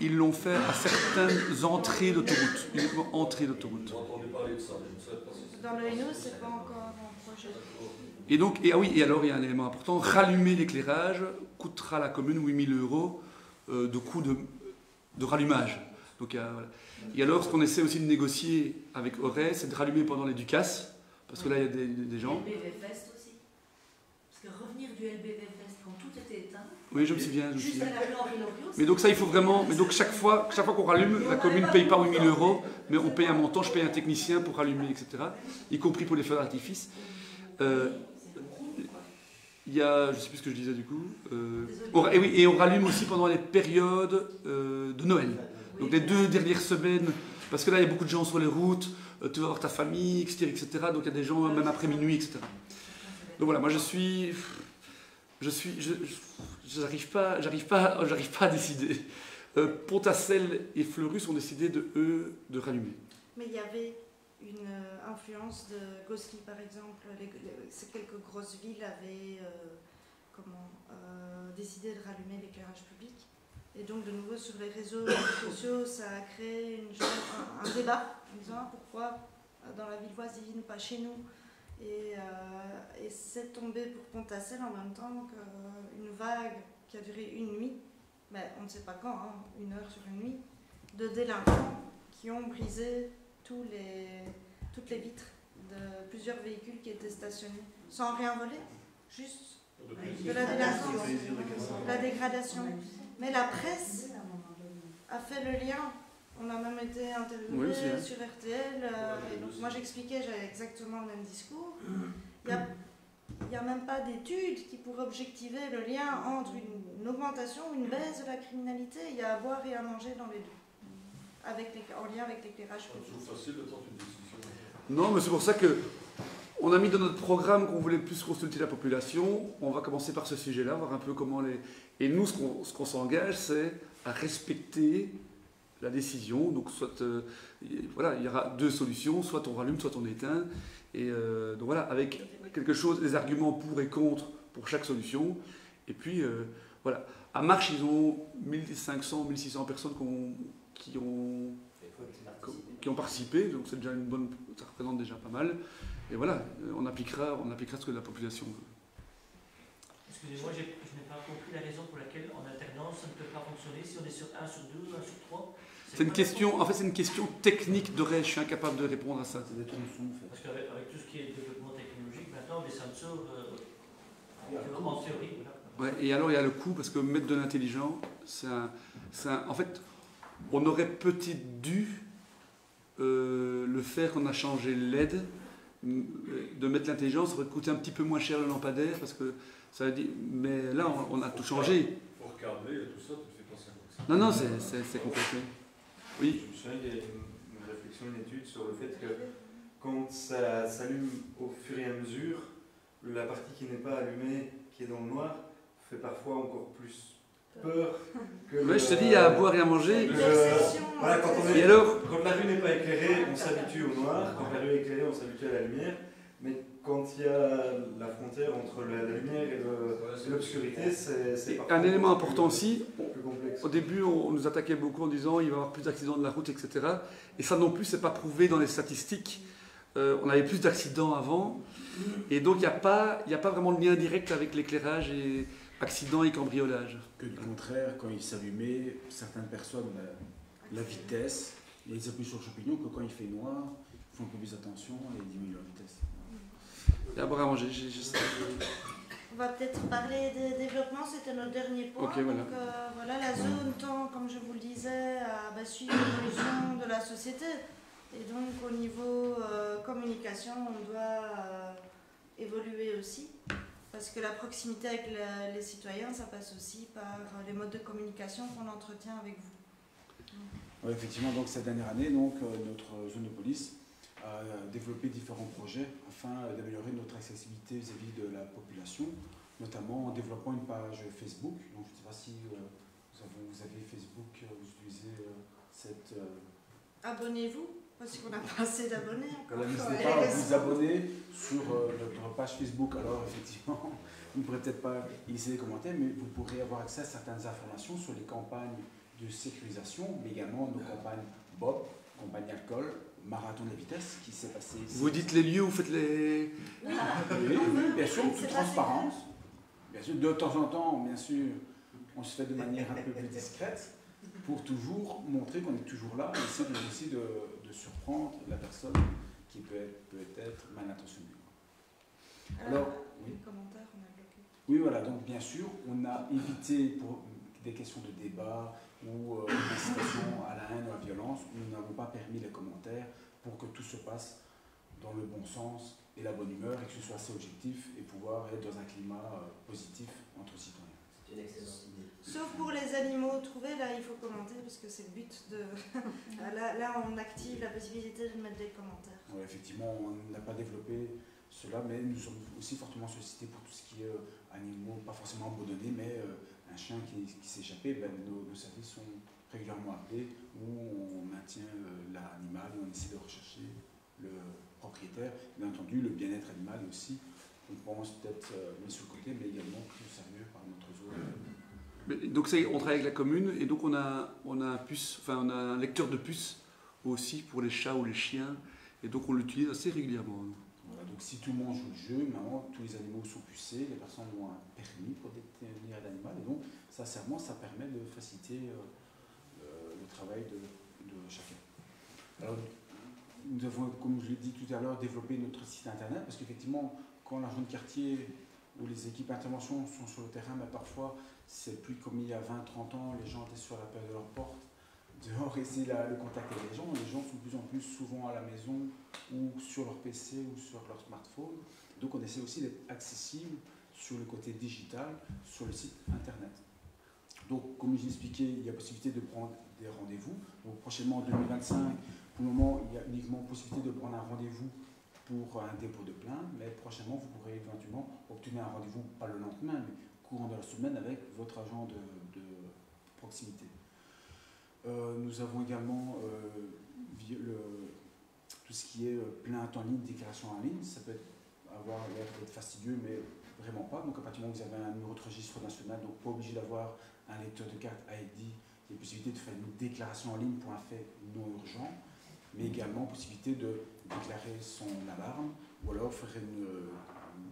A: Ils l'ont fait à certaines entrées d'autoroute, uniquement entrées d'autoroute.
E: J'ai entendu parler de ça, mais je ne savais pas si c'était...
D: Dans le Hainaut, c'est pas encore en projet.
A: Et donc, et alors il y a un élément important, rallumer l'éclairage coûtera à la commune 8 000 € de coût de rallumage. Donc, voilà. Et alors, ce qu'on essaie aussi de négocier avec Auray, c'est de rallumer pendant les Ducasse, parce que là, il y a des gens.
J: LBV Fest aussi. Parce que revenir du LBV Fest quand tout était éteint.
A: Oui, je me souviens.
J: Juste à la Henri Loriot.
A: Mais donc ça, il faut vraiment... Mais donc chaque fois qu'on rallume, la commune ne paye pas 8 000 €, mais on paye un montant, je paye un technicien pour rallumer, etc. Y compris pour les feux d'artifice. Il y a... Je ne sais plus ce que je disais du coup. Et on rallume aussi pendant les périodes de Noël. Donc les 2 dernières semaines, parce que là, il y a beaucoup de gens sur les routes, tu vas voir ta famille, etc. Donc il y a des gens même après minuit, etc. Donc voilà, moi j'arrive pas à décider. Pontacelle et Fleurus ont décidé de rallumer.
D: Mais il y avait une influence de Gosselies, par exemple. Ces quelques grosses villes avaient décidé de rallumer l'éclairage public. Et donc, de nouveau, sur les réseaux sociaux, ça a créé un débat en disant pourquoi dans la ville voisine, pas chez nous. Et c'est tombé pour Pontacelle en même temps qu'une vague qui a duré une nuit, mais on ne sait pas quand, hein, 1 heure sur une nuit, de délinquants qui ont brisé toutes les vitres de plusieurs véhicules qui étaient stationnés, sans rien voler, juste de la délinquance, de la dégradation. Mais la presse a fait le lien. On a même été interviewé sur RTL. Et donc moi j'expliquais, j'avais exactement le même discours. Il n'y a même pas d'études qui pourraient objectiver le lien entre une augmentation ou une baisse de la criminalité. Il y a à boire et à manger dans les deux, en lien avec l'éclairage public.
E: C'est toujours facile de tenter une décision.
A: Non, mais c'est pour ça que on a mis dans notre programme qu'on voulait plus consulter la population. On va commencer par ce sujet-là, voir un peu comment les... Et nous, ce qu'on s'engage, c'est à respecter la décision. Donc, soit, voilà, il y aura 2 solutions, soit on rallume, soit on éteint. Et donc voilà, avec quelque chose, des arguments pour et contre pour chaque solution. Et puis, voilà. À Marche, ils ont 1500, 1600 personnes qui ont participé. Donc, c'est déjà une bonne... Ça représente déjà pas mal. Et voilà, on appliquera ce que la population veut.
N: Excusez-moi, je n'ai pas compris la raison pour laquelle en alternance ça ne peut pas fonctionner si on est sur 1 sur 2, 1 sur 3.
A: C'est une question, en fait, c'est une question technique de je suis incapable de répondre à ça.
I: C'est des tronçons, en fait.
N: Parce qu'avec tout ce qui est développement technologique, maintenant, des sensors, en théorie, voilà.
A: Ouais, et alors, il y a le coût, parce que mettre de l'intelligent, en fait, on aurait peut-être dû le faire quand on a changé LED, de mettre l'intelligence, ça aurait coûté un petit peu moins cher le lampadaire, parce que ça veut dire, mais là, on a tout changé.
E: Pour regarder et tout ça, tu fais pas ça comme ça.
A: Non, c'est compliqué. Oui.
O: Je me souviens qu'il y a une réflexion, une étude sur le fait que quand ça s'allume au fur et à mesure, la partie qui n'est pas allumée, qui est dans le noir, fait parfois encore plus peur que...
A: Ouais, je te dis, il y a à boire et à manger.
O: Voilà, quand la rue n'est pas éclairée, on s'habitue au noir. Quand la rue est éclairée, on s'habitue à la lumière. Mais quand il y a la frontière entre la lumière et l'obscurité, c'est
A: un élément important aussi,
O: plus complexe.
A: Au début, on nous attaquait beaucoup en disant il va y avoir plus d'accidents de la route, etc. Et ça non plus, c'est pas prouvé dans les statistiques. On avait plus d'accidents avant. Et donc, il n'y a pas vraiment de lien direct avec l'éclairage et accidents et cambriolage.
I: Que du contraire, quand il s'allumait, certaines personnes, la vitesse, et ils appuient sur le champignon, que quand il fait noir, ils font un peu plus attention et ils diminuent leur vitesse.
A: Et à boire à manger,
D: On va peut-être parler des développements, c'était notre dernier point.
A: Okay, voilà.
D: Donc voilà, la zone tend, comme je vous le disais, à suivre l'évolution de la société. Et donc au niveau communication, on doit évoluer aussi. Parce que la proximité avec les citoyens, ça passe aussi par les modes de communication qu'on entretient avec vous.
I: Oui, effectivement, donc cette dernière année, donc, notre zone de police a développé différents projets afin d'améliorer notre accessibilité vis-à-vis de la population, notamment en développant une page Facebook. Donc, je ne sais pas si vous avez Facebook, vous utilisez cette...
D: Abonnez-vous, parce qu'on n'a pas assez d'abonnés.
I: N'hésitez pas à vous abonner sur notre page Facebook. Alors, effectivement, vous ne pourrez peut-être pas y laisser des commentaires, mais vous pourrez avoir accès à certaines informations sur les campagnes de sécurisation, mais également nos campagnes BOP, campagne alcool, marathon de la vitesse qui s'est passé ici.
A: Vous dites les lieux, vous faites les...
I: Oui, bien sûr, toute transparence. Bien sûr, de temps en temps, bien sûr, on se fait de manière un peu plus discrète pour toujours montrer qu'on est toujours là, et essayer aussi de surprendre la personne qui peut être mal intentionnée. Alors, oui.
D: Les commentaires, on a bloqué.
I: Oui, voilà, donc bien sûr, on a évité pour des questions de débat ou d'incitation à la haine ou à la violence, nous n'avons pas permis les commentaires pour que tout se passe dans le bon sens et la bonne humeur et que ce soit assez objectif et pouvoir être dans un climat positif entre citoyens.
P: C'est une excellente idée.
D: Sauf pour les animaux trouvés, là il faut commenter parce que c'est le but de... là on active la possibilité de mettre des commentaires.
I: Ouais, effectivement, on n'a pas développé cela, mais nous sommes aussi fortement sollicités pour tout ce qui est animaux, pas forcément abandonnés, mais un chien qui s'est échappé, ben, nos services sont régulièrement appelés où on maintient l'animal, où on essaie de rechercher le propriétaire. Bien entendu, le bien-être animal aussi, on pense peut-être mis sur le côté, mais également pris au sérieux par notre zone.
A: Donc on travaille avec la commune et donc on a un lecteur de puces aussi pour les chats ou les chiens et donc on l'utilise assez régulièrement.
I: Voilà, donc si tout le monde joue le jeu, maintenant tous les animaux sont pucés, les personnes ont un permis pour détenir l'animal et donc sincèrement ça permet de faciliter le travail de chacun. Alors nous avons, comme je l'ai dit tout à l'heure, développé notre site internet parce qu'effectivement quand l'agent de quartier ou les équipes d'intervention sont sur le terrain, mais parfois c'est plus comme il y a 20-30 ans, les gens étaient sur la pelle de leur porte, dehors essayer le contact avec les gens sont de plus en plus souvent à la maison ou sur leur PC ou sur leur smartphone. Donc on essaie aussi d'être accessible sur le côté digital, sur le site internet. Donc comme je l'ai expliqué, il y a possibilité de prendre des rendez-vous. Donc prochainement en 2025, pour le moment, il y a uniquement possibilité de prendre un rendez-vous pour un dépôt de plainte, mais prochainement vous pourrez éventuellement obtenir un rendez-vous, pas le lendemain, mais courant de la semaine avec votre agent de proximité. Nous avons également tout ce qui est plainte en ligne, déclaration en ligne. Ça peut avoir l'air d'être fastidieux, mais vraiment pas. Donc à partir du moment où vous avez un numéro de registre national, donc pas obligé d'avoir un lecteur de carte ID, il y a possibilité de faire une déclaration en ligne pour un fait non urgent, mais également possibilité de déclarer son alarme ou alors faire une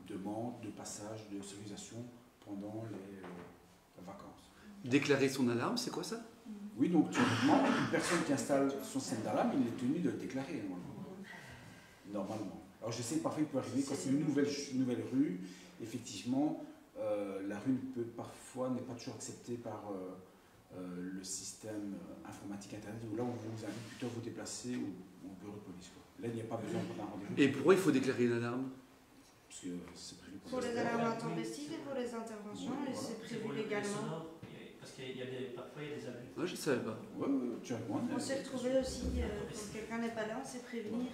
I: demande de passage de sonorisation pendant les vacances.
A: Déclarer son alarme, c'est quoi ça?
I: Oui, donc typiquement, une personne qui installe son système d'alarme, il est tenu de le déclarer normalement. Alors je sais que parfois il peut arriver quand c'est une nouvelle rue, effectivement, la rue parfois n'est pas toujours acceptée par le système informatique internet, où là on vous invite plutôt à vous déplacer au bureau de police. Là il n'y a pas besoin de prendre un rendez-vous.
A: Et pourquoi il faut déclarer une alarme?
I: Parce que c'est prévu
D: pour les alarmes intempestives et pour les interventions, et
N: voilà.
D: c'est prévu légalement.
N: Parce qu'il y a parfois il y a des abus.
A: Ouais, je ne savais pas.
D: On s'est retrouvé aussi, quand quelqu'un n'est pas là, on sait prévenir.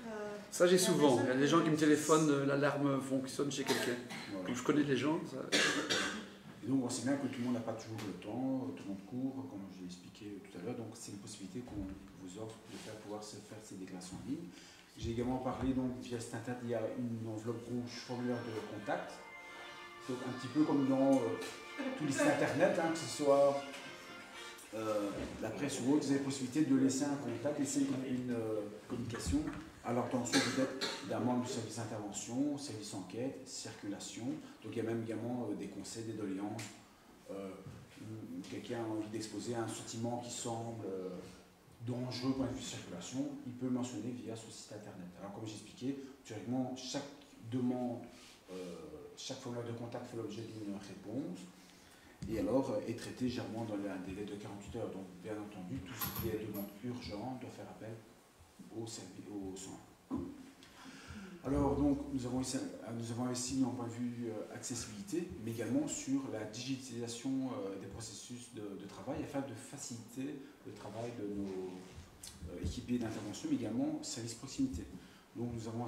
A: Ça j'ai souvent, il y a des gens qui me téléphonent, l'alarme fonctionne chez quelqu'un. Voilà. Comme je connais les gens, ça...
I: Et donc on sait bien que tout le monde n'a pas toujours le temps, tout le monde court, comme je l'ai expliqué tout à l'heure, donc c'est une possibilité qu'on vous offre de pouvoir faire ces déclarations en ligne. J'ai également parlé, donc via cet internet, il y a une enveloppe rouge formulaire de contact, donc un petit peu comme dans tous les sites internet, que ce soit la presse ou autre, vous avez la possibilité de laisser un contact, laisser une communication à l'intention peut-être d'un membre du service d'intervention, service enquête, circulation. Donc il y a même également des conseils, des doléances. Quelqu'un a envie d'exposer un sentiment qui semble dangereux point de vue de circulation, il peut mentionner via ce site internet. Alors comme j'expliquais, théoriquement, chaque demande, chaque formulaire de contact fait l'objet d'une réponse et alors est traité généralement dans un délai de 48 heures. Donc bien entendu, tout ce qui est demande urgente doit faire appel au centre. Alors donc nous avons investi d'un point de vue accessibilité, mais également sur la digitalisation des processus de travail afin de faciliter le travail de nos équipiers d'intervention, mais également service proximité. Donc nous avons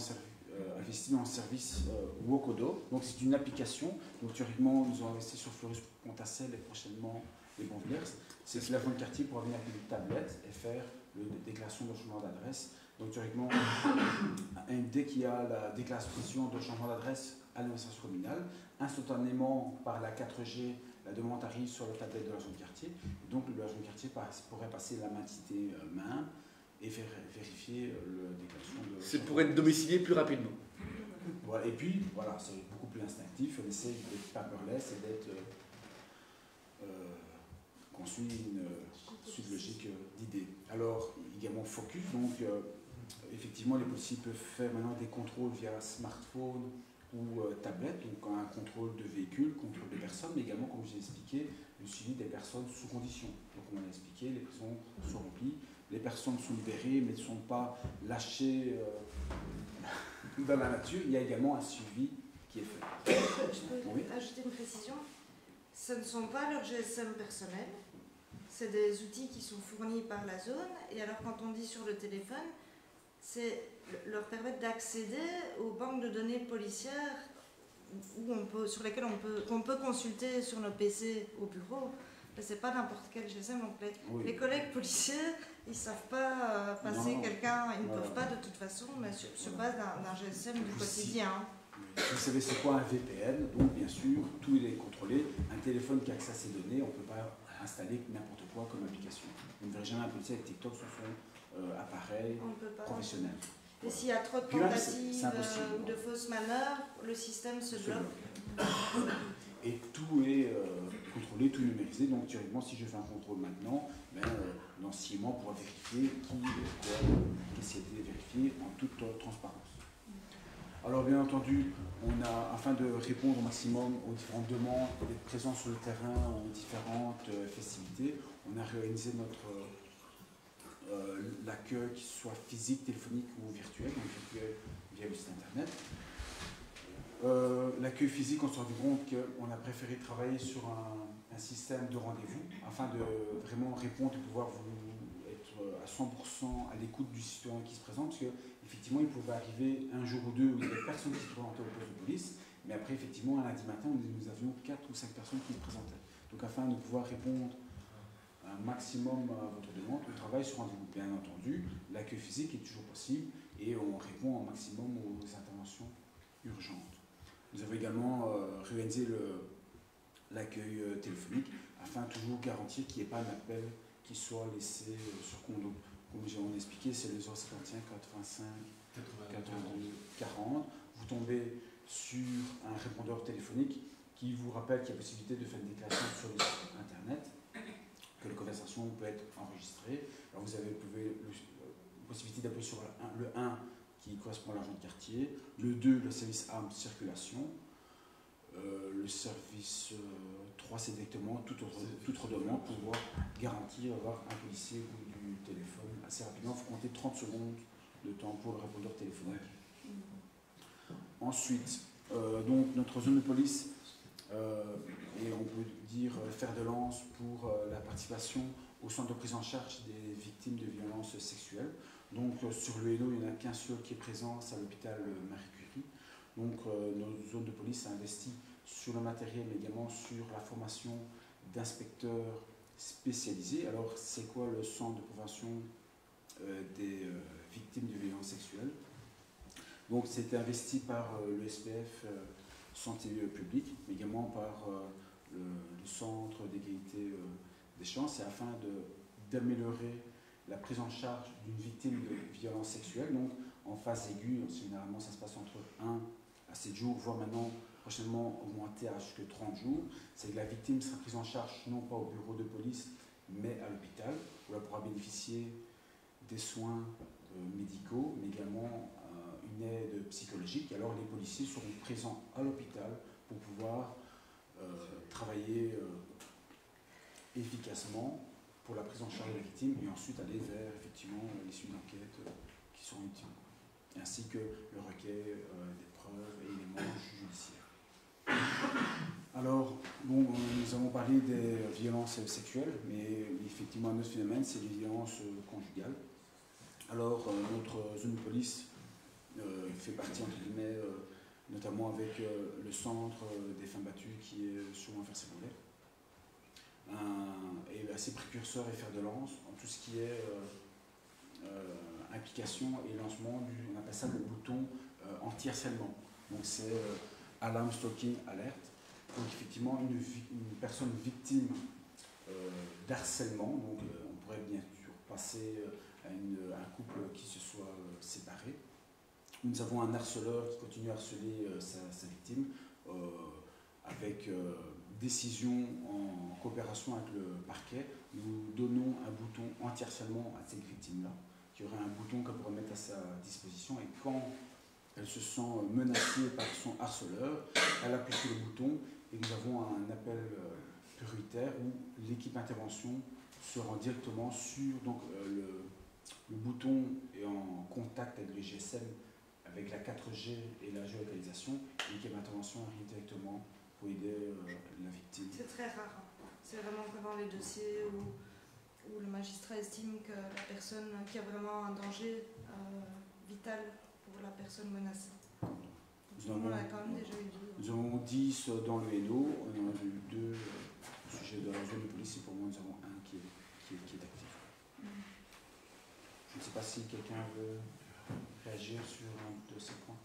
I: investi dans le service Wokodo. Donc c'est une application. Donc théoriquement nous avons investi sur Fleurus Pontassel et prochainement les Bonvillers. C'est que l'agent de quartier pourra venir avec une tablette et faire la déclaration de changement d'adresse. Donc théoriquement, dès qu'il y a la déclaration de changement d'adresse à l'administration communale, instantanément par la 4G, la demande arrive sur la tablette de l'agent de quartier. Donc l'agent de quartier pourrait passer la main main et vérifier la déclaration de...
A: C'est pour être domicilié plus rapidement.
I: Voilà, et puis, voilà, c'est beaucoup plus instinctif. On essaie d'être paperless et d'être... qu'on suit suite logique d'idées. Alors, également Focus, donc effectivement les policiers peuvent faire maintenant des contrôles via smartphone ou tablette, donc un contrôle de véhicules, contrôle de personnes, mais également, comme je l'ai expliqué, le suivi des personnes sous condition. Donc on l'a expliqué, les prisons sont remplies, les personnes sont libérées mais ne sont pas lâchées dans la nature. Il y a également un suivi qui est fait.
D: Je peux ajouter une précision. Ce ne sont pas leurs GSM personnels, c'est des outils qui sont fournis par la zone. Et alors quand on dit sur le téléphone, c'est leur permettre d'accéder aux banques de données policières sur lesquelles on peut consulter sur nos PC au bureau. Mais c'est pas n'importe quel GSM. Donc les collègues policiers, ils ne savent pas passer quelqu'un, ils ne peuvent pas de toute façon, mais sur base d'un GSM du quotidien.
I: Vous savez c'est quoi un VPN, donc bien sûr, tout est contrôlé. Un téléphone qui a accès à ces données, on ne peut pas installer n'importe quoi comme application. Vous ne verrez jamais un policier avec TikTok sur son appareil professionnel.
D: Et s'il y a trop de tentatives ou de fausses manœuvres, le système se bloque.
I: Et tout est contrôlé, tout numérisé. Donc théoriquement, si je fais un contrôle maintenant, dans 6 mois, on pourra vérifier qu'est-ce qui a été vérifié en toute transparence. Alors bien entendu, afin de répondre au maximum aux différentes demandes, d'être présent sur le terrain, aux différentes festivités, on a réorganisé l'accueil, qu'il soit physique, téléphonique ou virtuel, donc virtuel via le site internet. L'accueil physique, on s'est rendu compte qu'on a préféré travailler sur un système de rendez-vous afin de vraiment répondre et pouvoir être à 100% à l'écoute du citoyen qui se présente, parce qu'effectivement il pouvait arriver un jour ou deux où il n'y avait personne qui se présentait au poste de police, mais après effectivement un lundi matin nous avions 4 ou 5 personnes qui se présentaient. Donc afin de pouvoir répondre un maximum à votre demande, on travaille sur rendez-vous. Bien entendu, l'accueil physique est toujours possible et on répond un maximum aux interventions urgentes. Nous avons également réorganisé l'accueil téléphonique afin de toujours garantir qu'il n'y ait pas un appel qui soit laissé sur compte. Donc, comme j'ai expliqué, c'est le 051 85 82 40. Vous tombez sur un répondeur téléphonique qui vous rappelle qu'il y a possibilité de faire une déclaration sur le site internet, que la conversation peut être enregistrée. Alors vous avez la possibilité d'appuyer sur le 1 qui correspond à l'agent de quartier, le 2 le service armes circulation, le service 3 c'est directement toute autre demande pour pouvoir garantir avoir un policier ou du téléphone assez rapidement. Il faut compter 30 secondes de temps pour le répondeur téléphonique. Ensuite, donc notre zone de police et on peut dire fer de lance pour la participation au centre de prise en charge des victimes de violences sexuelles. Donc sur le Hainaut, il n'y en a qu'un seul qui est présent, c'est à l'hôpital Marie Curie. Donc notre zone de police a investi sur le matériel, mais également sur la formation d'inspecteurs spécialisés. Alors c'est quoi le centre de prévention des victimes de violences sexuelles? Donc c'était investi par le SPF Santé publique, mais également par le Centre d'égalité des chances, et afin d'améliorer la prise en charge d'une victime de violences sexuelles. Donc en phase aiguë, généralement ça se passe entre 1 à 7 jours, voire maintenant prochainement augmenté à jusqu'à 30 jours. C'est que la victime sera prise en charge non pas au bureau de police, mais à l'hôpital, où elle pourra bénéficier des soins médicaux, mais également une aide psychologique. Alors les policiers seront présents à l'hôpital pour pouvoir travailler efficacement pour la prise en charge de la victime et ensuite aller vers effectivement l'issue d'enquête qui sont utiles, ainsi que le recueil des preuves et éléments judiciaires. Alors, bon, nous avons parlé des violences sexuelles, mais effectivement un autre phénomène, c'est les violences conjugales. Alors, notre zone de police fait partie, entre guillemets, notamment avec le centre des femmes battues qui est sur l'enfer secondaire. Et assez précurseur et fer de lance en tout ce qui est implication et lancement on appelle ça le bouton anti-harcèlement. Donc c'est alarme, stalking, alerte. Donc effectivement une personne victime d'harcèlement, donc on pourrait bien sûr passer à un couple qui se soit séparé. Nous avons un harceleur qui continue à harceler sa victime avec décision en coopération avec le parquet, nous donnons un bouton entièrement à cette victime-là, qui aurait un bouton qu'elle pourrait mettre à sa disposition, et quand elle se sent menacée par son harceleur, elle appuie sur le bouton et nous avons un appel prioritaire où l'équipe d'intervention se rend directement sur donc, le bouton est en contact avec le GSM, avec la 4G et la géolocalisation, et l'équipe d'intervention arrive directement pour aider la victime.
D: C'est très rare. C'est vraiment que dans les dossiers où le magistrat estime que la personne qui a vraiment un danger vital pour la personne menacée. On a quand même déjà eu deux.
I: Nous avons 10 dans le Hainaut, on en a eu 2 au sujet de la zone de police, et pour moi nous avons un qui est actif. Je ne sais pas si quelqu'un veut réagir sur un de ces points.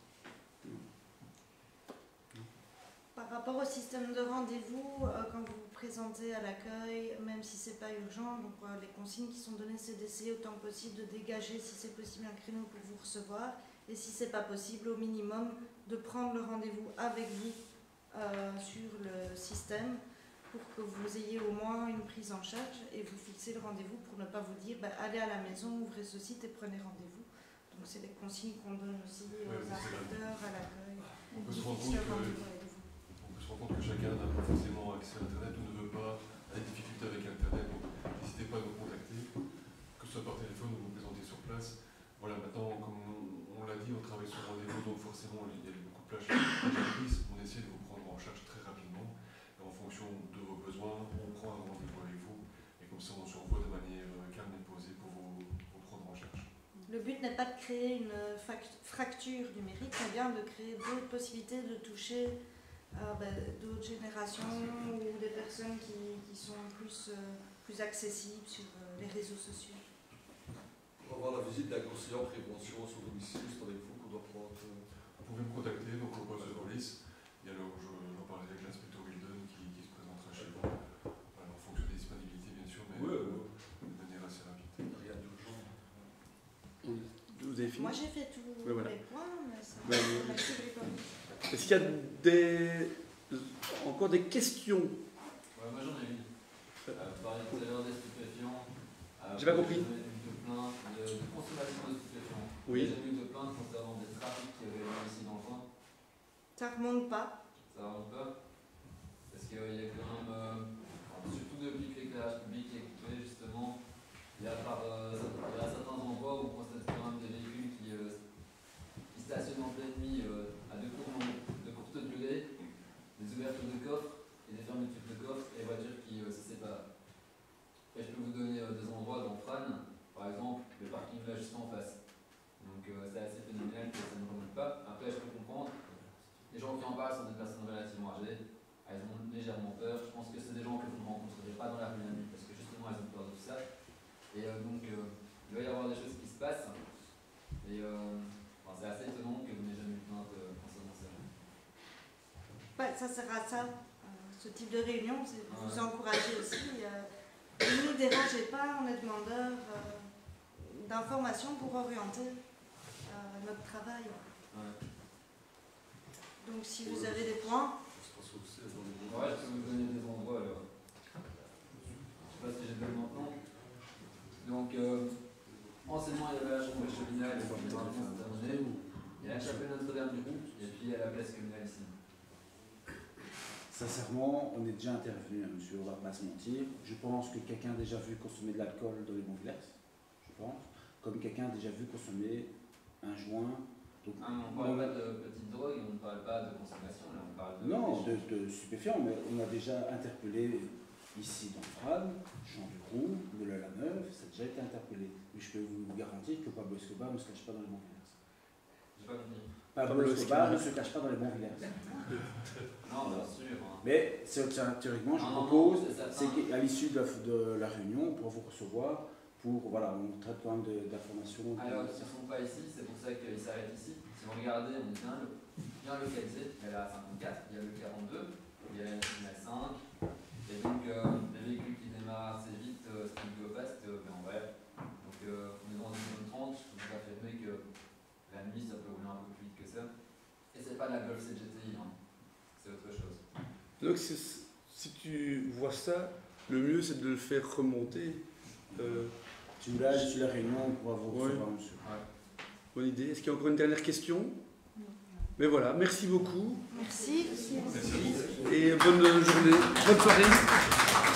D: Par rapport au système de rendez-vous, quand vous vous présentez à l'accueil, même si ce n'est pas urgent, donc les consignes qui sont données, c'est d'essayer autant que possible de dégager, si c'est possible, un créneau pour vous recevoir, et si ce n'est pas possible, au minimum, de prendre le rendez-vous avec vous sur le système pour que vous ayez au moins une prise en charge et vous fixez le rendez-vous pour ne pas vous dire allez à la maison, ouvrez ce site et prenez rendez-vous. Donc c'est des consignes qu'on donne aussi aux inspecteurs, à l'accueil.
C: On peut se rendre compte que chacun n'a pas forcément accès à Internet ou ne veut pas, a des difficultés avec Internet, donc n'hésitez pas à nous contacter, que ce soit par téléphone ou vous présenter sur place. Voilà, maintenant, comme on l'a dit, on travaille sur rendez-vous, donc forcément il y a beaucoup de plages prises. On essaie de vous prendre en charge très rapidement, et en fonction de vos besoins, on prend un rendez-vous avec vous, et comme ça on se revoit de manière calme et posée pour vous prendre en charge.
D: Le but n'est pas de créer une fracture numérique, mais bien de créer d'autres possibilités de toucher d'autres générations ou des personnes qui sont plus accessibles sur les réseaux sociaux.
E: On va avoir la visite d'un conseiller en prévention sur domicile, c'est avec vous qu'on doit prendre.
C: Vous pouvez me contacter donc au poste de police, et alors j'en parlerai avec l'inspecteur Wilden qui se présentera chez vous, en fonction des disponibilités bien sûr, mais de manière assez rapide.
E: Rien d'urgent.
A: Vous avez fini?
D: Moi j'ai fait tous les points, mais ça
A: Est-ce qu'il y a encore des questions?
P: Moi j'en ai une. Vous parliez tout à l'heure des stupéfiants.
A: J'ai pas compris.
P: De consommation de stupéfiants.
A: Oui.
P: J'ai eu de plaintes concernant des trafics qui avaient lieu ici dans le coin.
D: Ça remonte pas.
P: Ça remonte pas. Parce qu'il y a quand même, surtout depuis que l'éclairage public est coupé, justement, il y a certains endroits où on constate quand même des véhicules qui stationnent en pleine nuit à de courte durée, des ouvertures de coffres et des fermetures de coffres et voitures qui se séparent. Et je peux vous donner des endroits dans Fran, par exemple, le parking là juste en face. Donc c'est assez phénoménal que ça ne remonte pas. Après, je peux comprendre, les gens qui en parlent sont des personnes relativement âgées, elles ont légèrement peur. Je pense que c'est des gens que vous ne rencontrerez pas dans la rue la nuit parce que justement elles ont peur de tout ça. Et donc il va y avoir des choses qui se passent. Et c'est assez étonnant que vous n'ayez jamais eu plainte concernant ça.
D: Ça sert à ça, ce type de réunion, c'est de vous encourager aussi. Ne nous dérangez pas, on est demandeur d'informations pour orienter notre travail. Donc si vous avez des points...
P: Ouais, je peux vous donner des endroits alors. Je sais pas si j'ai donné maintenant. Donc, enseignement, il y avait la chambre cheminale, le maintenant c'est terminé. Il y a la chapelle Notre-Dame-du-Roux, et puis il y a la place communale ici.
I: Sincèrement, on est déjà intervenu, hein, monsieur, on ne va pas se mentir. Je pense que quelqu'un a déjà vu consommer de l'alcool dans les Montvillers, je pense. Comme quelqu'un a déjà vu consommer un joint. Donc,
P: on ne parle pas de petite drogue, on ne parle pas de consommation, là, on parle de...
I: Non, de stupéfiants, mais on a déjà interpellé ici dans Fran, Champ-du-Roux, Meulin-la-Neuve, ça a déjà été interpellé. Mais je peux vous garantir que Pablo Escobar ne se cache pas dans les Montvillers.
P: J'ai pas compris.
I: Pablo Escobar ne se cache pas dans les Montvillers.
P: Non, bien sûr.
I: Mais théoriquement, je propose, c'est qu'à l'issue de la réunion, on pourra vous recevoir pour, voilà, on traite quand même d'informations.
P: Alors, ils ne sont pas ici, c'est pour ça qu'ils s'arrêtent ici. Si vous regardez, on est bien localisé. Il y a la 54, il y a le 42, il y a la nationale 5. Et donc, les véhicules qui démarrent assez vite, speed go fast, en vrai. Donc, on est dans une zone 30, je peux vous affirmer que la nuit, ça peut rouler un peu plus vite que ça. Et c'est pas la Golf CGTI, hein. C'est autre chose.
A: Donc, si tu vois ça, le mieux c'est de le faire remonter.
I: Tu me l'as sur la réunion pour avoir monsieur.
A: Bonne idée. Est-ce qu'il y a encore une dernière question? Mais voilà, merci beaucoup.
D: Merci.
A: Et bonne journée, bonne soirée.